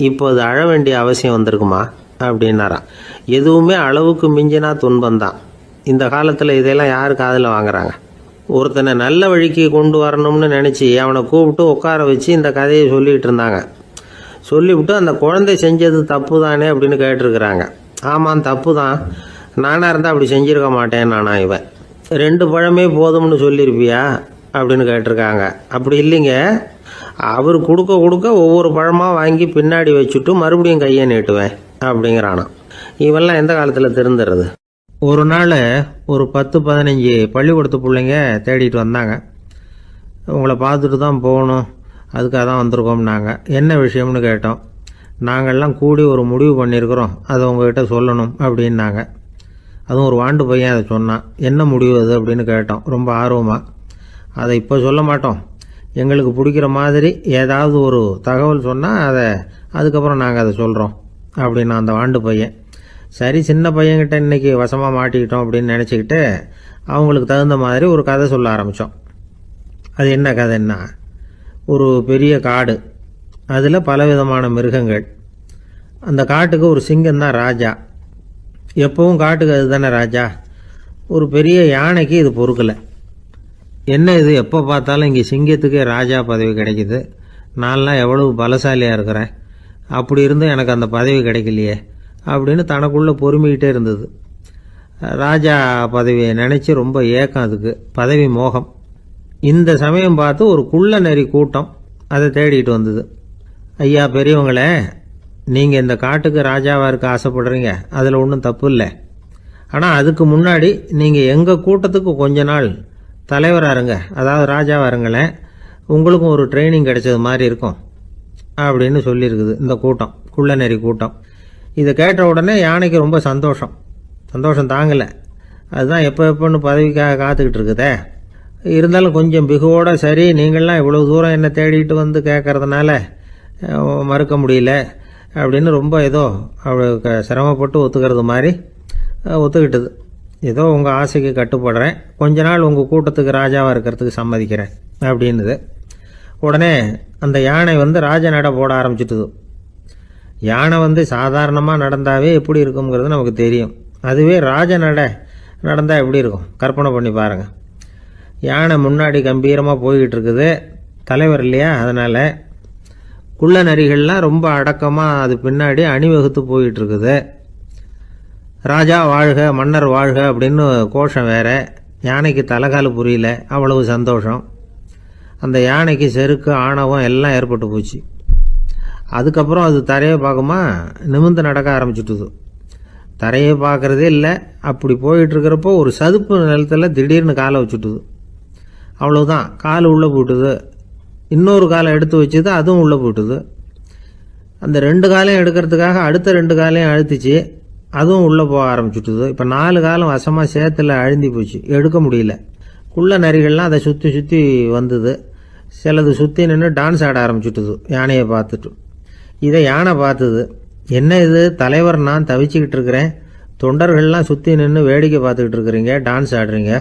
இப்போ அது அழ வேண்டிய அவசியம் வந்திருக்குமா அப்படின்னாராம். எதுவுமே அளவுக்கு மிஞ்சினா துன்பந்தான். இந்த காலத்தில் இதெல்லாம் யார் காதில் வாங்குறாங்க? ஒருத்தனை நல்ல வழிக்கு கொண்டு வரணும்னு நினச்சி அவனை கூப்பிட்டு உட்கார வச்சு இந்த கதையை சொல்லிகிட்டு இருந்தாங்க. சொல்லிவிட்டு அந்த குழந்தை செஞ்சது தப்பு தானே அப்படின்னு கேட்டிருக்கிறாங்க. ஆமாம், தப்பு தான், நானாக இருந்தால் அப்படி செஞ்சுருக்க மாட்டேன் நானா இவன். 2 பழமே போதும்னு சொல்லியிருப்பியா அப்படின்னு கேட்டிருக்காங்க. அப்படி இல்லைங்க, அவர் கொடுக்க ஒவ்வொரு பழமாக வாங்கி பின்னாடி வச்சுட்டு மறுபடியும் கையை நீட்டுவேன் அப்படிங்கிறானா. இவெல்லாம் எந்த காலத்தில் திருந்துறது? ஒரு நாள் ஒரு 10-15 பள்ளிக்கூடத்து பிள்ளைங்க தேடிட்டு வந்தாங்க. உங்களை பார்த்துட்டு தான் போகணும், அதுக்காக தான் வந்திருக்கோம்னாங்க. என்ன விஷயம்னு கேட்டோம். நாங்கள்லாம் கூடி ஒரு முடிவு பண்ணியிருக்கிறோம், அதை உங்ககிட்ட சொல்லணும் அப்படின்னாங்க. அதுவும் ஒரு வாண்டு பையன் அதை சொன்னான். என்ன முடிவு அது அப்படின்னு கேட்டோம் ரொம்ப ஆர்வமாக. அதை இப்போ சொல்ல மாட்டோம், எங்களுக்கு பிடிக்கிற மாதிரி ஏதாவது ஒரு தகவல் சொன்னால் அதுக்கப்புறம் நாங்கள் அதை சொல்கிறோம் அப்படின்னா அந்த வாண்டு பையன். சரி, சின்ன பையன்கிட்ட இன்றைக்கி வசமாக மாட்டிக்கிட்டோம் அப்படின்னு நினச்சிக்கிட்டு அவங்களுக்கு தகுந்த மாதிரி ஒரு கதை சொல்ல ஆரம்பித்தோம். அது என்ன கதைன்னா, ஒரு பெரிய காடு, அதில் பலவிதமான மிருகங்கள். அந்த காட்டுக்கு ஒரு சிங்கம் தான் ராஜா. எப்பவும் காட்டுக்கு அது தானே ராஜா. ஒரு பெரிய யானைக்கு இது பொறுக்கலை. என்ன இது, எப்போ பார்த்தாலும் இங்கே சிங்கத்துக்கே ராஜா பதவி கிடைக்குது, நான்லாம் எவ்வளவு பலசாலியாக இருக்கிறேன், அப்படி இருந்தும் எனக்கு அந்த பதவி கிடைக்கலையே அப்படின்னு தனக்குள்ளே பொறுமிக்கிட்டே இருந்தது. ராஜா பதவியை நினச்சி ரொம்ப ஏக்கம், அதுக்கு பதவி மோகம். இந்த சமயம் பார்த்து ஒரு குள்ள நரி கூட்டம் அதை தேடிட்டு வந்தது. ஐயா பெரியவங்களே, நீங்கள் இந்த காட்டுக்கு ராஜாவாக இருக்க ஆசைப்படுறீங்க, அதில் ஒன்றும் தப்பு இல்லை. ஆனால் அதுக்கு முன்னாடி நீங்கள் எங்கள் கூட்டத்துக்கு கொஞ்ச நாள் தலைவராக இருங்க, அதாவது ராஜாவாக இருங்களேன், உங்களுக்கும் ஒரு ட்ரைனிங் கிடைச்சது மாதிரி இருக்கும் அப்படின்னு சொல்லியிருக்குது இந்த கூட்டம், குள்ள நெறி கூட்டம். இதை கேட்ட உடனே யானைக்கு ரொம்ப சந்தோஷம் தாங்கலை. அதுதான் எப்போன்னு பதவிக்காக காத்துக்கிட்டு இருக்குதே. இருந்தாலும் கொஞ்சம் பிகுவோட, சரி நீங்கள்லாம் இவ்வளோ தூரம் என்னை தேடிட்டு வந்து கேட்கறதுனால மறுக்க முடியல அப்படின்னு ரொம்ப ஏதோ அவளுக்கு சிரமப்பட்டு ஒத்துக்கிறது மாதிரி ஒத்துக்கிட்டது. ஏதோ உங்கள் ஆசைக்கு கட்டுப்படுறேன், கொஞ்ச நாள் உங்கள் கூட்டத்துக்கு ராஜாவாக இருக்கிறதுக்கு சம்மதிக்கிறேன் அப்படின்னுது. உடனே அந்த யானை ராஜ நட போட ஆரம்பிச்சிட்டுது. யானை சாதாரணமாக நடந்தாவே எப்படி இருக்குங்கிறது நமக்கு தெரியும். அதுவே ராஜ நட நடந்தால் எப்படி இருக்கும் கற்பனை பண்ணி பாருங்கள். யானை முன்னாடி கம்பீரமாக போய்கிட்டு இருக்குது, தலைவர் இல்லையா, அதனால் குள்ள நரிகள்லாம் ரொம்ப அடக்கமாக அது பின்னாடி அணிவகுத்து போயிட்டு இருக்குது. ராஜா வாழ்க, மன்னர் வாழ்க அப்படின்னு கோஷம் வேற. யானைக்கு தலைகால புரியல, அவ்வளவு சந்தோஷம். அந்த யானைக்கு செருக்கு, ஆணவம் எல்லாம் ஏற்பட்டு போச்சு. அதுக்கப்புறம் அது தரையை பார்க்குமா, நிமிர்ந்து நடக்க ஆரம்பிச்சுட்டுது. தரையை பார்க்குறதே இல்லை. அப்படி போயிட்டுருக்கிறப்போ ஒரு சதுப்பு நிலத்தில் திடீர்னு காலை வச்சுட்டுது. அவ்வளோதான், கால் உள்ளே போட்டுது. இன்னொரு காலை எடுத்து வச்சுது, அதுவும் உள்ளே போட்டுது. அந்த 2 காலையும் எடுக்கிறதுக்காக அடுத்த 2 காலையும் அழுத்திச்சு, அதுவும் உள்ளே போக ஆரம்பிச்சுட்டுது. இப்போ 4 காலம் வசமாக சேத்துல அழுந்தி போச்சு, எடுக்க முடியல. குள்ள நரிகள்லாம் அதை சுற்றி சுற்றி வந்தது. சிலது சுற்றி நின்று டான்ஸ் ஆட ஆரம்பிச்சுட்டுது யானையை பார்த்துட்டு. இதை யானை பார்த்தது. என்ன இது, தலைவர் நான் தவிச்சுக்கிட்டு இருக்கிறேன், தொண்டர்கள்லாம் சுற்றி நின்று வேடிக்கை பார்த்துக்கிட்டு இருக்கிறீங்க, டான்ஸ் ஆடுறீங்க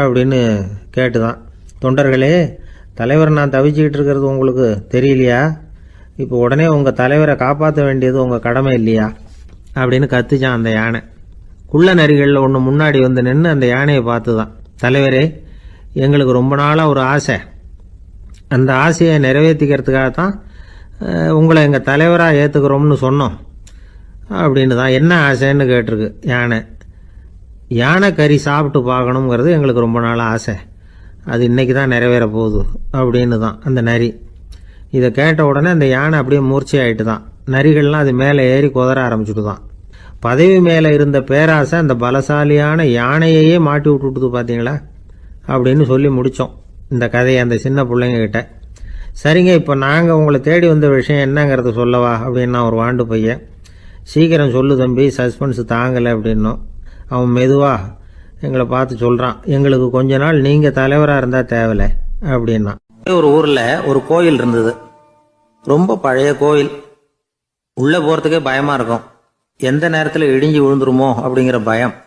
அப்படின்னு கேட்டுதான். தொண்டர்களே, தலைவர் நான் தவிச்சுக்கிட்டு இருக்கிறது உங்களுக்கு தெரியலையா? இப்போ உடனே உங்கள் தலைவரை காப்பாற்ற வேண்டியது உங்கள் கடமை இல்லையா அப்படின்னு கத்துச்சான் அந்த யானை. குள்ள நரிகளில் ஒன்று முன்னாடி நின்று அந்த யானையை பார்த்து தான், தலைவரே எங்களுக்கு ரொம்ப நாளாக ஒரு ஆசை, அந்த ஆசையை நிறைவேற்றிக்கிறதுக்காகத்தான் உங்களை எங்கள் தலைவராக ஏற்றுக்கிறோம்னு சொன்னோம் அப்படின்னு தான். என்ன ஆசைன்னு கேட்டிருக்கு யானை. யானை கறி சாப்பிட்டு பார்க்கணுங்கிறது எங்களுக்கு ரொம்ப நாள் ஆசை, அது இன்றைக்கி தான் நிறைவேற போகுது அப்படின்னு தான் அந்த நரி. இதை கேட்ட உடனே அந்த யானை அப்படியே மூர்ச்சி ஆகிட்டு தான். நரிகள்லாம் அது மேலே ஏறி குதற ஆரம்பிச்சுட்டு தான். பதவி மேலே இருந்த பேராசை அந்த பலசாலியான யானையையே மாட்டி விட்டுட்டுது பார்த்தீங்களா அப்படின்னு சொல்லி முடித்தோம் இந்த கதையை அந்த சின்ன பிள்ளைங்க கிட்ட. சரிங்க, இப்போ நாங்கள் உங்களை தேடி வந்த விஷயம் என்னங்கிறத சொல்லவா அப்படின்னா ஒரு வாண்டு பையன். சீக்கிரம் சொல்லு தம்பி, சஸ்பென்ஸ் தாங்கலை அப்படின்னோம். அவன் மெதுவாக எங்களை பார்த்து சொல்கிறான், எங்களுக்கு கொஞ்ச நாள் நீங்கள் தலைவராக இருந்தால் தேவலை அப்படின்னா. ஒரு ஊரில் ஒரு கோயில் இருந்தது, ரொம்ப பழைய கோயில். உள்ளே போகிறதுக்கே பயமாக இருக்கும், எந்த நேரத்தில் இடிஞ்சு விழுந்துருமோ அப்படிங்கிற பயம்.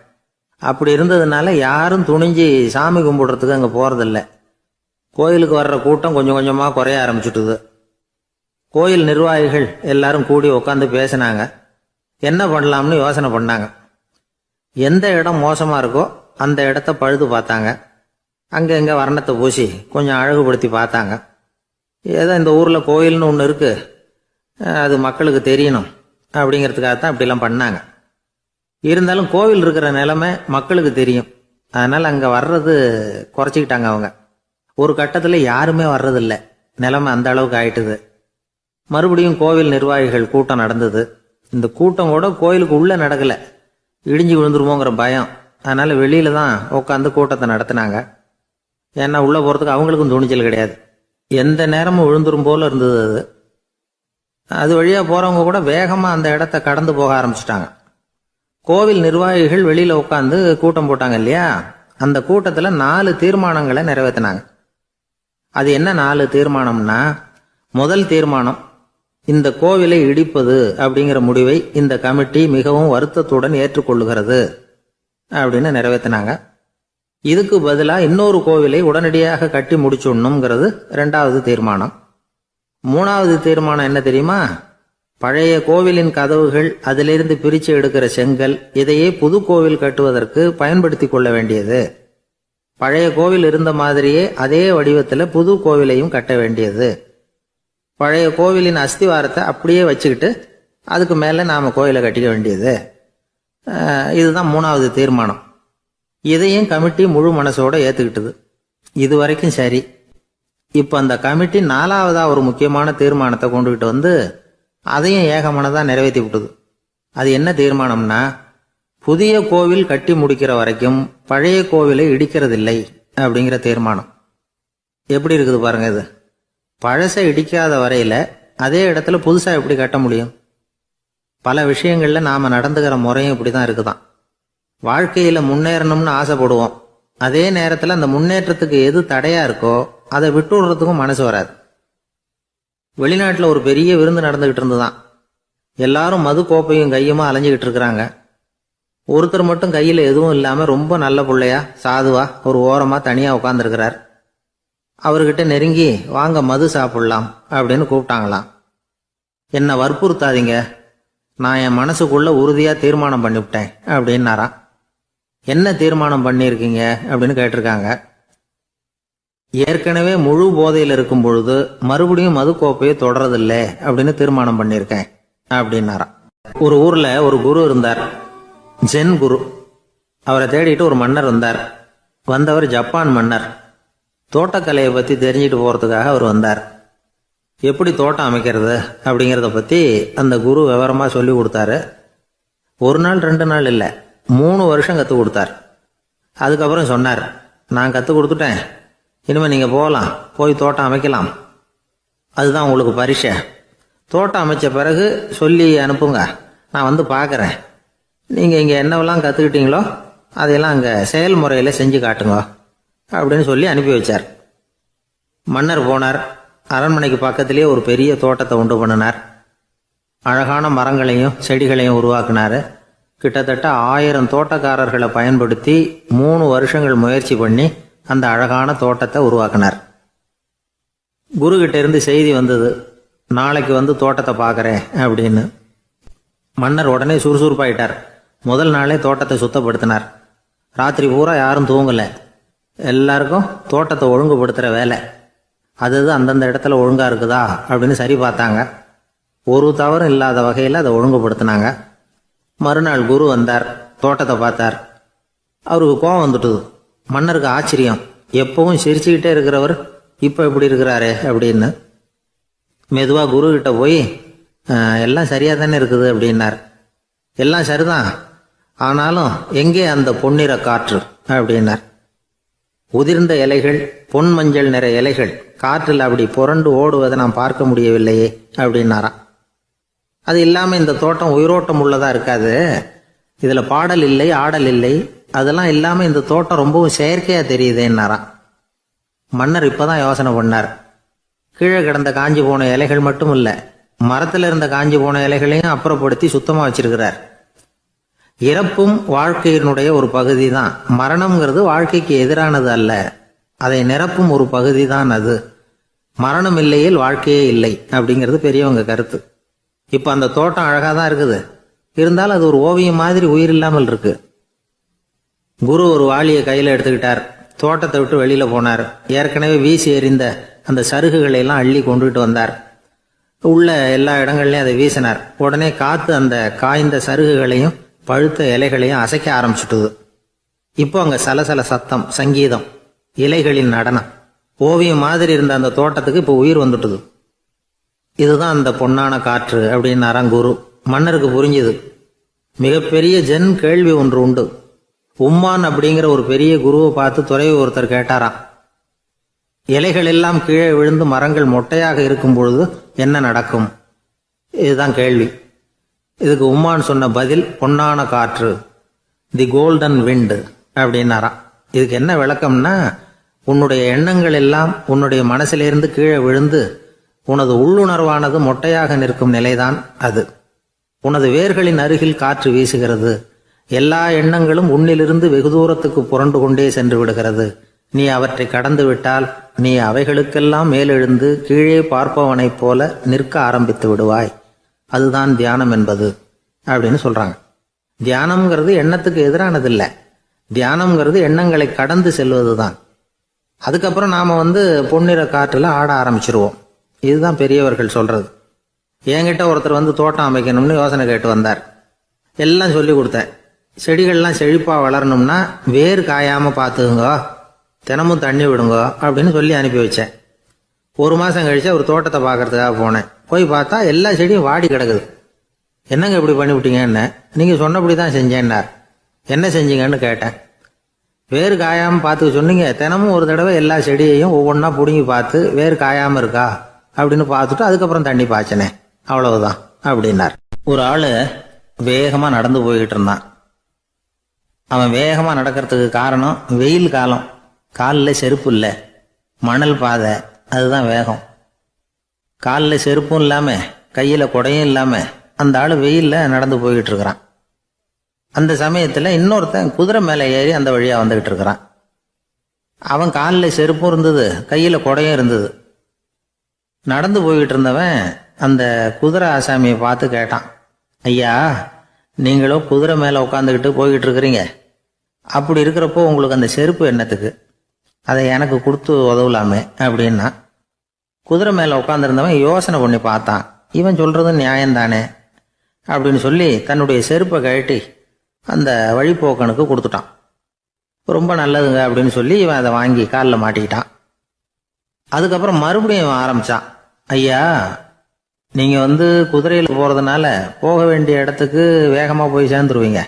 அப்படி இருந்ததுனால யாரும் துணிஞ்சு சாமி கும்பிடுறதுக்கு அங்கே போகிறதில்ல. கோயிலுக்கு வர்ற கூட்டம் கொஞ்சம் கொஞ்சமாக குறைய ஆரம்பிச்சுட்டுது. கோயில் நிர்வாகிகள் எல்லாரும் கூடி உட்காந்து பேசினாங்க, என்ன பண்ணலாம்னு யோசனை பண்ணாங்க. எந்த இடம் மோசமாக இருக்கோ அந்த இடத்த பழுது பார்த்தாங்க. அங்கே எங்கே வர்ணத்தை பூசி கொஞ்சம் அழகுபடுத்தி பார்த்தாங்க. ஏதோ இந்த ஊரில் கோயில்னு ஒன்று இருக்குது, அது மக்களுக்கு தெரியணும் அப்படிங்கிறதுக்காகத்தான் இப்படிலாம் பண்ணாங்க. இருந்தாலும் கோவில் இருக்கிற நிலைமை மக்களுக்கு தெரியும், அதனால் அங்கே வர்றது குறைச்சிக்கிட்டாங்க அவங்க. ஒரு கட்டத்தில் யாருமே வர்றதில்லை, நிலைமை அந்த அளவுக்கு ஆயிட்டுது. மறுபடியும் கோவில் நிர்வாகிகள் கூட்டம் நடந்தது. இந்த கூட்டம் கூட கோயிலுக்கு உள்ளே நடக்கலை, இடிஞ்சு விழுந்துருமோங்கிற பயம். அதனால் வெளியில தான் உட்காந்து கூட்டத்தை நடத்தினாங்க. ஏன்னா உள்ளே போகிறதுக்கு அவங்களுக்கும் துணிச்சல் கிடையாது, எந்த நேரமும் விழுந்துரும் போல இருந்தது அது. அது வழியாக போகிறவங்க கூட வேகமாக அந்த இடத்த கடந்து போக ஆரம்பிச்சிட்டாங்க. கோவில் நிர்வாகிகள் வெளியில் உட்காந்து கூட்டம் போட்டாங்க இல்லையா, அந்த கூட்டத்தில் 4 தீர்மானங்களை நிறைவேற்றினாங்க. அது என்ன 4 தீர்மானம்னா, முதல் தீர்மானம், இந்த கோவிலை இடிப்பது அப்படிங்கிற முடிவை இந்த கமிட்டி மிகவும் வருத்தத்துடன் ஏற்றுக்கொள்ளுகிறது அப்படின்னு நிறைவேற்றினாங்க. இதுக்கு பதிலாக இன்னொரு கோவிலை உடனடியாக கட்டி முடிச்சுடணுங்கிறது 2வது தீர்மானம். 3வது தீர்மானம் என்ன தெரியுமா? பழைய கோவிலின் கதவுகள், அதிலிருந்து பிரித்து எடுக்கிற செங்கல், இதையே புது கோவில் கட்டுவதற்கு பயன்படுத்தி கொள்ள வேண்டியது. பழைய கோவில் இருந்த மாதிரியே அதே வடிவத்தில் புது கோவிலையும் கட்ட வேண்டியது. பழைய கோவிலின் அஸ்திவாரத்தை அப்படியே வச்சுக்கிட்டு அதுக்கு மேலே நாம் கோவிலை கட்டிக்க வேண்டியது. இதுதான் 3வது தீர்மானம். இதையும் கமிட்டி முழு மனசோட ஏற்றுக்கிட்டது. இது வரைக்கும் சரி. இப்போ அந்த கமிட்டி 4வதாக ஒரு முக்கியமான தீர்மானத்தை கொண்டுகிட்டு வந்து அதையும் ஏகமனதாக நிறைவேற்றி விட்டது. அது என்ன தீர்மானம்னா, புதிய கோவில் கட்டி முடிக்கிற வரைக்கும் பழைய கோவிலை இடிக்கிறதில்லை அப்படிங்கிற தீர்மானம். எப்படி இருக்குது பாருங்க இது. பழசை இடிக்காத வரையில அதே இடத்துல புதுசாக எப்படி கட்ட முடியும்? பல விஷயங்கள்ல நாம நடந்துக்கிற முறையும் இப்படி தான் இருக்குதான். வாழ்க்கையில முன்னேறணும்னு ஆசைப்படுவோம். அதே நேரத்தில் அந்த முன்னேற்றத்துக்கு எது தடையா இருக்கோ அதை விட்டு விடுறதுக்கும் மனசு வராது. வெளிநாட்டில் ஒரு பெரிய விருந்து நடந்துகிட்டு இருந்துதான். எல்லாரும் மது கோப்பையும் கையுமா அலைஞ்சிக்கிட்டு இருக்கிறாங்க. ஒருத்தர் மட்டும் கையில் எதுவும் இல்லாமல் ரொம்ப நல்ல பிள்ளையா சாதுவா ஒரு ஓரமாக தனியாக உட்காந்துருக்கிறார். அவர்கிட்ட நெருங்கி வாங்க மது சாப்பிடலாம் அப்படின்னு கூப்பிட்டாங்களாம். என்னை வற்புறுத்தாதீங்க, நான் என் மனசுக்குள்ள உறுதியாக தீர்மானம் பண்ணிவிட்டேன் அப்படின்னாராம். என்ன தீர்மானம் பண்ணியிருக்கீங்க அப்படின்னு கேட்டிருக்காங்க. ஏற்கனவே முழு போதையில் இருக்கும் பொழுது மறுபடியும் மது கோப்பையை தொடரதில்லை அப்படின்னு தீர்மானம் பண்ணியிருக்கேன் அப்படின்னாராம். ஒரு ஊர்ல ஒரு குரு இருந்தார், ஜென் குரு. அவரை தேடிட்டு ஒரு மன்னர் வந்தார். வந்தவர் ஜப்பான் மன்னர். தோட்டக்கலையை பற்றி தெரிஞ்சுட்டு போகிறதுக்காக அவர் வந்தார். எப்படி தோட்டம் அமைக்கிறது அப்படிங்கிறத பற்றி அந்த குரு விவரமாக சொல்லி கொடுத்தாரு. 1 நாள் 2 நாள் இல்லை, 3 வருஷம் கற்றுக் கொடுத்தார். அதுக்கப்புறம் சொன்னார், நான் கற்றுக் கொடுத்துட்டேன், இனிமேல் நீங்கள் போகலாம், போய் தோட்டம் அமைக்கலாம். அதுதான் உங்களுக்கு பரிசை. தோட்டம் அமைச்ச பிறகு சொல்லி அனுப்புங்க, நான் வந்து பார்க்குறேன். நீங்கள் இங்கே என்னவெல்லாம் கற்றுக்கிட்டீங்களோ அதையெல்லாம் அங்கே செயல்முறையில் செஞ்சு காட்டுங்க அப்படின்னு சொல்லி அனுப்பி வச்சார். மன்னர் போனார். அரண்மனைக்கு பக்கத்திலேயே ஒரு பெரிய தோட்டத்தை உண்டு பண்ணினார். அழகான மரங்களையும் செடிகளையும் உருவாக்கினார். கிட்டத்தட்ட 1000 தோட்டக்காரர்களை பயன்படுத்தி 3 வருஷங்கள் முயற்சி பண்ணி அந்த அழகான தோட்டத்தை உருவாக்கினார். குருகிட்ட இருந்து செய்தி வந்தது, நாளைக்கு வந்து தோட்டத்தை பார்க்குறேன் அப்படின்னு. மன்னர் உடனே சுறுசுறுப்பாயிட்டார். முதல் நாளே தோட்டத்தை சுத்தப்படுத்தினார். ராத்திரி பூரா யாரும் தூங்கலை. எல்லாருக்கும் தோட்டத்தை ஒழுங்குபடுத்துகிற வேலை. அது அந்தந்த இடத்துல ஒழுங்காக இருக்குதா அப்படின்னு சரி பார்த்தாங்க. ஒரு தவறும் இல்லாத வகையில் அதை ஒழுங்குபடுத்தினாங்க. மறுநாள் குரு வந்தார், தோட்டத்தை பார்த்தார். அவருக்கு கோபம் வந்துட்டுது. மன்னருக்கு ஆச்சரியம், எப்பவும் சிரிச்சுக்கிட்டே இருக்கிறவர் இப்போ எப்படி இருக்கிறாரு அப்படின்னு. மெதுவாக குரு கிட்ட போய் எல்லாம் சரியாக தானே இருக்குது அப்படின்னார். எல்லாம் சரிதான், ஆனாலும் எங்கே அந்த பொன்னிற காற்று அப்படின்னார். உதிர்ந்த இலைகள், பொன் மஞ்சள் நிற இலைகள் காற்றில் அப்படி புரண்டு ஓடுவதை நான் பார்க்க முடியவில்லையே அப்படின்னாராம். அது இல்லாமல் இந்த தோட்டம் உயிரோட்டம் உள்ளதா இருக்காது. இதில் பாடல் இல்லை, ஆடல் இல்லை, அதெல்லாம் இல்லாமல் இந்த தோட்டம் ரொம்பவும் செயற்கையாக தெரியுதுன்னாராம். மன்னர் இப்போதான் யோசனை பண்ணார். கீழே கிடந்த காஞ்சி போன இலைகள் மட்டும் இல்லை, மரத்தில் இருந்த காஞ்சி போன இலைகளையும் அப்புறப்படுத்தி சுத்தமாக வச்சிருக்கிறார். இறப்பும் வாழ்க்கையினுடைய ஒரு பகுதி தான். மரணம்ங்கிறது வாழ்க்கைக்கு எதிரானது அல்ல, அதை நிரப்பும் ஒரு பகுதி தான் அது. மரணம் இல்லையில் வாழ்க்கையே இல்லை அப்படிங்கிறது பெரியவங்க கருத்து. இப்போ அந்த தோட்டம் அழகாக தான் இருக்குது, இருந்தாலும் அது ஒரு ஓவியம் மாதிரி உயிர் இல்லாமல் இருக்கு. குரு ஒரு வாளியை கையில் எடுத்துக்கிட்டார். தோட்டத்தை விட்டு வெளியில் போனார். ஏற்கனவே வீசி எறிந்த அந்த சருகுகளை எல்லாம் அள்ளி கொண்டுகிட்டு வந்தார். உள்ள எல்லா இடங்கள்லையும் அதை வீசினார். உடனே காற்று அந்த காய்ந்த சருகுகளையும் பழுத்த இலைகளையும் அசைக்க ஆரம்பிச்சுட்டுது. இப்போ அங்கே சலசல சத்தம், சங்கீதம், இலைகளின் நடனம், ஓவியம் மாதிரி இருந்த அந்த தோட்டத்துக்கு இப்போ உயிர் வந்துட்டுது. இதுதான் அந்த பொன்னான காற்று அப்படின்னாராம் குரு. மன்னருக்கு புரிஞ்சுது. மிகப்பெரிய ஜென் கேள்வி ஒன்று உண்டு. உம்மான் அப்படிங்கிற ஒரு பெரிய குருவை பார்த்து துறவி ஒருத்தர் கேட்டாராம், இலைகள் எல்லாம் கீழே விழுந்து மரங்கள் மொட்டையாக இருக்கும் பொழுது என்ன நடக்கும்? இதுதான் கேள்வி. இதுக்கு உம்மான் சொன்ன பதில் பொன்னான காற்று, தி கோல்டன் விண்ட் அப்படின்னாராம். இதுக்கு என்ன விளக்கம்னா, உன்னுடைய எண்ணங்கள் எல்லாம் உன்னுடைய மனசிலிருந்து கீழே விழுந்து உனது உள்ளுணர்வானது மொட்டையாக நிற்கும் நிலைதான் அது. உனது வேர்களின் அருகில் காற்று வீசுகிறது. எல்லா எண்ணங்களும் உன்னிலிருந்து வெகு தூரத்துக்கு புரண்டு கொண்டே சென்று விடுகிறது. நீ அவற்றை கடந்து விட்டால் நீ அவைகளுக்கெல்லாம் மேலெழுந்து கீழே பார்ப்பவனைப் போல நிற்க ஆரம்பித்து விடுவாய். அதுதான் தியானம் என்பது அப்படின்னு சொல்றாங்க. தியானம்ங்கிறது எண்ணத்துக்கு எதிரானதில்லை. தியானம்ங்கிறது எண்ணங்களை கடந்து செல்வதுதான். அதுக்கப்புறம் நாம பொன்னிற காற்றுல ஆட ஆரம்பிச்சிருவோம். இதுதான் பெரியவர்கள் சொல்றது. என்கிட்ட ஒருத்தர் தோட்டம் அமைக்கணும்னு யோசனை கேட்டு வந்தார். எல்லாம் சொல்லி கொடுத்தேன். செடிகள்லாம் செழிப்பா வளரணும்னா வேர் காயாம பார்த்துக்குங்க, தினமும் தண்ணி விடுங்க அப்படின்னு சொல்லி அனுப்பி வச்சேன். 1 மாசம் கழிச்சு ஒரு தோட்டத்தை பார்க்கறதுக்காக போனேன். போய் பார்த்தா எல்லா செடியும் வாடி கிடக்குது. என்னங்க இப்படி பண்ணிவிட்டீங்கன்னு. நீங்க சொன்னபடிதான் செஞ்சேன்னார். என்ன செஞ்சீங்கன்னு கேட்டேன். வேறு காயாம பார்த்துக்க சொன்னீங்க, தினமும் ஒரு தடவை எல்லா செடியையும் ஒவ்வொன்றா பிடுங்கி பார்த்து வேறு காயாம இருக்கா அப்படின்னு பார்த்துட்டு அதுக்கப்புறம் தண்ணி பாய்ச்சனே, அவ்வளவுதான் அப்படின்னார். ஒரு ஆளு வேகமா நடந்து போய்கிட்டு இருந்தான். அவன் வேகமா நடக்கிறதுக்கு காரணம் வெயில் காலம், காலில் செருப்பு இல்லை, மணல் பாதை, அதுதான் வேகம். காலில் செருப்பும் இல்லாம கையில குடையும் இல்லாம அந்த ஆளு வெயில்ல நடந்து போய்கிட்டு இருக்கிறான். அந்த சமயத்துல இன்னொருத்தன் குதிரை மேல ஏறி அந்த வழியா வந்துகிட்டு இருக்கிறான். அவன் காலில் செருப்பும் இருந்தது, கையில குடையும் இருந்தது. நடந்து போய்கிட்டு இருந்தவன் அந்த குதிரை ஆசாமியை பார்த்து கேட்டான், ஐயா, நீங்களும் குதிரை மேல உட்காந்துக்கிட்டு போய்கிட்டு இருக்கிறீங்க, அப்படி இருக்கிறப்போ உங்களுக்கு அந்த செருப்பு என்னத்துக்கு? அதை எனக்கு கொடுத்து உதவலாமே அப்படின்னா. குதிரை மேல உட்காந்துருந்தவன் யோசனை பண்ணி பார்த்தான். இவன் சொல்றது நியாயம்தானே அப்படின்னு சொல்லி தன்னுடைய செருப்பை கழட்டி அந்த வழிப்போக்கனுக்கு கொடுத்துட்டான். ரொம்ப நல்லதுங்க அப்படின்னு சொல்லி இவன் அதை வாங்கி காலில் மாட்டிக்கிட்டான். அதுக்கப்புறம் மறுபடியும் இவன் ஆரம்பிச்சான், ஐயா, நீங்க குதிரையில் போறதுனால போக வேண்டிய இடத்துக்கு வேகமா போய் சேர்ந்துருவீங்க,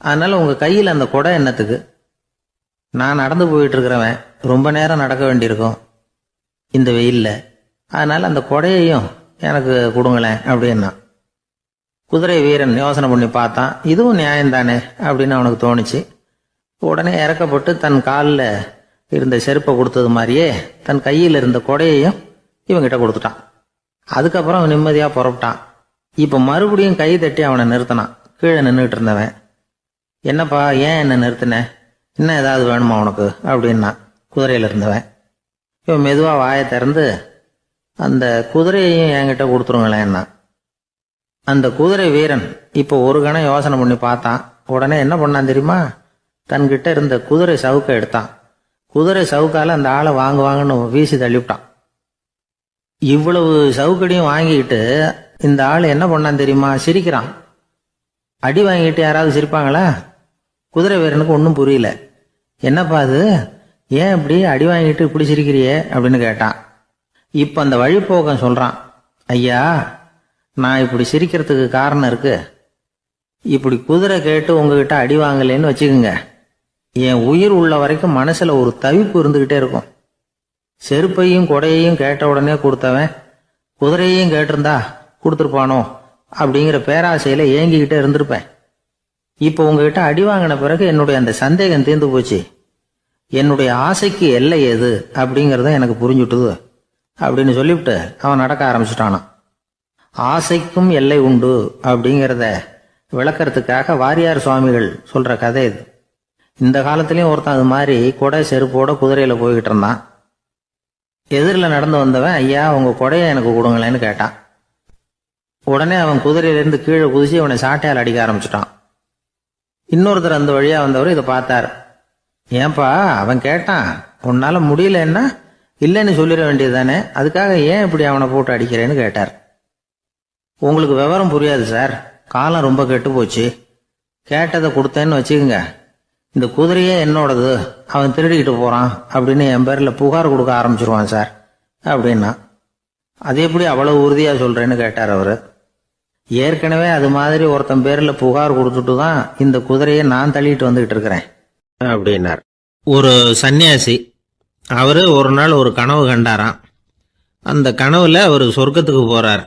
அதனால உங்க கையில் அந்த குடை என்னத்துக்கு? நான் நடந்து போயிட்டு இருக்கிறவன், ரொம்ப நேரம் நடக்க வேண்டியிருக்கும் இந்த வெயில்ல, அதனால அந்த குடையையும் எனக்கு கொடுங்களேன் அப்படின்னா. குதிரை வீரன் யோசனை பண்ணி பார்த்தான். இதுவும் நியாயம்தானே அப்படின்னு அவனுக்கு தோணுச்சு. உடனே இறக்கப்பட்டு தன் காலில் இருந்த செருப்பை கொடுத்தது மாதிரியே தன் கையில் இருந்த கொடையையும் இவங்கிட்ட கொடுத்துட்டான். அதுக்கப்புறம் அவன் நிம்மதியாக புறப்பட்டான். இப்போ மறுபடியும் கை தட்டி அவனை நிறுத்தினான். கீழே நின்றுட்டு இருந்தவன், என்னப்பா ஏன் என்ன நிறுத்தின, இன்னும் ஏதாவது வேணுமா உனக்கு அப்படின்னா குதிரையில் இருந்தவன். இவன் மெதுவாக வாயை திறந்து அந்த குதிரையையும் என்கிட்ட கொடுத்துருங்களேன்னா. அந்த குதிரை வீரன் இப்போ ஒரு கணம் யோசனை பண்ணி பார்த்தான். உடனே என்ன பண்ணான் தெரியுமா? தன்கிட்ட இருந்த குதிரை சவுக்கை எடுத்தான். குதிரை சவுக்கால அந்த ஆளை வாங்குவாங்கன்னு வீசி தள்ளிவிட்டான். இவ்வளவு சவுக்கடியும் வாங்கிக்கிட்டு இந்த ஆள் என்ன பண்ணான் தெரியுமா? சிரிக்கிறான். அடி வாங்கிட்டு யாராவது சிரிப்பாங்களா? குதிரை வீரனுக்கு ஒன்றும் புரியல. என்னப்பா அது, ஏன் இப்படி அடி வாங்கிட்டு இப்படி சிரிக்கிறியே அப்படின்னு கேட்டான். இப்போ அந்த வழிப்போக்கன் சொல்றான், ஐயா, நான் இப்படி சிரிக்கிறதுக்கு காரணம் இருக்கு. இப்படி குதிரை கேட்டு உங்ககிட்ட அடி வாங்கலேன்னு வச்சுக்கோங்க, என் உயிர் உள்ள வரைக்கும் மனசுல ஒரு தவிப்பு இருந்துகிட்டே இருக்கும். செருப்பையும் கொடையையும் கேட்ட உடனே கொடுத்தவன் குதிரையையும் கேட்டிருந்தா கொடுத்துருப்பானோ அப்படிங்கிற பேராசையில ஏங்கிக்கிட்டே இருந்திருப்பேன். இப்போ உங்ககிட்ட அடி வாங்கின பிறகு என்னுடைய அந்த சந்தேகம் தீர்ந்து போச்சு. என்னுடைய ஆசைக்கு எல்லை எது அப்படிங்கிறத எனக்கு புரிஞ்சுட்டுது அப்படின்னு சொல்லிவிட்டு அவன் நடக்க ஆரம்பிச்சுட்டானான். ஆசைக்கும் எல்லை உண்டு அப்படிங்கிறத விளக்கறதுக்காக வாரியார் சுவாமிகள் சொல்ற கதை இது. இந்த காலத்திலயும் ஒருத்தன் அது மாதிரி கொடை செருப்போட குதிரையில போய்கிட்டு இருந்தான். எதிரில் நடந்து வந்தவன், ஐயா, உங்க கொடையை எனக்கு கொடுங்களேன்னு கேட்டான். உடனே அவன் குதிரையிலிருந்து கீழே குதிச்சு அவனை சாட்டையால் அடிக்க ஆரம்பிச்சுட்டான். இன்னொருத்தர் அந்த வழியா வந்தவர் இதை பார்த்தார். ஏன்பா, அவன் கேட்டான், உன்னால முடியலன்னா இல்லைன்னு சொல்லிட வேண்டியது தானே, அதுக்காக ஏன் இப்படி அவனை போட்டு அடிக்கிறேன்னு கேட்டார். உங்களுக்கு விவரம் புரியாது சார், காலம் ரொம்ப கெட்டு போச்சு. கேட்டதை கொடுத்தேன்னு வச்சுக்கோங்க, இந்த குதிரையே என்னோடது, அவன் திருடிக்கிட்டு போறான் அப்படின்னு என் பேர்ல புகார் கொடுக்க ஆரம்பிச்சிருவான் சார் அப்படின்னா. அது எப்படி அவ்வளவு உறுதியா சொல்றேன்னு கேட்டார் அவரு. ஏற்கனவே அது மாதிரி ஒருத்தன் பேர்ல புகார் கொடுத்துட்டு தான் இந்த குதிரையை நான் தள்ளிட்டு வந்துகிட்டு இருக்கிறேன் அப்படின்னார். ஒரு சன்னியாசி, அவரு ஒரு நாள் ஒரு கனவு கண்டாராம். அந்த கனவுல அவர் சொர்க்கத்துக்கு போறார்.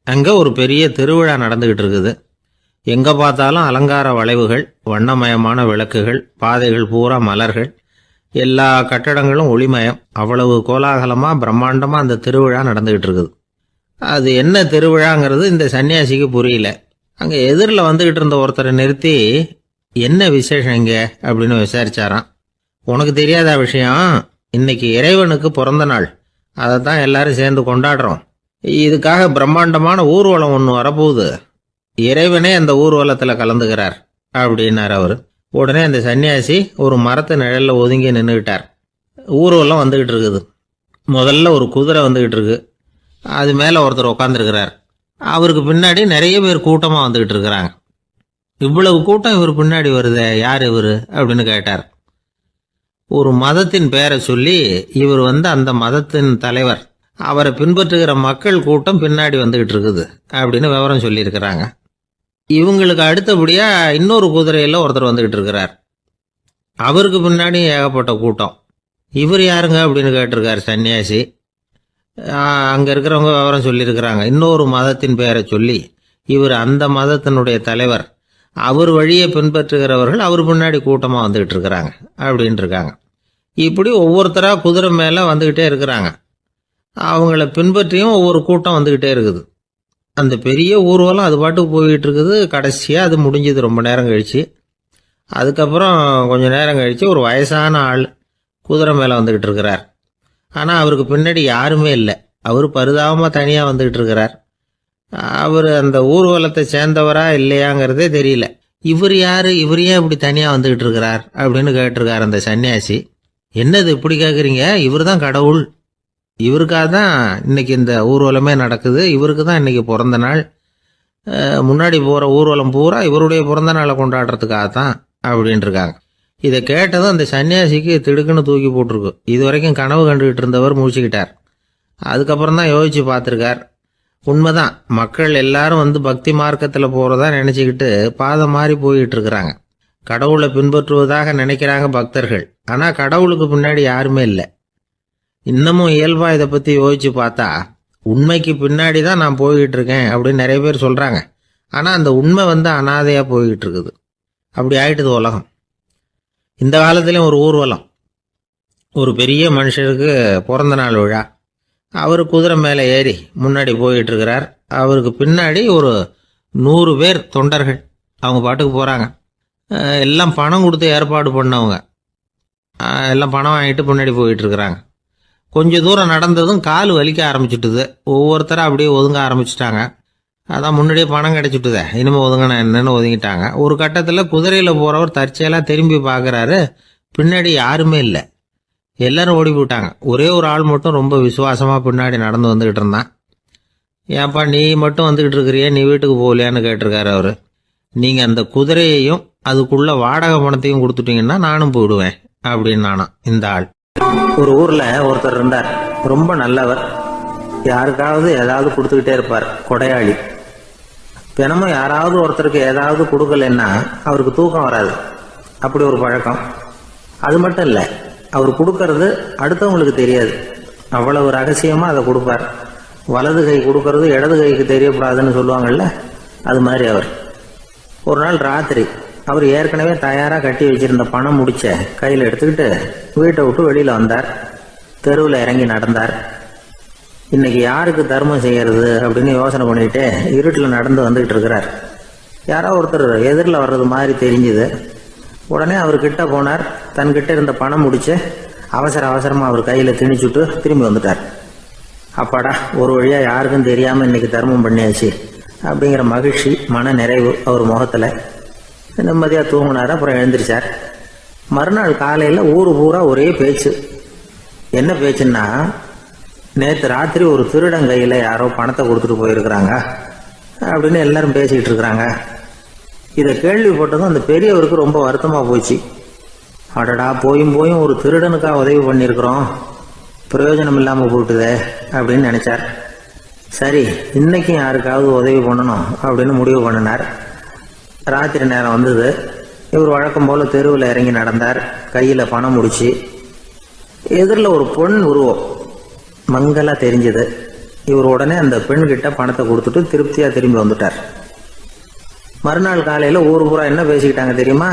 அங்க ஒரு பெரிய திருவிழா நடந்துகிட்டு இருக்குது. எங்க பார்த்தாலும் அலங்கார வளைவுகள், வண்ணமயமான விளக்குகள், பாதைகள் பூரா மலர்கள், எல்லா கட்டடங்களும் ஒளிமயம். அவ்வளவு கோலாகலமா பிரம்மாண்டமா அந்த திருவிழா நடந்துகிட்டு இருக்குது. அது என்ன திருவிழாங்கிறது இந்த சன்னியாசிக்கு புரியல. அங்கே எதிரில் வந்துக்கிட்டு இருந்த ஒருத்தரை நிறுத்தி, என்ன விசேஷம் இங்கே அப்படின்னு விசாரிச்சாராம். உனக்கு தெரியாத விஷயம், இன்னைக்கு இறைவனுக்கு பிறந்த நாள், அதை தான் எல்லாரும் சேர்ந்து கொண்டாடுறோம். இதுக்காக பிரம்மாண்டமான ஊர்வலம் ஒன்று வரப்போகுது. இறைவனே அந்த ஊர்வலத்தில் கலந்துக்கிறார் அப்படின்னார் அவர். உடனே அந்த சன்னியாசி ஒரு மரத்து நிழலில் ஒதுங்கி நின்றுக்கிட்டார். ஊர்வலம் வந்துக்கிட்டு இருக்குது. முதல்ல ஒரு குதிரை வந்துக்கிட்டு இருக்கு. அது மேலே ஒருத்தர் உட்காந்துருக்கிறார். அவருக்கு பின்னாடி நிறைய பேர் கூட்டமாக வந்துக்கிட்டு இருக்கிறாங்க. இவ்வளவு கூட்டம் இவர் பின்னாடி வருதே, யார் இவர் அப்படின்னு கேட்டார். ஒரு மதத்தின் பெயரை சொல்லி, இவர் அந்த மதத்தின் தலைவர், அவரை பின்பற்றுகிற மக்கள் கூட்டம் பின்னாடி வந்துகிட்டு இருக்குது அப்படின்னு விவரம் சொல்லியிருக்கிறாங்க. இவங்களுக்கு அடுத்தபடியா இன்னொரு குதிரையில் ஒருத்தர் வந்துகிட்டு இருக்கிறார். அவருக்கு பின்னாடி ஏகப்பட்ட கூட்டம். இவர் யாருங்க அப்படின்னு கேட்டிருக்காரு சன்னியாசி. அங்கே இருக்கிறவங்க விவரம் சொல்லியிருக்கிறாங்க. இன்னொரு மதத்தின் பெயரை சொல்லி, இவர் அந்த மதத்தினுடைய தலைவர், அவர் வழியை பின்பற்றுகிறவர்கள் அவர் பின்னாடி கூட்டமாக வந்துகிட்டு இருக்கிறாங்க அப்படின்ட்டு இருக்காங்க. இப்படி ஒவ்வொருத்தராக குதிரை மேலே வந்துக்கிட்டே இருக்கிறாங்க. அவங்கள பின்பற்றியும் ஒவ்வொரு கூட்டம் வந்துக்கிட்டே இருக்குது. அந்த பெரிய ஊர்வலம் அது பாட்டுக்கு போய்கிட்டு இருக்குது. கடைசியாக அது முடிஞ்சது ரொம்ப நேரம் கழிச்சு. அதுக்கப்புறம் கொஞ்சம் நேரம் கழித்து ஒரு வயசான ஆள் குதிரை மேலே வந்துக்கிட்டு இருக்கிறார். ஆனால் அவருக்கு பின்னாடி யாருமே இல்லை. அவர் பரிதாபமாக தனியாக வந்துக்கிட்டு இருக்கிறார். அவர் அந்த ஊர்வலத்தை சேர்ந்தவரா இல்லையாங்கிறதே தெரியல. இவர் யார், இவர் ஏன் இப்படி தனியாக வந்துக்கிட்டு இருக்கிறார் அப்படின்னு கேட்டிருக்கார் அந்த சன்னியாசி. என்னது இப்படி கேட்குறீங்க? இவர் தான் கடவுள். இவருக்காக தான் இன்னைக்கு இந்த ஊர்வலமே நடக்குது. இவருக்கு தான் இன்னைக்கு பிறந்த நாள். முன்னாடி போகிற ஊர்வலம் பூரா இவருடைய பிறந்த நாளை கொண்டாடுறதுக்காக தான் அப்படின்ட்டு இருக்காங்க. இதை கேட்டதும் அந்த சன்னியாசிக்கு திடுக்குன்னு தூக்கி போட்டிருக்கு. இது வரைக்கும் கனவு கண்டுகிட்டு இருந்தவர் மூழ்கிக்கிட்டார். அதுக்கப்புறம் தான் யோசிச்சு பார்த்துருக்கார். உண்மைதான், மக்கள் எல்லாரும் பக்தி மார்க்கத்தில் போகிறதா நினச்சிக்கிட்டு பாதம் மாறி போயிட்டு இருக்கிறாங்க. கடவுளை பின்பற்றுவதாக நினைக்கிறாங்க பக்தர்கள். ஆனால் கடவுளுக்கு பின்னாடி யாருமே இல்லை. இன்னமும் இயல்பா இதை பற்றி யோசிச்சு பார்த்தா, உண்மைக்கு பின்னாடி தான் நான் போய்கிட்டு இருக்கேன் அப்படின்னு நிறைய பேர் சொல்கிறாங்க. ஆனால் அந்த உண்மை அனாதையாக போய்கிட்டு இருக்குது. அப்படி ஆயிட்டுது உலகம். இந்த காலத்துலேயும் ஒரு ஊர்வலம். ஒரு பெரிய மனுஷருக்கு பிறந்த நாள் விழா. அவர் குதிரை மேலே ஏறி முன்னாடி போயிட்டு இருக்கிறார். அவருக்கு பின்னாடி ஒரு 100 பேர் தொண்டர்கள் அவங்க பாட்டுக்கு போகிறாங்க. எல்லாம் பணம் கொடுத்து ஏற்பாடு பண்ணவங்க. எல்லாம் பணம் வாங்கிட்டு முன்னாடி போயிட்டு இருக்கிறாங்க. கொஞ்சம் தூரம் நடந்ததும் கால் வலிக்க ஆரம்பிச்சுட்டுது. ஒவ்வொருத்தரும் அப்படியே ஒதுங்க ஆரம்பிச்சிட்டாங்க. அதான் முன்னாடியே பணம் கிடைச்சிட்டுதே, இனிமேல் ஒதுங்கினா என்னன்னு ஒதுங்கிட்டாங்க. ஒரு கட்டத்தில் குதிரையில் போகிறவர் தற்செயலாக திரும்பி பார்க்குறாரு. பின்னாடி யாருமே இல்லை. எல்லாரும் ஓடி போயிட்டாங்க. ஒரே ஒரு ஆள் மட்டும் ரொம்ப விசுவாசமாக பின்னாடி நடந்து வந்துக்கிட்டு இருந்தான். ஏன்ப்பா நீ மட்டும் வந்துக்கிட்டு இருக்கிறியே, நீ வீட்டுக்கு போகலையான்னு கேட்டிருக்காரு அவர். நீங்கள் அந்த குதிரையையும் அதுக்குள்ள வாடகை பணத்தையும் கொடுத்துட்டீங்கன்னா நானும் போயிடுவேன் அப்படின்னு நானாம் இந்த ஆள். ஒரு ஊரில் ஒருத்தர் இருந்தார். ரொம்ப நல்லவர். யாருக்காவது ஏதாவது கொடுத்துக்கிட்டே இருப்பார். கொடையாளி. தினமும் யாராவது ஒருத்தருக்கு ஏதாவது கொடுக்கலன்னா அவருக்கு தூக்கம் வராது. அப்படி ஒரு பழக்கம். அது மட்டும் இல்லை, அவர் கொடுக்கறது அடுத்தவங்களுக்கு தெரியாது. அவ்வளவு ரகசியமாக அதை கொடுப்பார். வலது கை கொடுக்கறது இடது கைக்கு தெரியக்கூடாதுன்னு சொல்லுவாங்கல்ல, அது மாதிரி அவர். ஒரு நாள் ராத்திரி அவர் ஏற்கனவே தயாராக கட்டி வச்சிருந்த பணம் முடிச்ச கையில் எடுத்துக்கிட்டு வீட்டை விட்டு வெளியில் வந்தார். தெருவில் இறங்கி நடந்தார். இன்னைக்கு யாருக்கு தர்மம் செய்யறது அப்படின்னு யோசனை பண்ணிட்டு இருட்டில் நடந்து வந்துகிட்டு இருக்கிறார். யாரோ ஒருத்தர் எதிரில் வர்றது மாதிரி தெரிஞ்சுது. உடனே அவர் கிட்ட போனார். தன்கிட்ட இருந்த பணம் முடிச்சு அவசரமாக அவர் கையில் திணிச்சுட்டு திரும்பி வந்துட்டார். அப்பாடா, ஒரு வழியாக யாருக்கும் தெரியாமல் இன்னைக்கு தர்மம் பண்ணியாச்சு அப்படிங்கிற மகிழ்ச்சி, மன நிறைவு அவர் முகத்தில். நிம்மதியாக தூங்கினார். அப்புறம் எழுந்திரிச்சார். மறுநாள் காலையில் ஊர் பூரா ஒரே பேச்சு. என்ன பேச்சுன்னா, நேற்று ராத்திரி ஒரு திருடன் கையில் யாரோ பணத்தை கொடுத்துட்டு போயிருக்கிறாங்க அப்படின்னு எல்லாரும் பேசிக்கிட்டு இருக்கிறாங்க. இதை கேள்விப்பட்டதும் அந்த பெரியவருக்கு ரொம்ப வருத்தமாக போச்சு. அடடா, போயும் ஒரு திருடனுக்காக உதவி பண்ணியிருக்கிறோம், பிரயோஜனம் இல்லாமல் போட்டுதே அப்படின்னு நினைச்சார். சரி, இன்னைக்கும் யாருக்காவது உதவி பண்ணணும் அப்படின்னு முடிவு பண்ணினார். ராத்திரி நேரம் வந்தது. இவர் வழக்கம் போல தெருவில் இறங்கி நடந்தார். கையில் பணம் முடிச்சு. எதிரில் ஒரு பெண் உருவம் மங்கலா தெரிஞ்சது. இவர் உடனே அந்த பெண் கிட்ட பணத்தை கொடுத்துட்டு திருப்தியா திரும்பி வந்துட்டார். மறுநாள் காலையில் ஊர் பூரா என்ன பேசிக்கிட்டாங்க தெரியுமா?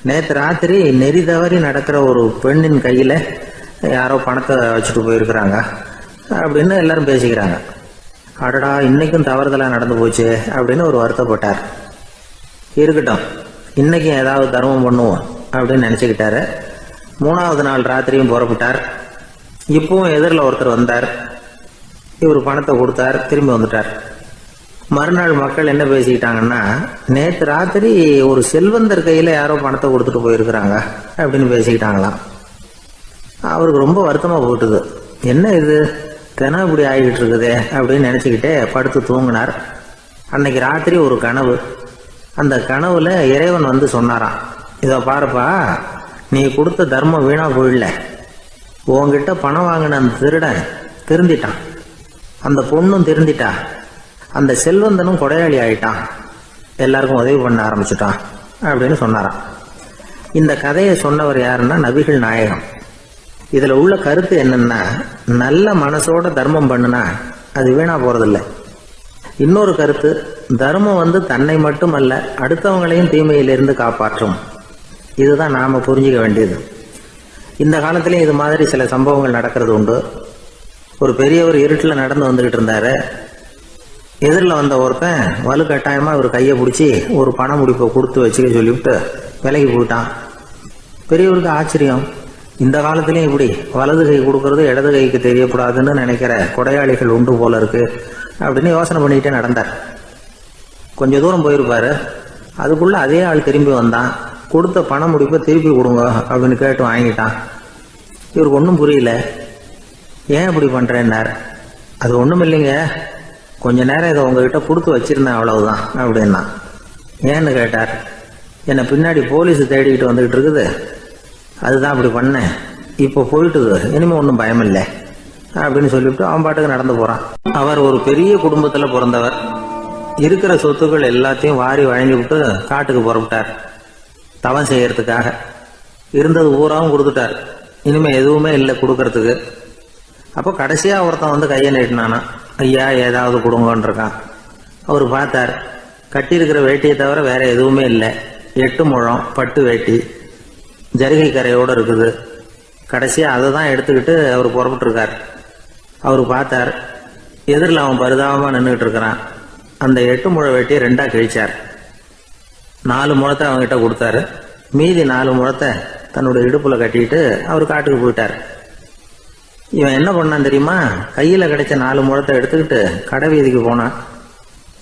நேற்று ராத்திரி நெறி தவறி நடக்கிற ஒரு பெண்ணின் கையில் யாரோ பணத்தை வச்சுட்டு போயிருக்கிறாங்க அப்படின்னு எல்லாரும் பேசிக்கிறாங்க. அடடா இன்னைக்கும் தவறுதலா நடந்து போச்சு அப்படின்னு ஒரு வருத்தப்பட்டார். இருக்கட்டும், இன்னைக்கும் ஏதாவது தர்மம் பண்ணுவோம் அப்படின்னு நினைச்சுக்கிட்டாரு. 3வது நாள் ராத்திரியும் புறப்பட்டார். இப்பவும் எதிரில் ஒருத்தர் வந்தார். இவர் பணத்தை கொடுத்தார், திரும்பி வந்துட்டார். மறுநாள் மக்கள் என்ன பேசிக்கிட்டாங்கன்னா, நேற்று ராத்திரி ஒரு செல்வந்தர் கையில யாரோ பணத்தை கொடுத்துட்டு போயிருக்கிறாங்க அப்படின்னு பேசிக்கிட்டாங்களாம். அவருக்கு ரொம்ப வருத்தமா போட்டுது. என்ன இது தினம் இப்படி ஆகிட்டு இருக்குதே அப்படின்னு நினைச்சுக்கிட்டே படுத்து தூங்கினார். அன்னைக்கு ராத்திரி ஒரு கனவு. அந்த கனவுல இறைவன் வந்து சொன்னாராம், இதை பாருப்பா, நீ கொடுத்த தர்மம் வீணா போயிடல. உன்கிட்ட பணம் வாங்கின அந்த திருடன் திருந்திட்டான், அந்த பொண்ணும் திருந்திட்டா, அந்த செல்வந்தனும் கொடையாளி ஆயிட்டான், எல்லாருக்கும் உதவி பண்ண ஆரம்பிச்சுட்டான் அப்படின்னு சொன்னாராம். இந்த கதையை சொன்னவர் யாருன்னா நபிகள் நாயகம். இதுல உள்ள கருத்து என்னன்னா, நல்ல மனசோட தர்மம் பண்ணுனா அது வீணா போறதில்லை. இன்னொரு கருத்து, தர்மம் வந்து தன்னை மட்டுமல்ல அடுத்தவங்களையும் தீமையிலிருந்து காப்பாற்றும். இதுதான் நாம புரிஞ்சுக்க வேண்டியது. இந்த காலத்திலேயும் இது மாதிரி சில சம்பவங்கள் நடக்கிறது உண்டு. ஒரு பெரியவர் இருட்டில் நடந்து வந்துகிட்டு இருந்தாரு. எதிரில் வந்த ஒருத்தன் வலுக்கட்டாயமா இவர் கையை பிடிச்சி ஒரு பண முடிப்பை கொடுத்து வச்சுக்க சொல்லிவிட்டு விலகி போயிட்டான். பெரியவருக்கு ஆச்சரியம், இந்த காலத்திலயும் இப்படி வலது கை கொடுக்கறது இடது கைக்கு தெரியக்கூடாதுன்னு நினைக்கிற கொடையாளிகள் உண்டு போல இருக்கு அப்படின்னு யோசனை பண்ணிக்கிட்டே நடந்தார். கொஞ்ச தூரம் போயிருப்பாரு. அதுக்குள்ள அதே ஆள் திரும்பி வந்தான். கொடுத்த பண முடிப்பை திருப்பி கொடுங்க அப்படின்னு கேட்டு வாங்கிட்டான். இவருக்கு ஒன்றும் புரியல. ஏன் இப்படி பண்றேன்னார். அது ஒன்றும் இல்லைங்க, கொஞ்ச நேரம் இதை உங்ககிட்ட கொடுத்து வச்சிருந்தேன் அவ்வளவுதான் அப்படின்னா. ஏன்னு கேட்டார். என்னை பின்னாடி போலீஸ் தேடிக்கிட்டு வந்துகிட்டு இருக்குது, அதுதான் அப்படி பண்ணேன், இப்போ போயிட்டுது, இனிமே ஒன்றும் பயமில்லை அப்படின்னு சொல்லிவிட்டு அவன் பாட்டுக்கு நடந்து போறான். அவர் ஒரு பெரிய குடும்பத்துல பிறந்தவர். இருக்கிற சொத்துக்கள் எல்லாத்தையும் வாரி வழங்கி விட்டு காட்டுக்கு புறப்பட்டார் தவம் செய்யறதுக்காக. இருந்தது ஊராவும் கொடுத்துட்டார், இனிமே எதுவுமே இல்லை கொடுக்கறதுக்கு. அப்போ கடைசியா ஒருத்தன் வந்து கையை நீட்டினானா, ஐயா ஏதாவது கொடுங்கன்னு இருக்கான். அவர் பார்த்தார், கட்டியிருக்கிற வேட்டியை தவிர வேற எதுவுமே இல்லை. 8 முழம் பட்டு வேட்டி ஜரிகை கரையோடு இருக்குது. கடைசியா அதை தான் எடுத்துக்கிட்டு அவர் புறப்பட்டு இருக்கார். அவர் பார்த்தார், எதிரில் அவன் பரிதாபமா நின்றுகிட்டு இருக்கிறான். அந்த 8 முழ வேட்டியை 2ஆ கிழிச்சார். 4 முழத்தை அவங்ககிட்ட கொடுத்தாரு. மீதி 4 முழத்தை தன்னுடைய இடுப்புல கட்டிட்டு அவர் காட்டுக்கு போயிட்டார். இவன் என்ன பண்ணான் தெரியுமா, கையில கிடைச்ச 4 முழத்தை எடுத்துக்கிட்டு கடை வீதிக்கு போனான்.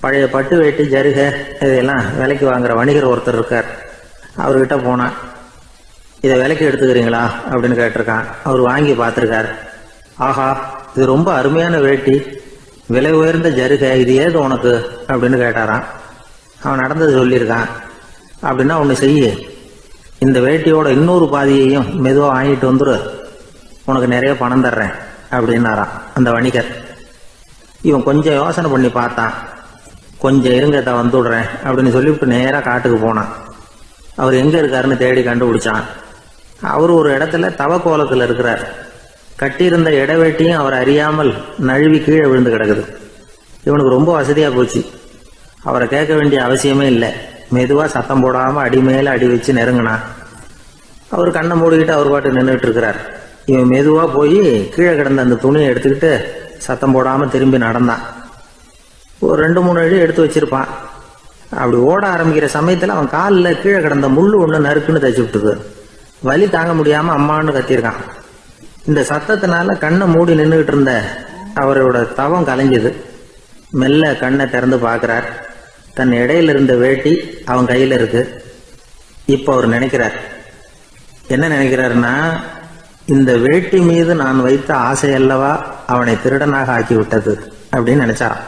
பழைய பட்டு வேட்டி ஜருகை இதையெல்லாம் விலைக்கு வாங்குற வணிகர் ஒருத்தர் இருக்கார். அவர்கிட்ட போனான். இதை விலைக்கு எடுத்துக்கிறீங்களா அப்படின்னு கேட்டிருக்கான். அவர் வாங்கி பார்த்துருக்கார். ஆஹா, இது ரொம்ப அருமையான வேட்டி, விலை உயர்ந்த ஜருகை, இது ஏது உனக்கு அப்படின்னு கேட்டாரான். அவன் நடந்தது சொல்லியிருக்கான். அப்படின்னா ஒன்று செய்ய, இந்த வேட்டியோட இன்னொரு பாதியையும் மெதுவாக வாங்கிட்டு வந்துரு, உனக்கு நிறைய பணம் தர்றேன் அப்படின்னாரான் அந்த வணிகர். இவன் கொஞ்சம் யோசனை பண்ணி பார்த்தான். கொஞ்சம் இருங்க, வந்துடுறேன் அப்படின்னு சொல்லிவிட்டு நேராக காட்டுக்கு போனான். அவர் எங்க இருக்காருன்னு தேடி கண்டுபிடிச்சான். அவர் ஒரு இடத்துல தவக்கோலத்தில் இருக்கிறார். கட்டியிருந்த இடவேட்டியும் அவர் அறியாமல் நழுவி கீழே விழுந்து கிடக்குது. இவனுக்கு ரொம்ப வசதியா போச்சு. அவரை கேட்க வேண்டிய அவசியமே இல்லை. மெதுவா சத்தம் போடாம அடி மேல அடி வச்சு நெருங்கினான். அவர் கண்ணை மூடிக்கிட்டு அவர் பாட்டு நின்றுட்டு இருக்கிறார். இவன் மெதுவா போய் கீழே கிடந்த அந்த துணியை எடுத்துக்கிட்டு சத்தம் போடாம திரும்பி நடந்தான். ஒரு 2-3 அடி எடுத்து வச்சிருப்பான். அப்படி ஓட ஆரம்பிக்கிற சமயத்துல அவன் காலில் கீழே கிடந்த முள்ளு ஒண்ணு நறுக்குன்னு தச்சு விட்டுது. வலி தாங்க முடியாம அம்மான்னு கத்திருக்கான். இந்த சத்தத்தினால கண்ணை மூடி நின்றுகிட்டு இருந்த அவரோட தவம் கலைஞ்சது. மெல்ல கண்ணை திறந்து பார்க்கிறார். தன் இடையில இருந்த வேட்டி அவன் கையில இருக்கு. இப்ப அவர் நினைக்கிறார், என்ன நினைக்கிறாருன்னா, இந்த வேட்டி மீது நான் வைத்த ஆசை அல்லவா அவனை திருடனாக ஆக்கி விட்டது அப்படின்னு நினைச்சாராம்.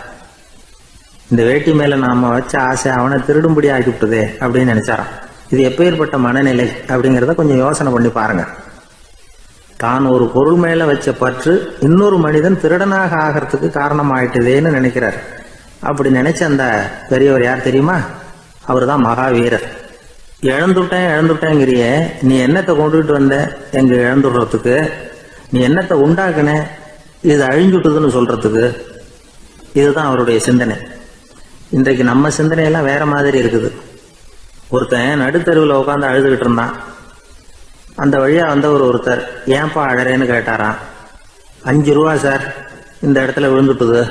இந்த வேட்டி மேல நாம வச்ச ஆசை அவனை திருடும்படி ஆக்கி விட்டதே அப்படின்னு நினைச்சாராம். இது எப்பேற்பட்ட மனநிலை அப்படிங்கிறத கொஞ்சம் யோசனை பண்ணி பாருங்க. தான் ஒரு பொருள் மேல வச்ச பற்று இன்னொரு மனிதன் திருடனாக ஆகிறதுக்கு காரணம் ஆயிட்டதேன்னு நினைக்கிறார். அப்படி நினைச்ச அந்த பெரியவர் யார் தெரியுமா? அவர் தான் மகாவீரர். இழந்துட்டேங்கிறிய, நீ என்னத்தை கொண்டுகிட்டு வந்த எங்க இழந்துடுறதுக்கு? நீ என்னத்தை உண்டாக்குன இது அழிஞ்சுட்டுதுன்னு சொல்றதுக்கு? இதுதான் அவருடைய சிந்தனை. இன்றைக்கு நம்ம சிந்தனையெல்லாம் வேற மாதிரி இருக்குது. ஒருத்தன் நடுத்தருவில் உட்காந்து அழுதுகிட்டு இருந்தான். அந்த வழியா வந்தவர் ஒருத்தர், ஏன்பா அழறேன்னு கேட்டாராம். 5 ரூபா சார், இந்த இடத்துல விழுந்துட்டுது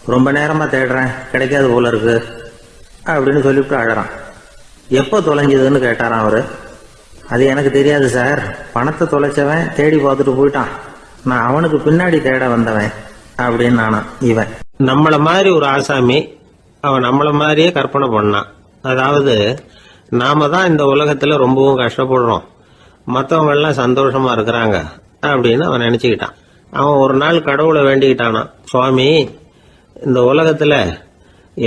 ரொம்ப நேரமா தேடுறேன், கிடைக்காது போல இருக்கு அப்படின்னு சொல்லிவிட்டு அழறான். எப்போ தொலைஞ்சதுன்னு கேட்டாராம் அவரு. அது எனக்கு தெரியாது சார், பணத்தை தொலைச்சவன் தேடி பார்த்துட்டு போயிட்டான், நான் அவனுக்கு பின்னாடி தேட வந்தவன் அப்படின்னு நானாம் இவன். நம்மள மாதிரி ஒரு ஆசாமி அவன் நம்மள மாதிரியே கற்பனை பண்ணான். அதாவது நாம தான் இந்த உலகத்துல ரொம்பவும் கஷ்டப்படுறோம், மற்றவங்க எல்லாம் சந்தோஷமா இருக்கிறாங்க அப்படின்னு அவன் நினைச்சுக்கிட்டான். அவன் ஒரு நாள் கடவுளை வேண்டிக்கிட்டானான், சுவாமி இந்த உலகத்துல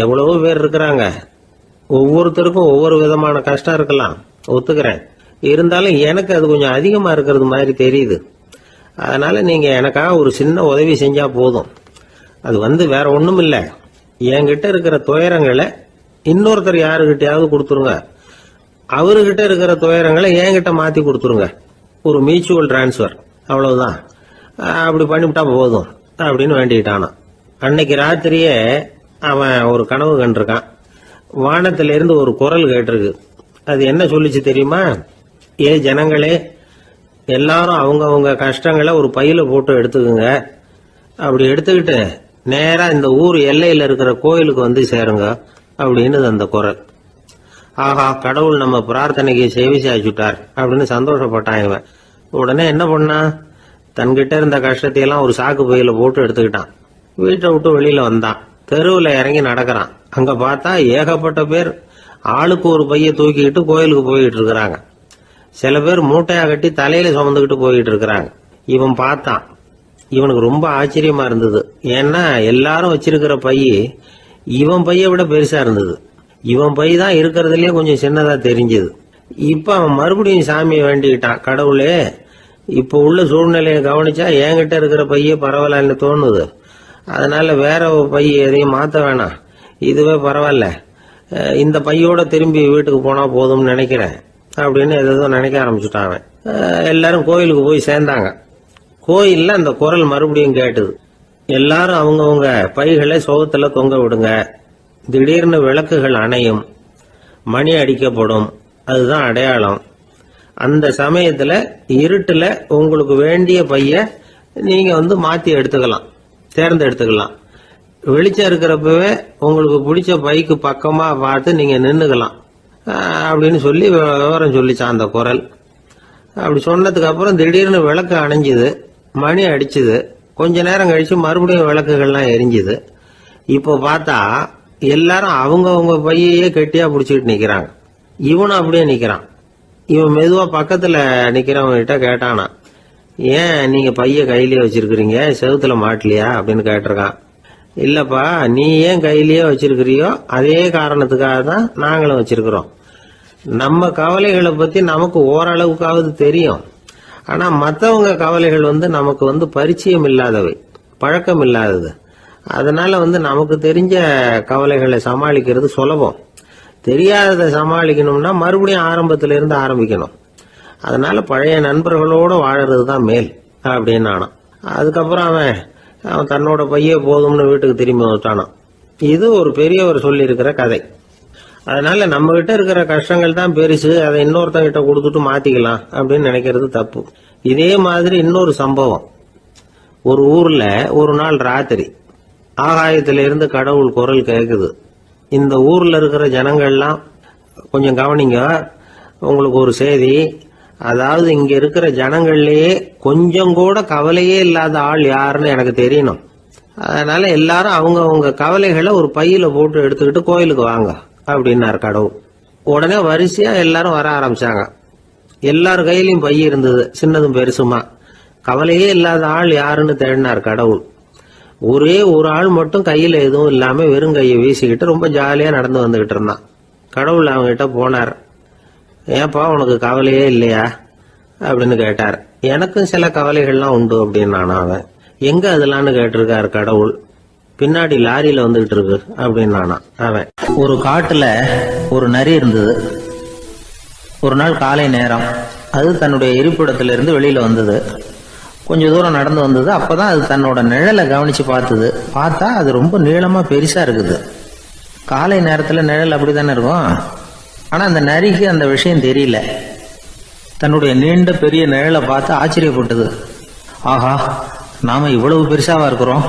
எவ்வளவோ பேர் இருக்கிறாங்க, ஒவ்வொருத்தருக்கும் ஒவ்வொரு விதமான கஷ்டம் இருக்கலாம், ஒத்துக்கிறேன், இருந்தாலும் எனக்கு அது கொஞ்சம் அதிகமா இருக்கிறது மாதிரி தெரியுது, அதனால நீங்க எனக்காக ஒரு சின்ன உதவி செஞ்சா போதும். அது வேற ஒண்ணும் இல்ல, என்கிட்ட இருக்கிற துயரங்களை இன்னொருத்தர் யாருகிட்டயாவது கொடுத்துருங்க, அவர்கிட்ட இருக்கிற துயரங்களை என்கிட்ட மாத்தி கொடுத்துருங்க, ஒரு மியூச்சுவல் டிரான்ஸ்பர், அவ்வளவுதான், அப்படி பண்ணிவிட்டா போதும் அப்படின்னு வேண்டிக்கிட்டானான். அன்னைக்கு ராத்திரியே அவன் ஒரு கனவு கண்டிருக்கான். வானத்திலிருந்து ஒரு குரல் கேட்டிருக்கு. அது என்ன சொல்லிச்சு தெரியுமா? ஏ ஜனங்களே, எல்லாரும் அவங்க கஷ்டங்களை ஒரு பையில போட்டு எடுத்துக்குங்க, அப்படி எடுத்துக்கிட்டு நேரா இந்த ஊர் எல்லையில இருக்கிற கோயிலுக்கு வந்து சேருங்க அப்படின்னு அந்த குரல். ஆஹா, கடவுள் நம்ம பிரார்த்தனைக்கு செவி சாய்ச்சுட்டார் அப்படின்னு சந்தோஷப்பட்டான் இவன். உடனே என்ன பண்ணா, தன்கிட்ட இருந்த கஷ்டத்தையெல்லாம் ஒரு சாக்கு பையில போட்டு எடுத்துக்கிட்டான். வீட்டை விட்டு வெளியில வந்தான். தெருவில் இறங்கி நடக்கிறான். அங்க பார்த்தா ஏகப்பட்ட பேர் ஆளுக்கு ஒரு பைய தூக்கிக்கிட்டு கோயிலுக்கு போயிட்டு இருக்கிறாங்க. சில பேர் மூட்டையா கட்டி தலையில சுமந்துக்கிட்டு போயிட்டு இருக்கிறாங்க. இவன் பார்த்தான். இவனுக்கு ரொம்ப ஆச்சரியமா இருந்தது. ஏன்னா எல்லாரும் வச்சிருக்கிற பைய இவன் பைய விட பெருசா இருந்தது. இவன் பை தான் இருக்கிறதுலயே கொஞ்சம் சின்னதா தெரிஞ்சது. இப்ப அவன் மறுபடியும் சாமியை வேண்டிக்கிட்டான், கடவுளே இப்ப உள்ள சூழ்நிலையை கவனிச்சா என்கிட்ட இருக்கிற பைய பரவாயில்லன்னு தோணுது, அதனால வேற பை எதையும் மாத்த வேணாம், இதுவே பரவாயில்ல, இந்த பையோட திரும்பி வீட்டுக்கு போனா போதும்னு நினைக்கிறேன் அப்படின்னு ஏதோ நினைக்க ஆரம்பிச்சுட்டான் அவன். எல்லாரும் கோயிலுக்கு போய் சேர்ந்தாங்க. கோயில்ல அந்த குரல் மறுபடியும் கேட்டுது. எல்லாரும் அவங்கவுங்க பைகளை சோகத்துல தொங்க விடுங்க, திடீர்னு விளக்குகள் அணையும், மணி அடிக்கப்படும், அதுதான் அடையாளம். அந்த சமயத்துல இருட்டுல உங்களுக்கு வேண்டிய பைய நீங்க மாத்தி எடுத்துக்கலாம், தேர்ந்தெடுத்துக்கலாம். வெளிச்சம் இருக்கிறப்பவே உங்களுக்கு பிடிச்ச பைக்கு பக்கமா பார்த்து நீங்க நின்னுக்கலாம் அப்படின்னு சொல்லி விவரம் சொல்லிச்சான் அந்த குரல். அப்படி சொன்னதுக்கு அப்புறம் திடீர்னு விளக்கு அணைஞ்சுது, மணி அடிச்சுது. கொஞ்ச நேரம் கழிச்சு மறுபடியும் விளக்குகள்லாம் எரிஞ்சுது. இப்போ பார்த்தா எல்லாரும் அவங்கவுங்க பையையே கெட்டியா பிடிச்சிட்டு நிக்கிறாங்க. இவனும் அப்படியே நிக்கிறான். இவன் மெதுவா பக்கத்துல நிக்கிறவங்க கிட்ட கேட்டானா, ஏன் நீங்க பைய கையிலேயே வச்சிருக்கிறீங்க, செவுத்துல மாட்டலையா அப்படின்னு கேட்டிருக்கான். இல்லப்பா, நீ ஏன் கையிலேயே வச்சிருக்கிறியோ அதே காரணத்துக்காக தான் நாங்களும் வச்சிருக்கிறோம். நம்ம கவலைகளை பத்தி நமக்கு ஓரளவுக்காவது தெரியும், ஆனா மற்றவங்க கவலைகள் நமக்கு பரிச்சயம் இல்லாதவை, பழக்கம் இல்லாதது. அதனால நமக்கு தெரிஞ்ச கவலைகளை சமாளிக்கிறது சுலபம். தெரியாததை சமாளிக்கணும்னா மறுபடியும் ஆரம்பத்தில இருந்து ஆரம்பிக்கணும். அதனால பழைய நண்பர்களோட வாழறது தான் மேல் அப்படின்னு நானாம். அதுக்கப்புறம் அவன் தன்னோட பைய போதும்னு வீட்டுக்கு திரும்பி வந்துட்டானான். இது ஒரு பெரியவர் சொல்லி இருக்கிற கதை. அதனால நம்ம கிட்ட இருக்கிற கஷ்டங்கள் தான் பெருசு, அதை இன்னொருத்தங்கிட்ட கொடுத்துட்டு மாத்திக்கலாம் அப்படின்னு நினைக்கிறது தப்பு. இதே மாதிரி இன்னொரு சம்பவம். ஒரு ஊர்ல ஒரு நாள் ராத்திரி ஆகாயத்திலிருந்து கடவுள் குரல் கேக்குது. இந்த ஊர்ல இருக்கிற ஜனங்கள்லாம் கொஞ்சம் கவனிங்க, உங்களுக்கு ஒரு செய்தி. அதாவது இங்க இருக்கிற ஜனங்கள்லயே கொஞ்சம் கூட கவலையே இல்லாத ஆள் யாருன்னு எனக்கு தெரியணும். அதனால எல்லாரும் அவங்க கவலைகளை ஒரு பையில போட்டு எடுத்துக்கிட்டு கோயிலுக்கு வாங்க அப்படின்னாரு கடவுள். உடனே வரிசையா எல்லாரும் வர ஆரம்பிச்சாங்க. எல்லார் கையிலயும் பை இருந்தது, சின்னதும் பெருசுமா. கவலையே இல்லாத ஆள் யாருன்னு தேடினார் கடவுள். ஒரே ஒரு ஆள் மட்டும் கையில எதுவும் இல்லாம வெறும் கையை வீசிக்கிட்டு ரொம்ப ஜாலியா நடந்து வந்துகிட்டு இருந்தான். கடவுள் அவங்க கிட்ட போனார். ஏன்பா உனக்கு கவலையே இல்லையா அப்படின்னு கேட்டார். எனக்கும் சில கவலைகள்லாம் உண்டு அப்படின்னு நானும். அவன் எங்க அதெல்லாம்னு கேட்டிருக்காரு கடவுள். பின்னாடி லாரியில வந்துகிட்டு இருக்கு அப்படின்னு நானா. அவன் ஒரு காட்டுல ஒரு நரி இருந்தது. ஒரு நாள் காலை நேரம் அது தன்னுடைய இருப்பிடத்துல இருந்து வெளியில வந்தது. கொஞ்ச தூரம் நடந்து வந்தது. அப்பதான் அது தன்னோட நிழலை கவனிச்சு பார்த்தது. பார்த்தா அது ரொம்ப நீளமா பெருசா இருக்குது. காலை நேரத்துல நிழல் அப்படித்தானே இருக்கும். ஆனா அந்த நரிக்கு அந்த விஷயம் தெரியல. தன்னுடைய நீண்ட பெரிய நிழலை பார்த்து ஆச்சரியப்பட்டது. ஆஹா, நாம இவ்வளவு பெருசாவா இருக்கிறோம்,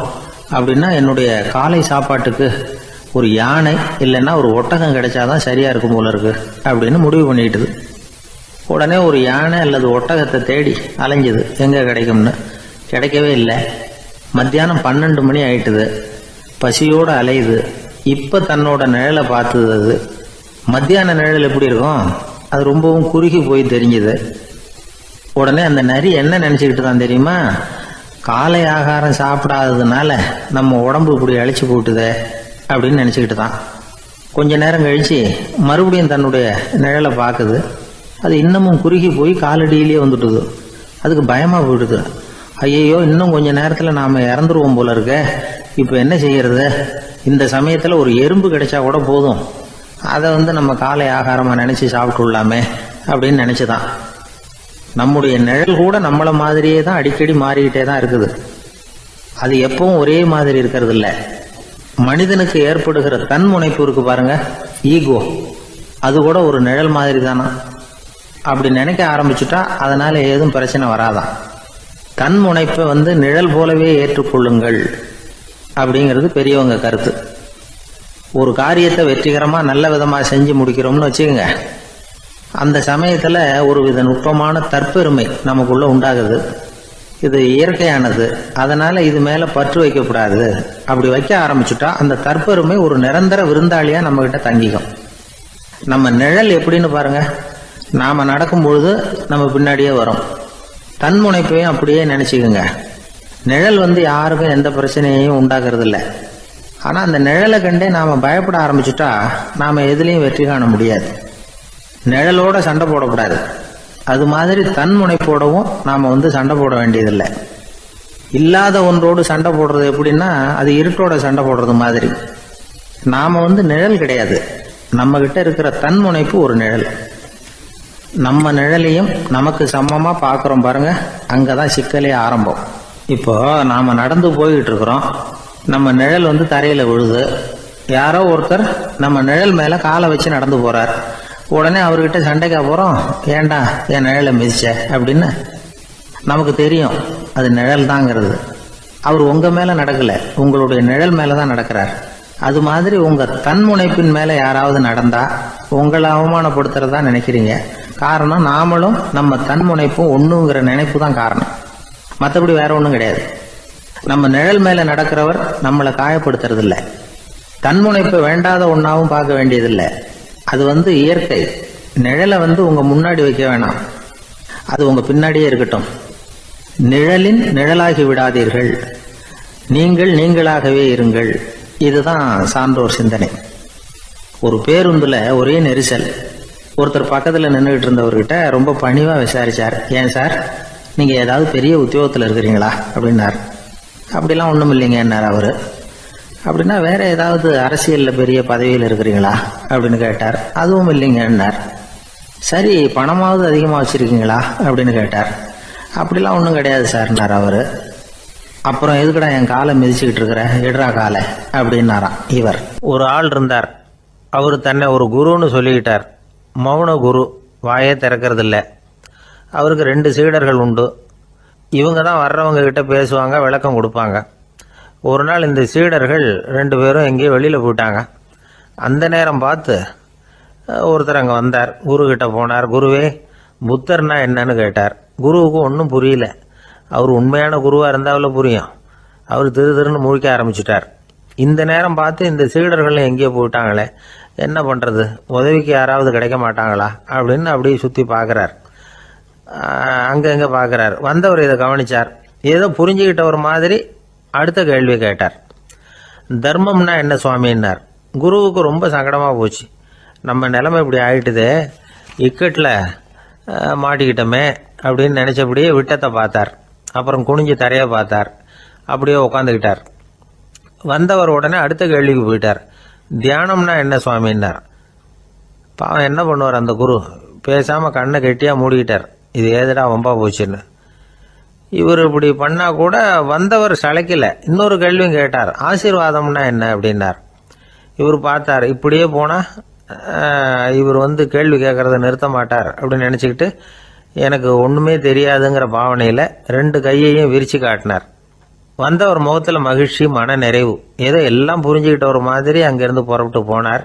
அப்படின்னா என்னுடைய காலை சாப்பாட்டுக்கு ஒரு யானை இல்லைன்னா ஒரு ஒட்டகம் கிடைச்சாதான் சரியா இருக்கும் போல இருக்கு அப்படின்னு முடிவு பண்ணிட்டுது. உடனே ஒரு யானை அல்லது ஒட்டகத்தை தேடி அலைஞ்சுது, எங்க கிடைக்கும்னு. கிடைக்கவே இல்லை. மத்தியானம் 12 மணி ஆயிட்டுது. பசியோடு அலையுது. இப்ப தன்னோட நிழலை பார்த்தது. அது மத்தியான நிழல் எப்படி இருக்கும், அது ரொம்பவும் குறுகி போய் தெரிஞ்சுது. உடனே அந்த நரி என்ன நினைச்சுக்கிட்டு தான் தெரியுமா, காலை ஆகாரம் சாப்பிடாததுனால நம்ம உடம்பு இப்படி அழிச்சு போட்டுதே அப்படின்னு நினைச்சுக்கிட்டு தான். கொஞ்ச நேரம் கழிச்சு மறுபடியும் தன்னுடைய நிழலை பார்க்குது. அது இன்னமும் குறுகி போய் காலடியிலேயே வந்துட்டுது. அதுக்கு பயமா போயிடுது. ஐயோ, இன்னும் கொஞ்ச நேரத்துல நாம இறந்துருவோம் போல இருக்க. இப்ப என்ன செய்யறது? இந்த சமயத்துல ஒரு எறும்பு கிடைச்சா கூட போதும், அதை நம்ம காலை ஆகாரமா நினைச்சு சாப்பிட்டுள்ளாமே அப்படின்னு நினைச்சுதான். நம்முடைய நிழல் கூட நம்மள மாதிரியே தான் அடிக்கடி மாறிக்கிட்டே தான் இருக்குது. அது எப்பவும் ஒரே மாதிரி இருக்கிறது இல்ல. மனிதனுக்கு ஏற்படுகிற தன்முனைப்பு இருக்கு பாருங்க, ஈகோ, அது கூட ஒரு நிழல் மாதிரி தானா. அப்படி நினைக்க ஆரம்பிச்சுட்டா அதனால ஏதும் பிரச்சனை வராதான். தன்முனைப்பை நிழல் போலவே ஏற்றுக்கொள்ளுங்கள் அப்படிங்கிறது பெரியவங்க கருத்து. ஒரு காரியத்தை வெற்றிகரமா நல்ல விதமா செஞ்சு முடிக்கிறோம்னு வச்சுக்கோங்க, அந்த சமயத்துல ஒரு வித நுட்பமான தற்பெருமை நமக்குள்ள உண்டாகுது. இது இயற்கையானது, அதனால இது மேல பற்று வைக்கக்கூடாது. அப்படி வைக்க ஆரம்பிச்சுட்டா அந்த தற்பெருமை ஒரு நிரந்தர விருந்தாளியா நம்ம கிட்ட தங்கிக்கும். நம்ம நிழல் எப்படின்னு பாருங்க, நாம நடக்கும் பொழுது நம்ம பின்னாடியே வரும். தன்முனைப்பையும் அப்படியே நினைச்சுக்குங்க. நிழல் யாருக்கும் எந்த பிரச்சனையையும் உண்டாக்குறது இல்லை. ஆனா அந்த நிழலை கண்டே நாம பயப்பட ஆரம்பிச்சுட்டா நாம எதுலையும் வெற்றி காண முடியாது. நிழலோட சண்டை போடக்கூடாது. அது மாதிரி தன்முனைப்போடவும் நாம சண்டை போட வேண்டியதில்லை. இல்லாத ஒன்றோடு சண்டை போடுறது எப்படின்னா, அது இருட்டோட சண்டை போடுறது மாதிரி. நாம நிழல் கிடையாது, நம்ம கிட்ட இருக்கிற தன்முனைப்பு ஒரு நிழல். நம்ம நிழலையும் நமக்கு சமமா பாக்குறோம் பாருங்க, அங்கதான் சிக்கலே ஆரம்பம். இப்போ நாம நடந்து போய்கிட்டு இருக்கிறோம், நம்ம நிழல் தரையில விழுது. யாரோ ஒருத்தர் நம்ம நிழல் மேல காலை வச்சு நடந்து போறார். உடனே அவர்கிட்ட சண்டைக்கா போறோம், ஏண்டா என் நிழலை மிதிச்ச அப்படின்னு. நமக்கு தெரியும் அது நிழல் தாங்கிறது. அவர் உங்க மேல நடக்கல, உங்களுடைய நிழல் மேலதான் நடக்கிறார். அது மாதிரி உங்க தன்முனைப்பின் மேல யாராவது நடந்தா உங்களை அவமானப்படுத்துறதா நினைக்கிறீங்க. காரணம், நாமளும் நம்ம தன்முனைப்பும் ஒண்ணுங்கிற நினைப்பு தான் காரணம், மற்றபடி வேற ஒண்ணும் கிடையாது. நம்ம நிழல் மேல நடக்கிறவர் நம்மளை காயப்படுத்துறது இல்லை. தன்முனைப்பை வேண்டாத ஒன்னாவும் பார்க்க வேண்டியதில்லை. அது இயற்கை. நிழலை உங்க முன்னாடி வைக்க வேணாம், அது உங்க பின்னாடியே இருக்கட்டும். நிழலின் நிழலாகி விடாதீர்கள், நீங்கள் நீங்களாகவே இருங்கள். இதுதான் சான்றோர் சிந்தனை. ஒரு பேருந்துல ஒரே நெரிசல். ஒருத்தர் பக்கத்துல நின்றுகிட்டு இருந்தவர்கிட்ட ரொம்ப பணிவா விசாரிச்சார், ஏன் சார் நீங்க ஏதாவது பெரிய உத்தியோகத்துல இருக்கிறீங்களா அப்படின்னார். அப்படிலாம் ஒண்ணும் இல்லைங்கன்னார் அவரு. அப்படின்னா வேற ஏதாவது அரசியல்ல பெரிய பதவியில் இருக்கிறீங்களா அப்படின்னு கேட்டார். அதுவும் இல்லைங்கன்னார். சரி, பணமாவது அதிகமா வச்சிருக்கீங்களா அப்படின்னு கேட்டார். அப்படிலாம் ஒன்றும் கிடையாது சார்னார் அவரு. அப்புறம் எதுக்குடா என் காலை மிதிச்சுக்கிட்டு இருக்கிற, எடுறா காலை அப்படின்னாராம் இவர். ஒரு ஆள் இருந்தார், அவரு தன்னை ஒரு குருன்னு சொல்லிக்கிட்டார். மௌன குரு, வாயே திறக்கிறது இல்லை. அவருக்கு 2 சீடர்கள் உண்டு. இவங்க தான் வர்றவங்க கிட்ட பேசுவாங்க, விளக்கம் கொடுப்பாங்க. ஒரு நாள் இந்த சீடர்கள் 2 பேரும் எங்கேயோ வெளியில் போயிட்டாங்க. அந்த நேரம் பார்த்து ஒருத்தர் அங்கே வந்தார். குரு கிட்ட போனார். குருவே, புத்தர்னா என்னன்னு கேட்டார். குருவுக்கு ஒன்றும் புரியல. அவர் உண்மையான குருவாக இருந்தாவில் புரியும். அவர் திருன்னு முழிக்க ஆரம்பிச்சுட்டார். இந்த நேரம் பார்த்து இந்த சீடர்கள் எங்கேயோ போயிட்டாங்களே, என்ன பண்ணுறது, உதவிக்கு யாராவது கிடைக்க மாட்டாங்களா அப்படின்னு அப்படியே சுற்றி பார்க்குறார். அங்கங்கே பார்க்குறார். வந்தவர் இதை கவனிச்சார். ஏதோ புரிஞ்சுக்கிட்ட ஒரு மாதிரி அடுத்த கேள்வி கேட்டார். தர்மம்னா என்ன சுவாமின்னார். குருவுக்கு ரொம்ப சங்கடமாக போச்சு. நம்ம நிலைமை இப்படி ஆயிட்டுதே, இக்கட்டில் மாட்டிக்கிட்டோமே அப்படின்னு நினைச்சபடியே விட்டத்தை பார்த்தார். அப்புறம் குனிஞ்சு தரையை பார்த்தார். அப்படியே உட்காந்துக்கிட்டார். வந்தவர் உடனே அடுத்த கேள்விக்கு போயிட்டார். தியானம்னா என்ன சுவாமின்னார். பாவம் என்ன பண்ணுவார் அந்த குரு, பேசாம கண்ணை கெட்டியா மூடிக்கிட்டார். இது ஏதடா வம்பா போச்சுன்னு. இவர் இப்படி பண்ணா கூட வந்தவர் சளைக்கல. இன்னொரு கேள்வியும் கேட்டார். ஆசீர்வாதம்னா என்ன அப்படின்னார். இவர் பார்த்தார், இப்படியே போனா இவர் கேள்வி கேட்கறத நிறுத்த மாட்டார் அப்படின்னு நினைச்சுக்கிட்டு எனக்கு ஒண்ணுமே தெரியாதுங்கிற பாவனையில 2 கையையும் விரிச்சு காட்டினார். வந்தவர் முகத்துல மகிழ்ச்சி, மன நிறைவு, ஏதோ எல்லாம் புரிஞ்சுக்கிட்ட ஒரு மாதிரி அங்கிருந்து புறப்பட்டு போனார்.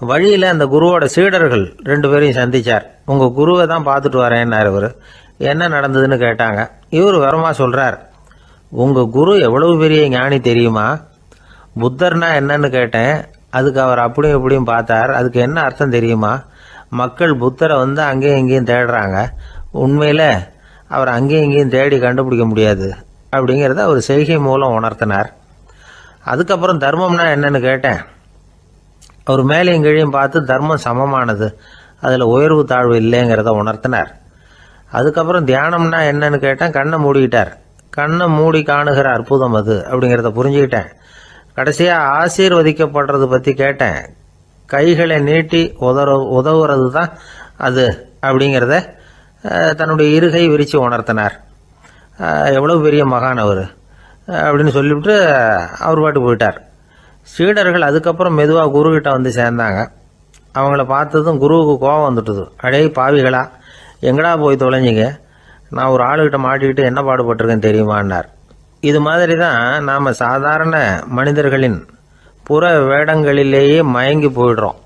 வழியில அந்த குருவோட சீடர்கள் 2 பேரையும் சந்திச்சார். உங்க குருவை தான் பார்த்துட்டு வரேன்னார் இவர். என்ன நடந்ததுன்னு கேட்டாங்க. இவர் வரமா சொல்றார், உங்க குரு எவ்வளவு பெரிய ஞானி தெரியுமா? புத்தர்னா என்னன்னு கேட்டேன். அதுக்கு அவர் அப்படியும் இப்படியும் பார்த்தார். அதுக்கு என்ன அர்த்தம் தெரியுமா? மக்கள் புத்தரை வந்து அங்கேயும் இங்கேயும் தேடுறாங்க. உண்மையில அவர் அங்கேயும் இங்கேயும் தேடி கண்டுபிடிக்க முடியாது அப்படிங்கிறத அவர் செய்கை மூலம் உணர்த்தினார். அதுக்கப்புறம் தர்மம்னா என்னன்னு கேட்டேன். அவர் மேலையும் கீழையும் பார்த்து தர்மம் சமமானது, அதில் உயர்வு தாழ்வு இல்லைங்கிறத உணர்த்தினார். அதுக்கப்புறம் தியானம்னா என்னன்னு கேட்டேன். கண்ணை மூடிக்கிட்டார். கண்ணை மூடி காணுகிற அற்புதம் அது அப்படிங்கிறத புரிஞ்சுக்கிட்டேன். கடைசியாக ஆசீர்வதிக்கப்படுறது பற்றி கேட்டேன். கைகளை நீட்டி உதவுறது தான் அது அப்படிங்கிறத தன்னுடைய இருகை விரித்து உணர்த்தினார். எவ்வளவு பெரிய மகான் அவர் அப்படின்னு சொல்லிவிட்டு அவர் பாட்டு போயிட்டார். சீடர்கள் அதுக்கப்புறம் மெதுவாக குருக்கிட்ட வந்து சேர்ந்தாங்க. அவங்கள பார்த்ததும் குருவுக்கு கோபம் வந்துட்டுது. அடே பாவிகளா, எங்கடா போய் தொலைஞ்சிங்க? நான் ஒரு ஆளுகிட்ட மாட்டிக்கிட்டு என்ன பாடுபட்டிருக்கேன் தெரியுமான்னார். இது மாதிரி தான் நாம் சாதாரண மனிதர்களின் புற வேடங்களிலேயே மயங்கி போயிடுறோம்.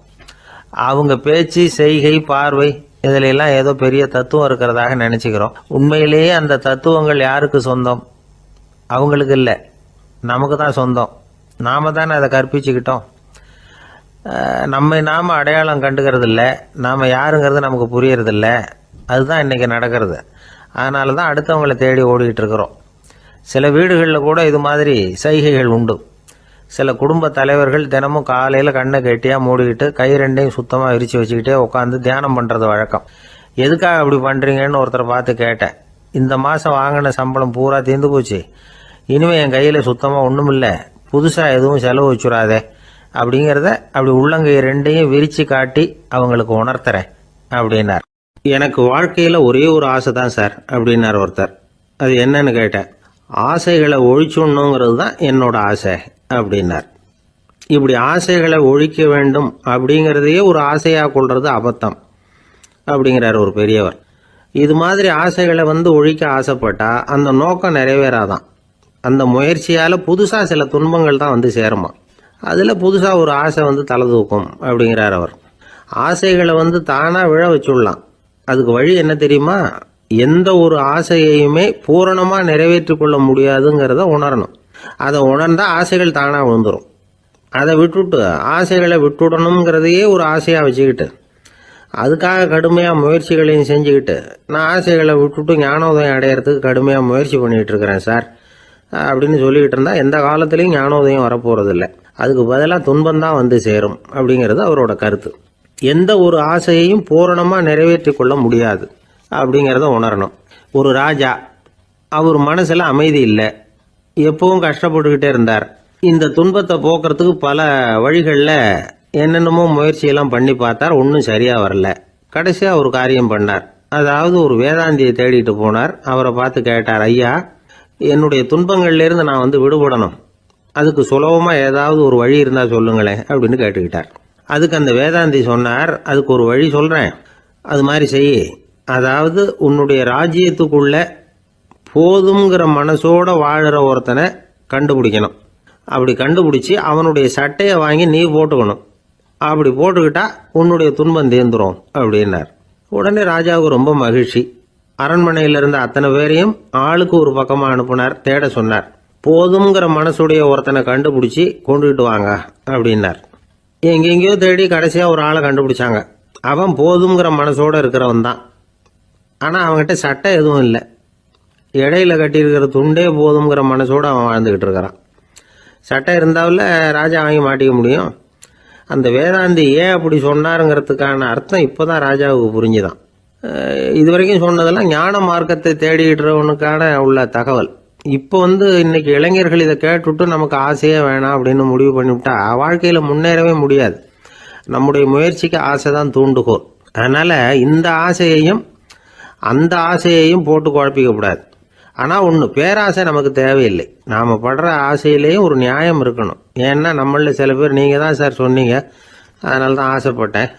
அவங்க பேச்சு, செய்கை, பார்வை இதிலெல்லாம் ஏதோ பெரிய தத்துவம் இருக்கிறதாக நினச்சிக்கிறோம். உண்மையிலேயே அந்த தத்துவங்கள் யாருக்கு சொந்தம்? அவங்களுக்கு இல்லை, நமக்கு தான் சொந்தம். நாம தானே அதை கற்பிச்சுக்கிட்டோம். நம்மை நாம் அடையாளம் கண்டுக்கிறது இல்லை. நாம் யாருங்கிறது நமக்கு புரியறதில்ல. அதுதான் இன்றைக்கி நடக்கிறது. அதனால தான் அடுத்தவங்களை தேடி ஓடிக்கிட்டு இருக்கிறோம். சில வீடுகளில் கூட இது மாதிரி சைகைகள் உண்டு. சில குடும்ப தலைவர்கள் தினமும் காலையில் கண்ணை கெட்டியாக மூடிக்கிட்டு கை ரெண்டையும் சுத்தமாக விரித்து வச்சுக்கிட்டே உட்காந்து தியானம் பண்ணுறது வழக்கம். எதுக்காக அப்படி பண்ணுறீங்கன்னு ஒருத்தரை பார்த்து கேட்டேன். இந்த மாதம் வாங்கின சம்பளம் பூரா தீர்ந்து போச்சு, இனிமேல் என் கையில் சுத்தமாக ஒன்றும் இல்லை, புதுசாக எதுவும் செலவு வச்சுடாதே அப்படிங்கிறத அப்படி உள்ளங்கை ரெண்டையும் விரித்து காட்டி அவங்களுக்கு உணர்த்துறேன் அப்படின்னார். எனக்கு வாழ்க்கையில் ஒரே ஒரு ஆசை தான் சார் அப்படின்னார் ஒருத்தர். அது என்னன்னு கேட்டேன். ஆசைகளை ஒழிச்சுடணுங்கிறது தான் என்னோட ஆசை அப்படின்னார். இப்படி ஆசைகளை ஒழிக்க வேண்டும் அப்படிங்கிறதையே ஒரு ஆசையாக கொள்வது அபத்தம் அப்படிங்கிறார் ஒரு பெரியவர். இது மாதிரி ஆசைகளை ஒழிக்க ஆசைப்பட்டா அந்த நோக்கம் நிறைவேறாதான். அந்த முயற்சியால் புதுசாக சில துன்பங்கள் தான் சேருமா. அதில் புதுசாக ஒரு ஆசை தலை தூக்கும் அப்படிங்கிறார் அவர். ஆசைகளை தானாக விழ வச்சுடலாம். அதுக்கு வழி என்ன தெரியுமா? எந்த ஒரு ஆசையையுமே பூரணமாக நிறைவேற்றி கொள்ள முடியாதுங்கிறத உணரணும். அதை உணர்ந்தால் ஆசைகள் தானாக விழுந்துடும். அதை விட்டுட்டு ஆசைகளை விட்டுடணுங்கிறதையே ஒரு ஆசையாக வச்சுக்கிட்டு அதுக்காக கடுமையாக முயற்சிகளையும் செஞ்சுக்கிட்டு நான் ஆசைகளை விட்டுட்டு ஞானோதயம் அடையிறதுக்கு கடுமையாக முயற்சி பண்ணிகிட்டு இருக்கிறேன் சார் அப்படின்னு சொல்லிக்கிட்டு இருந்தால் எந்த காலத்துலேயும் ஞானோதயம் வரப்போகிறதில்ல. அதுக்கு பதிலாக துன்பந்தான் சேரும் அப்படிங்கிறது அவரோட கருத்து. எந்த ஒரு ஆசையையும் பூரணமாக நிறைவேற்றி கொள்ள முடியாது அப்படிங்கிறத உணரணும். ஒரு ராஜா, அவர் மனசில் அமைதி இல்லை, எப்பவும் கஷ்டப்பட்டுக்கிட்டே இருந்தார். இந்த துன்பத்தை போக்குறதுக்கு பல வழிகளில் என்னென்னமோ முயற்சியெல்லாம் பண்ணி பார்த்தார். ஒன்றும் சரியாக வரல. கடைசியாக ஒரு காரியம் பண்ணார். அதாவது ஒரு வேதாந்தியை தேடிட்டு போனார். அவரை பார்த்து கேட்டார், ஐயா, என்னுடைய துன்பங்கள்லேருந்து நான் விடுபடணும், அதுக்கு சுலபமாக ஏதாவது ஒரு வழி இருந்தால் சொல்லுங்களேன் அப்படின்னு கேட்டுக்கிட்டார். அதுக்கு அந்த வேதாந்தி சொன்னார், அதுக்கு ஒரு வழி சொல்கிறேன், அது மாதிரி செய். அதாவது உன்னுடைய ராஜ்யத்துக்குள்ள போதுங்கிற மனசோட வாழுற ஒருத்தனை கண்டுபிடிக்கணும். அப்படி கண்டுபிடிச்சி அவனுடைய சட்டையை வாங்கி நீ போட்டுக்கணும். அப்படி போட்டுக்கிட்டா உன்னுடைய துன்பம் தீர்ந்துரும் அப்படின்னார். உடனே ராஜாவுக்கு ரொம்ப மகிழ்ச்சி. அரண்மனையில் இருந்த அத்தனை பேரையும் ஆளுக்கு ஒரு பக்கமாக அனுப்புனார், தேட சொன்னார். போதுங்கிற மனசுடைய ஒருத்தனை கண்டுபிடிச்சி கொண்டுகிட்டு வாங்க அப்படின்னார். எங்கெங்கேயோ தேடி கடைசியாக ஒரு ஆளை கண்டுபிடிச்சாங்க. அவன் போதுங்கிற மனசோடு இருக்கிறவன் தான். ஆனால் அவன்கிட்ட சட்டை எதுவும் இல்லை. இடையில கட்டியிருக்கிற துண்டே போதுங்கிற மனசோடு அவன் வாழ்ந்துக்கிட்டு இருக்கிறான். சட்டை இருந்தாவில் ராஜா வாங்கி மாட்டிக்க முடியும். அந்த வேதாந்தி ஏன் அப்படி சொன்னாருங்கிறதுக்கான அர்த்தம் இப்போ தான் ராஜாவுக்கு புரிஞ்சுதான். இது வரைக்கும் சொன்னதெல்லாம் ஞான மார்க்கத்தை தேடிக்கிட்டுறவனுக்கான உள்ள தகவல். இப்போ இன்னைக்கு இளைஞர்கள் இதை கேட்டுவிட்டு நமக்கு ஆசையே வேணாம் அப்படின்னு முடிவு பண்ணிவிட்டா வாழ்க்கையில் முன்னேறவே முடியாது. நம்முடைய முயற்சிக்கு ஆசை தான் தூண்டுகோல். அதனால் இந்த ஆசையையும் அந்த ஆசையையும் போட்டு குழப்பிக்கக்கூடாது. ஆனால் ஒன்று, பேராசை நமக்கு தேவையில்லை. நாம் படுற ஆசையிலேயும் ஒரு நியாயம் இருக்கணும். ஏன்னா நம்மளில் சில பேர் நீங்கள் தான் சார் சொன்னீங்க, அதனால தான் ஆசைப்பட்டேன்,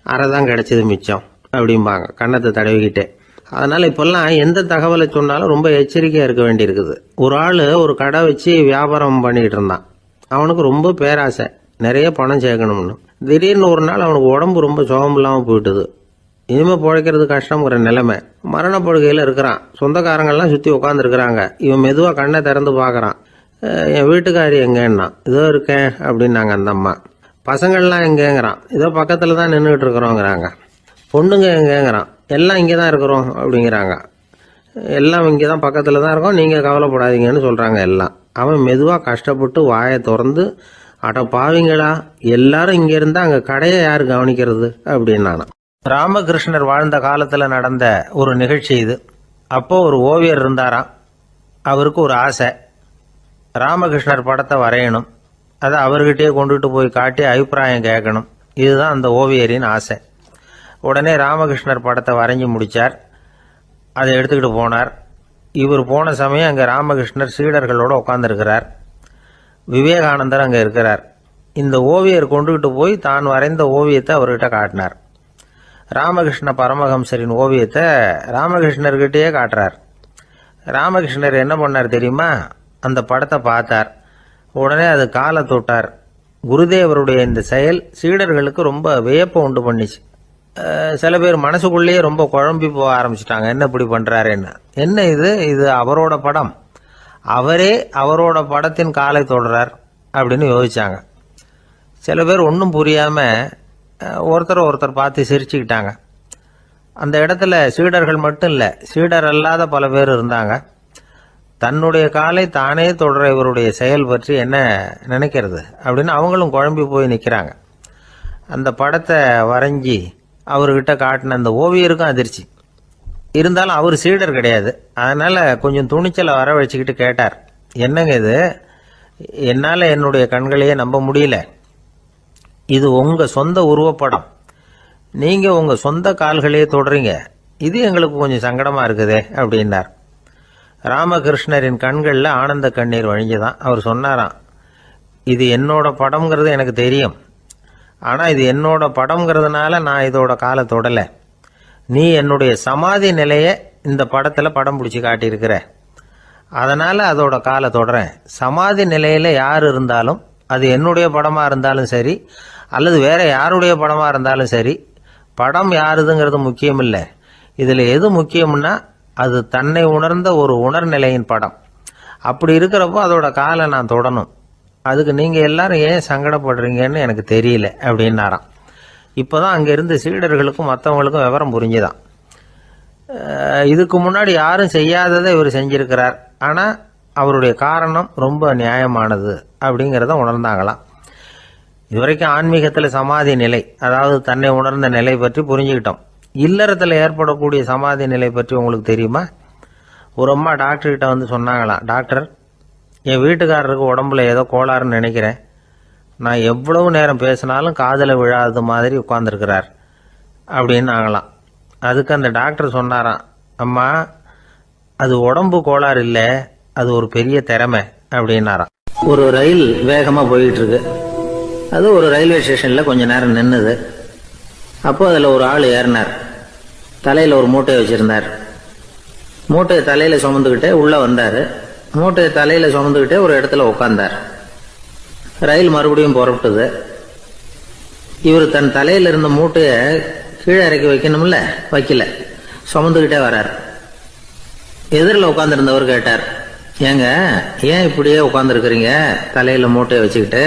அரை தான் கிடைச்சது மிச்சம் அப்படிம்பாங்க கன்னத்தை தடவிக்கிட்டே. அதனால இப்பெல்லாம் எந்த தகவலை சொன்னாலும் ரொம்ப எச்சரிக்கையா இருக்க வேண்டியிருக்குது. ஒரு ஆள் ஒரு கடை வச்சு வியாபாரம் பண்ணிட்டு இருந்தான். அவனுக்கு ரொம்ப பேராசை, நிறைய பணம் சேர்க்கணும்னு. திடீர்னு ஒரு நாள் அவனுக்கு உடம்பு ரொம்ப சுகம் இல்லாமல் போயிட்டுது. இனிமே பிழைக்கிறது கஷ்டங்கிற நிலைமை. மரணப்படுகையில் இருக்கிறான். சொந்தக்காரங்கள்லாம் சுற்றி உட்காந்துருக்குறாங்க. இவன் மெதுவாக கண்ணை திறந்து பார்க்குறான். என் வீட்டுக்காரி எங்கேன்னா, இதோ இருக்கேன் அப்படின்னாங்க அந்த அம்மா. பசங்கள்லாம் எங்கேங்கிறான். இதோ பக்கத்தில் தான் நின்றுட்டு இருக்கிறோங்கிறாங்க. பொண்ணுங்க எங்கேங்கிறான். எல்லாம் இங்கே தான் இருக்கிறோம் அப்படிங்கிறாங்க. எல்லாம் இங்கே தான் பக்கத்தில் தான் இருக்கோம், நீங்கள் கவலைப்படாதீங்கன்னு சொல்கிறாங்க எல்லாம். அவன் மெதுவாக கஷ்டப்பட்டு வாயை திறந்து, அட பாவிங்களா, எல்லாரும் இங்கே இருந்தால் அங்கே கடையை யார் கவனிக்கிறது அப்படின்னானா. ராமகிருஷ்ணர் வாழ்ந்த காலத்தில் நடந்த ஒரு நிகழ்ச்சி இது. அப்போ ஒரு ஓவியர் இருந்தாராம். அவருக்கு ஒரு ஆசை, ராமகிருஷ்ணர் படத்தை வரையணும். அதை அவர்கிட்டயே கொண்டுட்டு போய் காட்டி அபிப்பிராயம் கேட்கணும். இதுதான் அந்த ஓவியரின் ஆசை. உடனே ராமகிருஷ்ணர் படத்தை வரைஞ்சி முடித்தார். அதை எடுத்துக்கிட்டு போனார். இவர் போன சமயம் அங்கே ராமகிருஷ்ணர் சீடர்களோடு உட்காந்துருக்கிறார். விவேகானந்தர் அங்கே இருக்கிறார். இந்த ஓவியர் கொண்டுகிட்டு போய் தான் வரைந்த ஓவியத்தை அவர்கிட்ட காட்டினார். ராமகிருஷ்ண பரமஹம்சரின் ஓவியத்தை ராமகிருஷ்ணர்கிட்டயே காட்டுறார். ராமகிருஷ்ணர் என்ன பண்ணார் தெரியுமா? அந்த படத்தை பார்த்தார். உடனே அது காலை தொட்டார். குருதேவருடைய இந்த செயல் சீடர்களுக்கு ரொம்ப வியப்பை உண்டு பண்ணிச்சு. சில பேர் மனசுக்குள்ளேயே ரொம்ப குழம்பி போக ஆரம்பிச்சிட்டாங்க, என்ன இப்படி பண்ணுறாருன்னு. என்ன இது அவரோட படம், அவரே அவரோட படத்தின் காலை தொடுறார் அப்படின்னு யோசிச்சாங்க. சில பேர் ஒன்றும் புரியாமல் ஒருத்தர் பார்த்து சிரிச்சுக்கிட்டாங்க. அந்த இடத்துல சீடர்கள் மட்டும் இல்லை, சீடர் அல்லாத பல பேர் இருந்தாங்க. தன்னுடைய காலை தானே தொடர இவருடைய செயல் பற்றி என்ன நினைக்கிறது அப்படின்னு அவங்களும் குழம்பி போய் நிற்கிறாங்க. அந்த படத்தை வரைஞ்சி அவர்கிட்ட காட்டின அந்த ஓவியருக்கும் அதிர்ச்சி. இருந்தாலும் அவர் சீடர் கிடையாது. அதனால் கொஞ்சம் துணிச்சலை வர வச்சுக்கிட்டு கேட்டார், என்னங்க இது, என்னால் என்னுடைய கண்களையே நம்ப முடியல. இது உங்கள் சொந்த உருவப்படம், நீங்கள் உங்கள் சொந்த கால்களையே தொடுறீங்க, இது எங்களுக்கு கொஞ்சம் சங்கடமாக இருக்குதே அப்படின்னார். ராமகிருஷ்ணரின் கண்களில் ஆனந்த கண்ணீர் வழிஞ்சுதான். அவர் சொன்னாராம், இது என்னோட படம்ங்கிறது எனக்கு தெரியும், ஆனால் இது என்னோட படம்ங்கிறதுனால நான் இதோட காலை தொடலை. நீ என்னுடைய சமாதி நிலையை இந்த படத்தில் படம் பிடிச்சி காட்டியிருக்கிற, அதனால் அதோட காலை தொடறேன். சமாதி நிலையில் யார் இருந்தாலும், அது என்னுடைய படமாக இருந்தாலும் சரி அல்லது வேற யாருடைய படமாக இருந்தாலும் சரி, படம் யாருதுங்கிறது முக்கியம் இல்லை. இதில் எது முக்கியம்னா அது தன்னை உணர்ந்த ஒரு உணர்நிலையின் படம். அப்படி இருக்கிறப்போ அதோட காலை நான் தொடணும். அதுக்கு நீங்கள் எல்லாரும் ஏன் சங்கடப்படுறீங்கன்னு எனக்கு தெரியல அப்படின்னாராம். இப்போ தான் அங்கே இருந்த சீடர்களுக்கும் மற்றவங்களுக்கும் விவரம் புரிஞ்சுதான். இதுக்கு முன்னாடி யாரும் செய்யாததை இவர் செஞ்சிருக்கிறார், ஆனால் அவருடைய காரணம் ரொம்ப நியாயமானது அப்படிங்கிறத உணர்ந்தாங்களாம். இதுவரைக்கும் ஆன்மீகத்தில் சமாதி நிலை, அதாவது தன்னை உணர்ந்த நிலை பற்றி புரிஞ்சுக்கிட்டோம். இல்லறத்தில் ஏற்படக்கூடிய சமாதி நிலை பற்றி உங்களுக்கு தெரியுமா? ஒரு அம்மா டாக்டர்கிட்ட வந்து சொன்னாங்களாம், டாக்டர், என் வீட்டுக்காரருக்கு உடம்புல ஏதோ கோளாறுன்னு நினைக்கிறேன். நான் எவ்வளவு நேரம் பேசினாலும் காதில் விழாத மாதிரி உட்கார்ந்துருக்கிறார் அப்படின்னு ஆகலாம். அதுக்கு அந்த டாக்டர் சொன்னாராம், அம்மா, அது உடம்பு கோளாறு இல்லை, அது ஒரு பெரிய திறமை அப்படின்னாராம். ஒரு ரயில் வேகமாக போயிட்டு இருக்கு. அது ஒரு ரயில்வே ஸ்டேஷனில் கொஞ்ச நேரம் நின்றுது. அப்போ அதில் ஒரு ஆள் ஏறினார். தலையில் ஒரு மூட்டையை வச்சுருந்தார். மூட்டையை தலையில் சுமந்துக்கிட்டே உள்ளே வந்தார். மூட்டையை தலையில் சுமந்துக்கிட்டே ஒரு இடத்துல உட்கார்ந்தார். ரயில் மறுபடியும் புறப்பட்டது. இவர் தன் தலையில் இருந்த மூட்டையை கீழே இறக்கி வைக்கணும்ல, வைக்கல, சுமந்துக்கிட்டே வர்றார். எதிரில் உட்காந்துருந்தவர் கேட்டார், ஏங்க ஏன் இப்படியே உட்காந்துருக்குறீங்க தலையில் மூட்டையை வச்சுக்கிட்டு,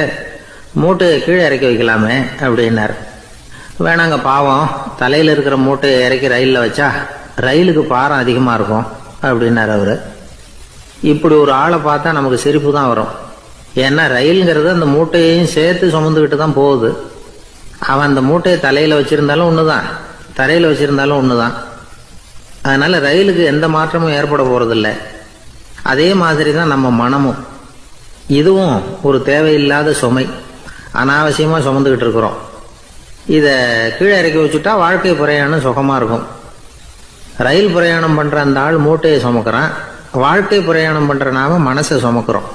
மூட்டையை கீழே இறக்கி வைக்கலாமே அப்படின்னார். வேணாங்க, பாவம், தலையில் இருக்கிற மூட்டையை இறக்கி ரயிலில் வச்சா ரயிலுக்கு பாரம் அதிகமாக இருக்கும் அப்படின்னார் அவர். இப்படி ஒரு ஆளை பார்த்தா நமக்கு சிரிப்பு தான் வரும். ஏன்னா ரயிலுங்கிறது அந்த மூட்டையையும் சேர்த்து சுமந்துக்கிட்டு தான் போகுது. அவன் அந்த மூட்டையை தலையில் வச்சுருந்தாலும் ஒன்று தான், தரையில் வச்சுருந்தாலும் ஒன்று தான். அதனால் ரயிலுக்கு எந்த மாற்றமும் ஏற்பட போகிறதில்ல. அதே மாதிரி தான் நம்ம மனமும். இதுவும் ஒரு தேவையில்லாத சுமை, அனாவசியமாக சுமந்துக்கிட்டு இருக்கிறோம். இதை கீழே இறக்கி வச்சுட்டா வாழ்க்கை பிரயாணம் சுகமாக இருக்கும். ரயில் பிரயாணம் பண்ணுற அந்த ஆள் மூட்டையை சுமக்கிறான், வாழ்க்கை பிரயாணம் பண்ணுற நாம மனசை சுமக்கிறோம்.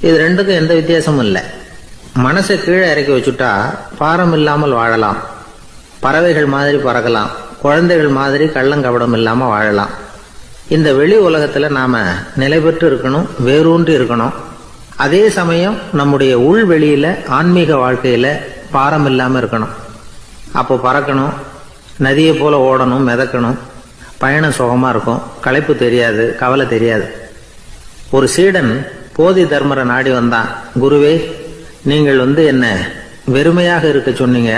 இது ரெண்டுக்கும் எந்த வித்தியாசமும் இல்லை. மனசை கீழே இறக்கி வச்சுட்டா பாரம் இல்லாமல் வாழலாம், பறவைகள் மாதிரி பறக்கலாம், குழந்தைகள் மாதிரி கள்ளங்கபடம் இல்லாம வாழலாம். இந்த வெளி உலகத்துல நாம நிலை பெற்று இருக்கணும், வேரூன்றி இருக்கணும். அதே சமயம் நம்முடைய உள்வெளியில ஆன்மீக வாழ்க்கையில பாரம் இல்லாம இருக்கணும். அப்போ பறக்கணும், நதியை போல ஓடணும், மிதக்கணும். பயணம் சுகமா இருக்கும், களைப்பு தெரியாது, கவலை தெரியாது. ஒரு சீடன் போதி தர்மரை நாடி வந்தான். குருவே, நீங்கள் என்ன வெறுமையாக இருக்க சொன்னீங்க,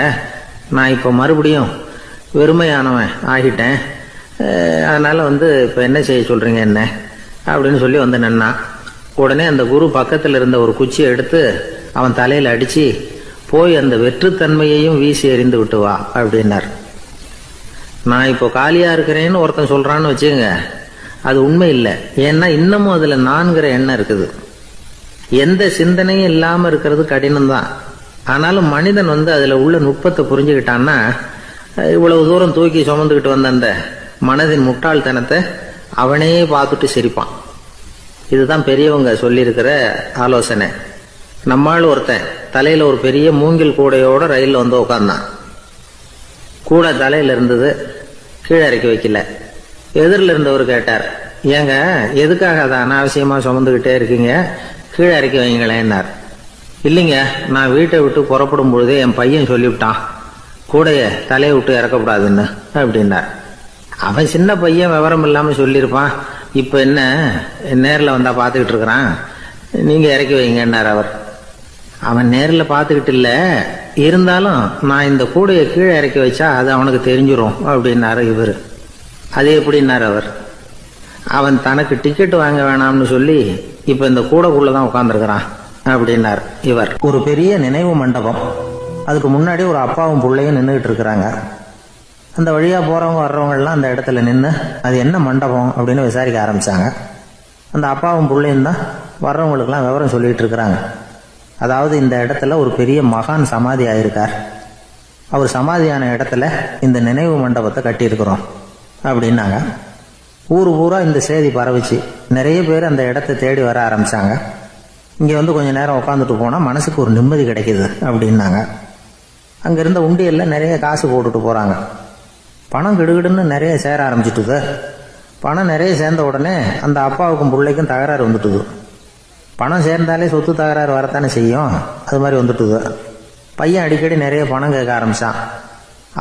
நான் இப்போ மறுபடியும் வெறுமையானவன் ஆகிட்டேன், அதனால இப்போ என்ன செய்ய சொல்றீங்க என்ன அப்படின்னு சொல்லி நின்னான். உடனே அந்த குரு பக்கத்தில் இருந்த ஒரு குச்சியை எடுத்து அவன் தலையில அடிச்சு, போய் அந்த வெற்றுத்தன்மையையும் வீசி எறிந்து விட்டு வா அப்படின்னார். நான் இப்போ காலியா இருக்கிறேன்னு ஒருத்தன் சொல்றான்னு வச்சுங்க, அது உண்மை இல்லை. ஏன்னா இன்னமும் அதுல நான்கிற எண்ணம் இருக்குது. எந்த சிந்தனையும் இல்லாம இருக்கிறது கடினம்தான். ஆனாலும் மனிதன் அதுல உள்ள நுட்பத்தை புரிஞ்சுக்கிட்டான்னா, இவ்வளவு தூரம் தூக்கி சுமந்துக்கிட்டு வந்த அந்த மனதின் முட்டாள்தனத்தை அவனே பார்த்துட்டு சிரிப்பான். இதுதான் பெரியவங்க சொல்லியிருக்கிற ஆலோசனை. நம்மால் ஒருத்தன் தலையில ஒரு பெரிய மூங்கில் கூடையோட ரயில்ல உட்கார்ந்தான். கூடை தலையில இருந்தது, கீழே இறக்கி வைக்கல. எதிரில் இருந்தவர் கேட்டார், ஏங்க எதுக்காக அதை அனாவசியமா சுமந்துகிட்டே இருக்கீங்க, கீழே இறக்கி வைங்களேன்னார். இல்லைங்க, நான் வீட்டை விட்டு புறப்படும் பொழுதே என் பையன் சொல்லிவிட்டான், கூடைய தலையை விட்டு இறக்கக்கூடாதுன்னு அப்படின்னார். அவன் சின்ன பையன், விவரம் இல்லாம சொல்லியிருப்பான். இப்ப என்ன நேரில் வந்தா பார்த்துக்கிட்டு இருக்கிறான், நீங்க இறக்கி வைங்கன்னார் அவர். அவன் நேரில் பார்த்துக்கிட்டு இல்ல, இருந்தாலும் நான் இந்த கூடையை கீழே இறக்கி வச்சா அது அவனுக்கு தெரிஞ்சிடும் அப்படின்னாரு இவர். அது எப்படின்னாரு அவர். அவன் தனக்கு டிக்கெட் வாங்க வேணாம்னு சொல்லி இப்ப இந்த கூடைக்குள்ளதான் உட்கார்ந்துருக்கிறான் அப்படின்னார் இவர். ஒரு பெரிய நினைவு மண்டபம், அதுக்கு முன்னாடி ஒரு அப்பாவும் பிள்ளையும் நின்றுகிட்டு இருக்கிறாங்க. அந்த வழியா போறவங்க வர்றவங்க எல்லாம் அந்த இடத்துல நின்று அது என்ன மண்டபம் அப்படின்னு விசாரிக்க ஆரம்பிச்சாங்க. அந்த அப்பாவும் பிள்ளையும் தான் வர்றவங்களுக்கெல்லாம் விவரம் சொல்லிட்டு இருக்கிறாங்க. அதாவது இந்த இடத்துல ஒரு பெரிய மகான் சமாதி ஆயிருக்கார், அவர் சமாதியான இடத்துல இந்த நினைவு மண்டபத்தை கட்டியிருக்கிறோம் அப்படின்னாங்க. ஊர் பூரா இந்த செய்தி பரவிச்சு. நிறைய பேர் அந்த இடத்தை தேடி வர ஆரம்பிச்சாங்க. இங்கே கொஞ்ச நேரம் உட்காந்துட்டு போனால் மனசுக்கு ஒரு நிம்மதி கிடைக்குது அப்படின்னாங்க. அங்கே இருந்த உண்டியலில் நிறைய காசு போட்டுட்டு போகிறாங்க. பணம் கிடுகிடுன்னு நிறைய சேர ஆரம்பிச்சுட்டுது. பணம் நிறைய சேர்ந்த உடனே அந்த அப்பாவுக்கும் பிள்ளைக்கும் தகராறு வந்துட்டுது. பணம் சேர்ந்தாலே சொத்து தகராறு வரத்தானே செய்யும், அது மாதிரி வந்துட்டுது. பையன் அடிக்கடி நிறைய பணம் கேட்க ஆரம்பிச்சான்.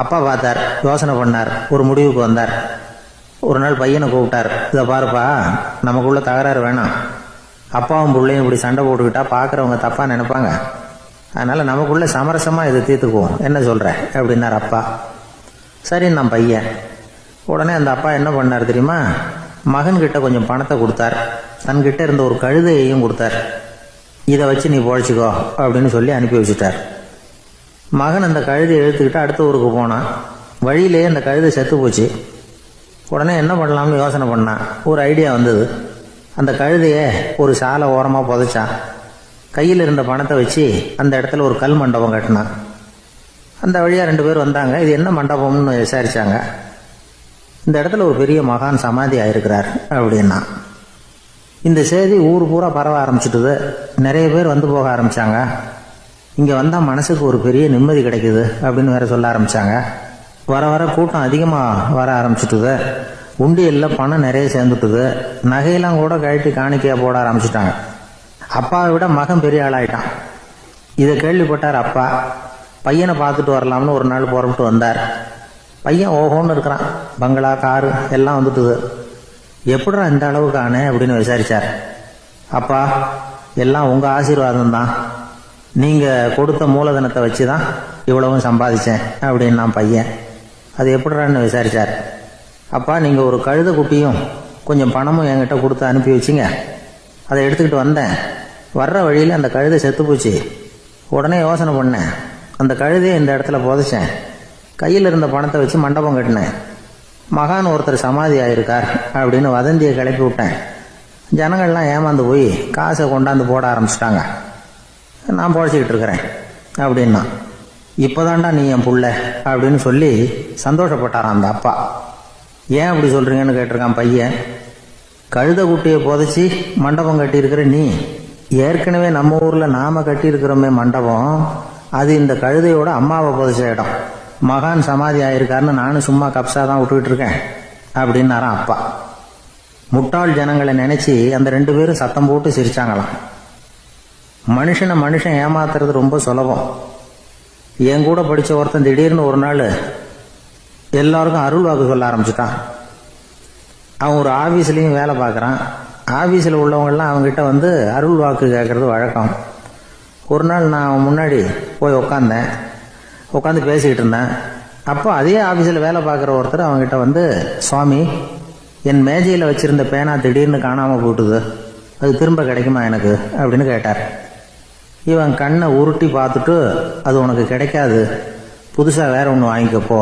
அப்பா பார்த்தார், யோசனை பண்ணார், ஒரு முடிவுக்கு வந்தார். ஒரு நாள் பையனை கூப்பிட்டார், இதை பாருப்பா, நமக்குள்ள தகராறு வேணாம், அப்பாவும் பிள்ளையும் இப்படி சண்டை போட்டுக்கிட்டா பார்க்குறவங்க தப்பா நினைப்பாங்க, அதனால நமக்குள்ள சமரசமா இதை தீர்த்துக்குவோம், என்ன சொல்ற அப்படின்னார் அப்பா. சரி நான் பையன். உடனே அந்த அப்பா என்ன பண்ணார் தெரியுமா, மகன்கிட்ட கொஞ்சம் பணத்தை கொடுத்தார், தன்கிட்ட இருந்த ஒரு கழுதையையும் கொடுத்தார். இதை வச்சு நீ பொழைச்சிக்கோ அப்படின்னு சொல்லி அனுப்பி வச்சுட்டார். மகன் அந்த கழுதையை இழுத்துக்கிட்டு அடுத்த ஊருக்கு போனான். வழியிலேயே அந்த கழுதை செத்து போச்சு. உடனே என்ன பண்ணலாம்னு யோசனை பண்ணான். ஒரு ஐடியா வந்தது. அந்த கழுதையை ஒரு சாலை ஓரமாக புதைச்சான். கையில் இருந்த பணத்தை வச்சு அந்த இடத்துல ஒரு கல் மண்டபம் கட்டினான். அந்த வழியாக 2 பேர் வந்தாங்க. இது என்ன மண்டபம்னு விசாரிச்சாங்க. இந்த இடத்துல ஒரு பெரிய மகான் சமாதி ஆயிருக்கிறார் அப்படின்னா. இந்த செய்தி ஊர் பூரா பரவ ஆரம்பிச்சுட்டுது. நிறைய பேர் வந்து போக ஆரம்பிச்சாங்க. இங்கே வந்தால் மனசுக்கு ஒரு பெரிய நிம்மதி கிடைக்குது அப்படின்னு வேற சொல்ல ஆரம்பிச்சாங்க. வர வர கூட்டம் அதிகமாக வர ஆரம்பிச்சுட்டுது. உண்டியலில் பணம் நிறைய சேர்ந்துட்டுது. நகையெல்லாம் கூட கழட்டி காணிக்கையாக போட ஆரம்பிச்சுட்டாங்க. அப்பாவை விட மகன் பெரிய ஆளாயிட்டான். இதை கேள்விப்பட்டார் அப்பா. பையனை பார்த்துட்டு வரலாம்னு ஒரு நாள் புறப்பட்டு வந்தார். பையன் ஓஹோன்னு இருக்கிறான். பங்களா, காரு எல்லாம் வந்துட்டுது. எப்படிடா இந்த அளவுக்கு ஆனே அப்படின்னு விசாரிச்சார். அப்பா, எல்லாம் உங்கள் ஆசீர்வாதம் தான், நீங்கள் கொடுத்த மூலதனத்தை வச்சு தான் இவ்வளவும் சம்பாதிச்சேன் அப்படின்னு நான் பையன். அது எப்படிறான்னு விசாரிச்சார். அப்பா, நீங்கள் ஒரு கழுதை குட்டியும் கொஞ்சம் பணமும் என்கிட்ட கொடுத்து அனுப்பி வச்சிங்க, அதை எடுத்துக்கிட்டு வந்தேன். வர்ற வழியில் அந்த கழுதை செத்து போச்சு. உடனே யோசனை பண்ணேன், அந்த கழுதையை இந்த இடத்துல புதைச்சேன். கையில் இருந்த பணத்தை வச்சு மண்டபம் கட்டினேன். மகான் ஒருத்தர் சமாதி ஆயிருக்கார் அப்படின்னு வதந்தியை கிளப்பி விட்டேன். ஜனங்கள்லாம் ஏமாந்து போய் காசை கொண்டாந்து போட ஆரம்பிச்சிட்டாங்க. நான் பொழைச்சிக்கிட்டு இருக்கிறேன் அப்படின்னா. இப்போதான்டா நீ என் புள்ள அப்படின்னு சொல்லி சந்தோஷப்பட்டாரான் அந்த அப்பா. ஏன் அப்படி சொல்றீங்கன்னு கேட்டிருக்கான் பையன். கழுத குட்டியை புதைச்சி மண்டபம் கட்டியிருக்கிற நீ, ஏற்கனவே நம்ம ஊரில் நாம கட்டியிருக்கிறோமே மண்டபம், அது இந்த கழுதையோட அம்மாவை புதைச்ச இடம். மகான் சமாதி ஆயிருக்காருன்னு நானும் சும்மா கப்ஸா தான் விட்டுக்கிட்டு இருக்கேன் அப்படின்னாராம் அப்பா. முட்டாள் ஜனங்களை நினைச்சு அந்த 2 பேரும் சத்தம் போட்டு சிரிச்சாங்களாம். மனுஷன் ஏமாத்துறது ரொம்ப சுலபம். என் கூட படிச்ச ஒருத்தன் திடீர்னு ஒரு நாள் எல்லாருக்கும் அருள் வாக்கு சொல்ல ஆரம்பிச்சுட்டான். அவன் ஒரு ஆபீஸ்லயும் வேலை பார்க்கறான். ஆபீஸில் உள்ளவங்கெல்லாம் அவங்ககிட்ட வந்து அருள் வாக்கு கேட்கறது வழக்கம். ஒரு நாள் நான் அவன் முன்னாடி போய் உட்காந்து பேசிக்கிட்டு இருந்தேன். அப்போ அதே ஆபீஸில் வேலை பார்க்குற ஒருத்தர் அவங்ககிட்ட வந்து, சுவாமி, என் மேஜையில் வச்சிருந்த பேனா திடீர்னு காணாமல் போட்டுது, அது திரும்ப கிடைக்குமா எனக்கு அப்படின்னு கேட்டார். இவன் கண்ணை உருட்டி பார்த்துட்டு, அது உனக்கு கிடைக்காது, புதுசாக வேற ஒன்று வாங்கிக்கப்போ